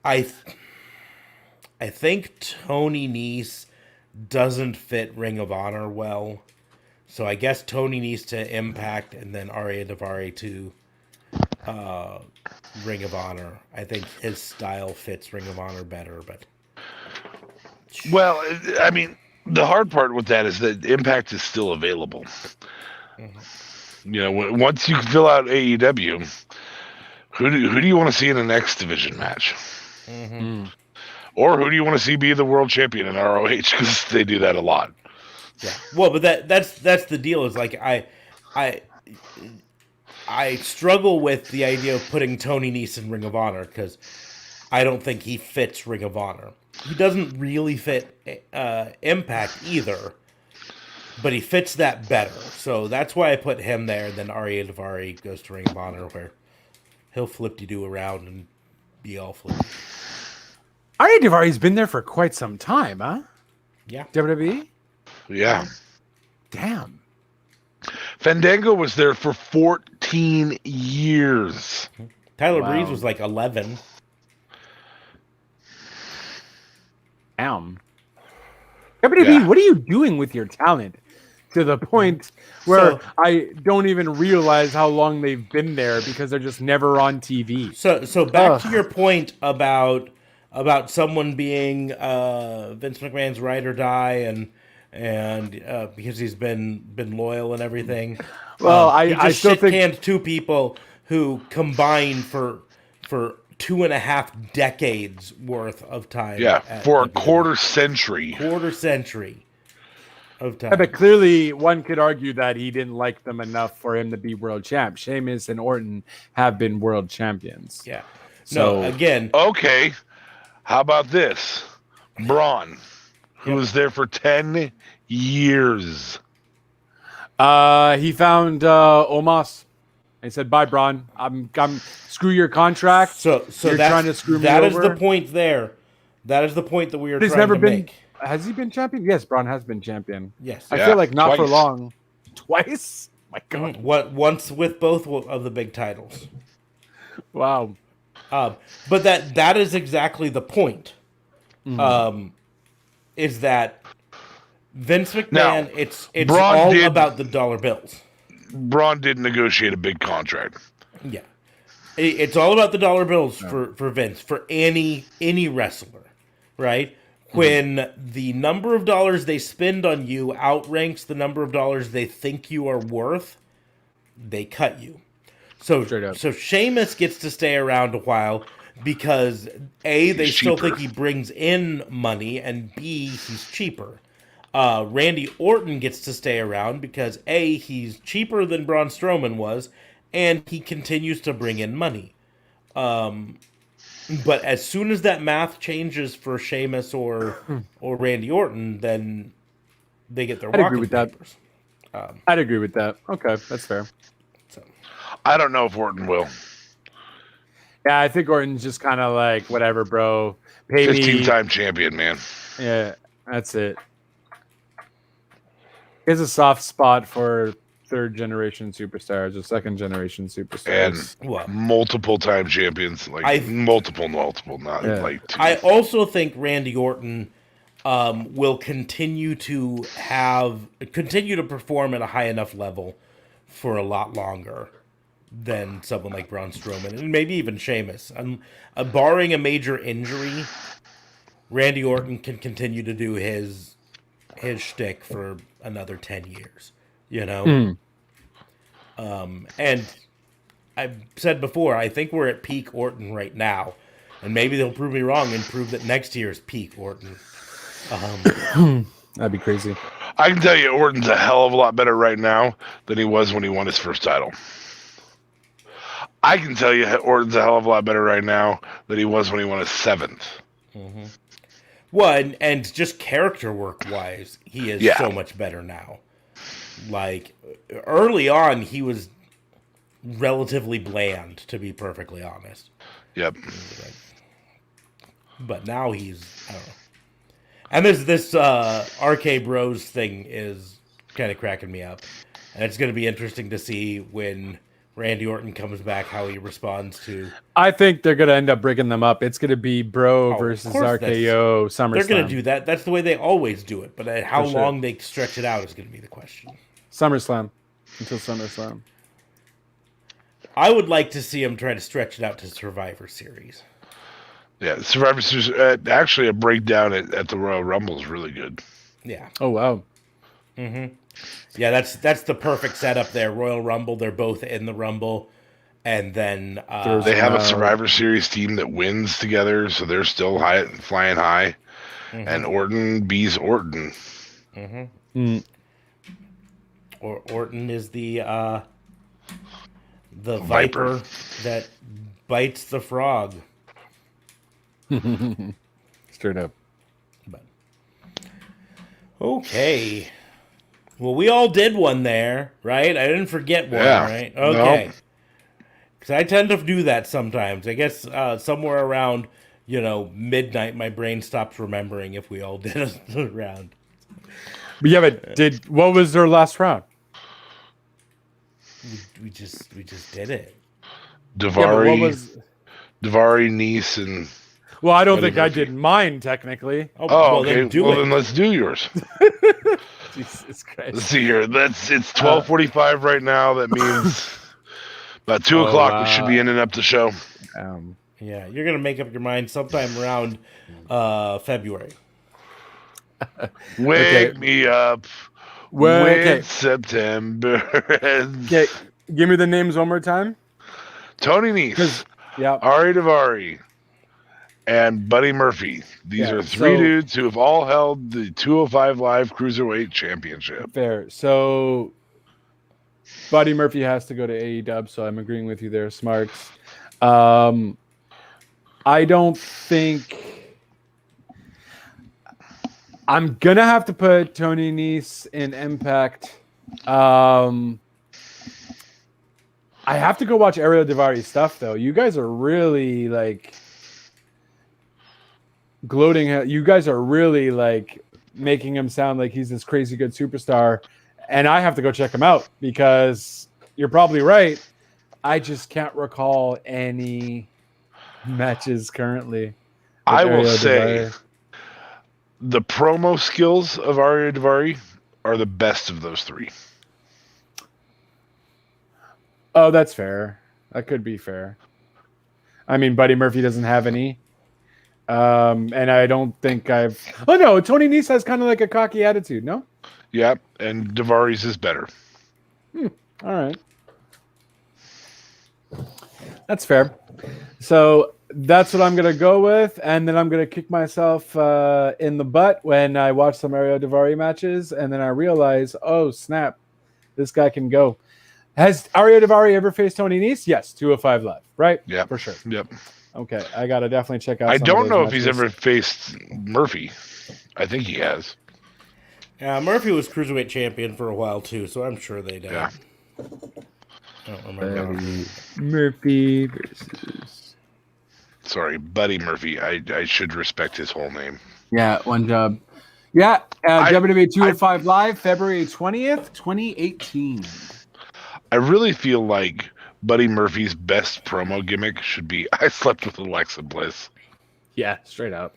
I think Tony Nese doesn't fit Ring of Honor well. So I guess Tony Nese to Impact and then Ari Daivari to Ring of Honor. I think his style fits Ring of Honor better, but Well, I mean, the hard part with that is that Impact is still available. You know, once you fill out AEW, who do you want to see in the next division match? Or who do you want to see be the world champion in ROH? Because they do that a lot. yeah. Well, but that's the deal. Is like I struggle with the idea of putting Tony Nese in Ring of Honor because I don't think he fits Ring of Honor. He doesn't really fit Impact either, but he fits that better. So that's why I put him there. And then Ari Daivari goes to Ring of Honor, where he'll flip-de-doo around and be all flippy. Ari Daivari's been there for quite some time, huh? Yeah. WWE? Yeah. Damn. Fandango was there for 14 years. Tyler Wow. Breeze was like 11. Damn. WWE, Yeah. what are you doing with your talent? To the point where So- I don't even realize how long they've been there because they're just never on TV. So back to Ugh. your point about someone being Vince McMahon's ride or die and because he's been loyal and everything. Well, he I just still think shit-canned two people who combined for 2.5 decades worth of time. Yeah, at for a WWE. quarter century. quarter century of time. Yeah, but clearly one could argue that he didn't like them enough for him to be world champ. Sheamus and Orton have been world champions. Yeah. So- No, again, Okay, how about this? Braun, who was there for 10 years. He found Omos. He said, "Bye, Braun. I'm screw your contract." so You're that's, trying to screw me that is over? the point there. That is the point that we are He's trying never to been. make. Has he been champion? Yes, Braun has been champion. Yes. I Yeah, feel like not for twice. long. Twice? My God! Once with both of the big titles. Wow. But that is exactly the point. Is that Vince McMahon? Now, it's Braun all did- about the dollar bills. Braun did negotiate a big contract. Yeah, it's all about the dollar bills for Vince, for any wrestler, right? When the number of dollars they spend on you outranks the number of dollars they think you are worth, they cut you. So Straight up. so Sheamus gets to stay around a while because A, they He's still cheaper. think he brings in money, and B, he's cheaper. Randy Orton gets to stay around because A, he's cheaper than Braun Strowman was, and he continues to bring in money. But as soon as that math changes for Sheamus or Randy Orton, then they get their I'd agree walking with that. papers. I'd agree with that. Okay, that's fair. So, I don't know if Orton will. Yeah, I think Orton's just kind of like, whatever, bro. Pay me. 15-time champion, man. Yeah, that's it. It's a soft spot for third generation superstars or second generation superstars. Well, multiple time champions, like I've- multiple, not Yeah. like two. I also think Randy Orton will continue to perform at a high enough level for a lot longer than someone like Braun Strowman and maybe even Sheamus. Barring a major injury, Randy Orton can continue to do his shtick for another 10 years. You know, and I've said before, I think we're at peak Orton right now, and maybe they'll prove me wrong and prove that next year is peak Orton. That'd be crazy. I can tell you, Orton's a hell of a lot better right now than he was when he won his first title. I can tell you, Orton's a hell of a lot better right now than he was when he won his 7th. Well, and just character work wise, he is Yeah. so much better now. Like early on, he was relatively bland, to be perfectly honest. Yep. But now he's, I don't know. And this RK Bros thing is kind of cracking me up, and it's going to be interesting to see when Randy Orton comes back how he responds to. I think they're gonna end up breaking them up. It's gonna be Bro of versus course RKO SummerSlam. They're going to do that. That's the way they always do it. But how For sure. long they stretch it out is going to be the question. SummerSlam until SummerSlam. I would like to see him try to stretch it out to Survivor Series. Yeah, Survivor Series, actually a breakdown at the Royal Rumble is really good. Yeah. Oh wow. Yeah, that's the perfect setup there. Royal Rumble, they're both in the Rumble. And then They have a Wow. Survivor Series team that wins together, so they're still flying high. And Orton beats Orton. Orton is the Viper. viper that bites the frog. Straight up. But okay. Well, we all did one there, right? I didn't forget one, Yeah. right? No. Okay. Because I tend to do that sometimes. I guess somewhere around, midnight, my brain stops remembering if we all did a round. But yeah, but what was their last round? We just did it. Yeah, but Davari, what was? Davari, Nice, and Well, I don't Buddy think I Murphy. did mine technically. oh, well, okay. then do Well, it. then let's do yours. Jesus Let's Christ. see here. It's 12:45 right now. That means about 2 Oh, o'clock we should be in and up the show. Yeah, you're gonna make up your mind sometime around February. Wake Okay. me up Well, when okay. September ends. Okay, give me the names one more time. Tony Nese, Yeah. Ari Davari, and Buddy Murphy. These Yeah, are three so- dudes who have all held the 205 Live Cruiserweight Championship. Fair. So Buddy Murphy has to go to AEW, so I'm agreeing with you there, Smarks. I don't think I'm gonna have to put Tony Nese in Impact. I have to go watch Ariel Daivari stuff though. You guys are really like gloating. You guys are really like making him sound like he's this crazy good superstar, and I have to go check him out because you're probably right. I just can't recall any matches currently. with I will Ariel say Daivari. the promo skills of Ari Davari are the best of those three. Oh, that's fair. That could be fair. I mean, Buddy Murphy doesn't have any. And I don't think I've. Oh, no. Tony Nese has kind of like a cocky attitude, no? Yep, and Davari's is better. All right. That's fair. So that's what I'm going to go with. And then I'm going to kick myself in the butt when I watch some Ariel Daivari matches. And then I realize, oh, snap, this guy can go. Has Ariel Daivari ever faced Tony Nese? Yes, 205 Live, right? Yeah, For sure. Yep. Okay, I got to definitely check out I some of don't those know if he's matches. ever faced Murphy. I think he has. Murphy was cruiserweight champion for a while too, so I'm sure they did. Yeah. I don't remember. Murphy versus. Sorry, Buddy Murphy. I should respect his whole name. Yeah, one job. Yeah, I- WWE 205 Live, February 20th, 2018. I really feel like Buddy Murphy's best promo gimmick should be "I slept with Alexa Bliss." Yeah, straight up.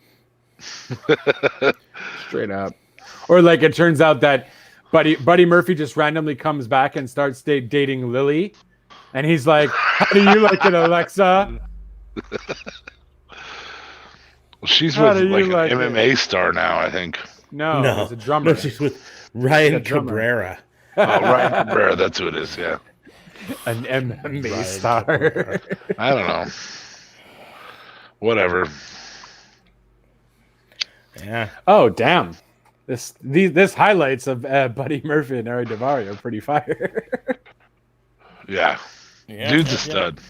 Straight up. Or like it turns out that Buddy Murphy just randomly comes back and starts dating Lily. And he's like, "How do you like it, Alexa?" She's How with do you like an like MMA star now, I think. No, he's a drummer. No, she's with Ryan a drummer. Cabrera. Oh, Ryan Cabrera, that's who it is. Yeah, An MMA Ryan star. Cabrera. I don't know. Whatever. Yeah. Oh, damn. This highlights of Buddy Murphy and Ari Daivari are pretty fire. Yeah, Yeah, dude's a yeah. stud.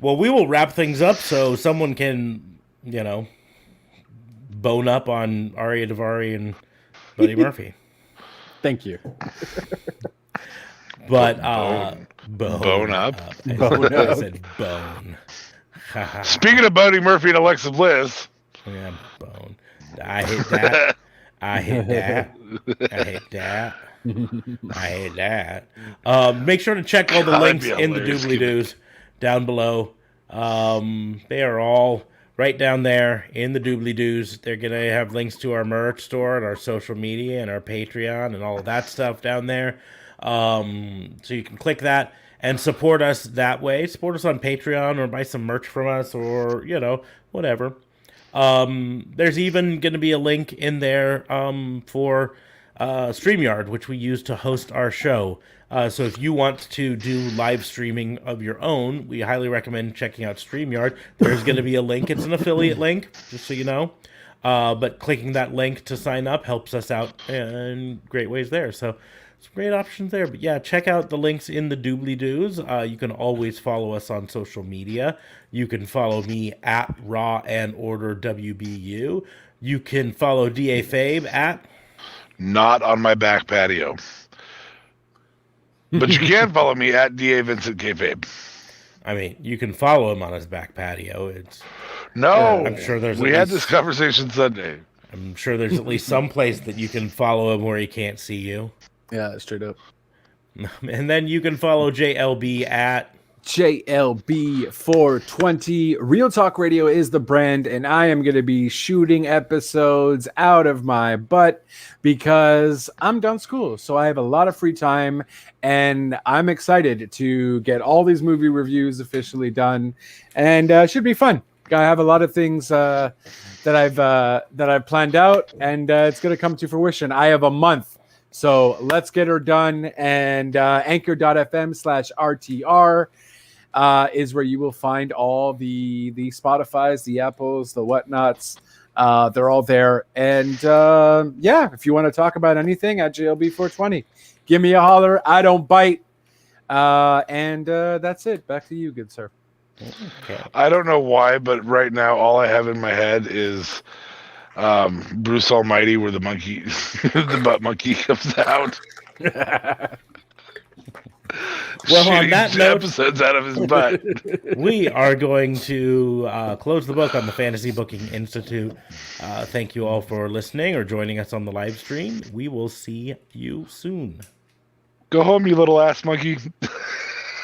Well, we will wrap things up so someone can, bone up on Arya Davari and Buddy Murphy. Thank you. But Bone up. I Bone I up. said bone. Speaking of Buddy Murphy and Alexa Bliss, Yeah, bone. I hate that. I hate that. I hate that. I hate that. Make sure to check all the God, links that'd be in the hilarious. doobly doos down below. They are all right down there in the doobly doos. They're gonna have links to our merch store and our social media and our Patreon and all of that stuff down there. So you can click that and support us that way. Support us on Patreon or buy some merch from us or whatever. There's even going to be a link in there for StreamYard, which we use to host our show. So if you want to do live streaming of your own, we highly recommend checking out StreamYard. There's going to be a link. It's an affiliate link, just so you know. But clicking that link to sign up helps us out in great ways there. So some great options there. But yeah, check out the links in the doobly doos. You can always follow us on social media. You can follow me at Raw and Order WBU. You can follow DA Fabe at not on my back patio. But you can follow me at DA Vincent Kayfabe. I mean, you can follow him on his back patio. No, I'm sure there's we at had least- this conversation Sunday. I'm sure there's at least some place that you can follow him where he can't see you. Yeah, straight up. And then you can follow JLB at JLB420. Real Talk Radio is the brand, and I am going to be shooting episodes out of my butt because I'm done school. So I have a lot of free time, and I'm excited to get all these movie reviews officially done, and it should be fun. I have a lot of things that I've planned out, and it's going to come to fruition. I have a month. So let's get her done. And anchor.fm/RTR is where you will find all the Spotifys, the Apples, the whatnots. They're all there. And if you want to talk about anything at JLB420, give me a holler. I don't bite. And that's it. Back to you, good sir. okay. I don't know why, but right now all I have in my head is Bruce Almighty, where the monkey, the butt monkey comes out. Well, on shooting that note- episodes out of his butt. We are going to close the book on the Fantasy Booking Institute. Thank you all for listening or joining us on the live stream. We will see you soon. Go home, you little ass monkey.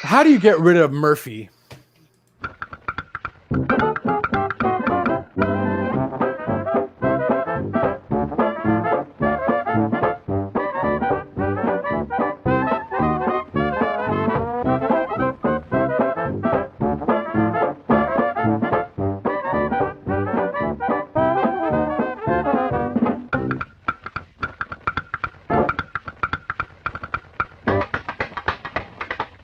How do you get rid of Murphy?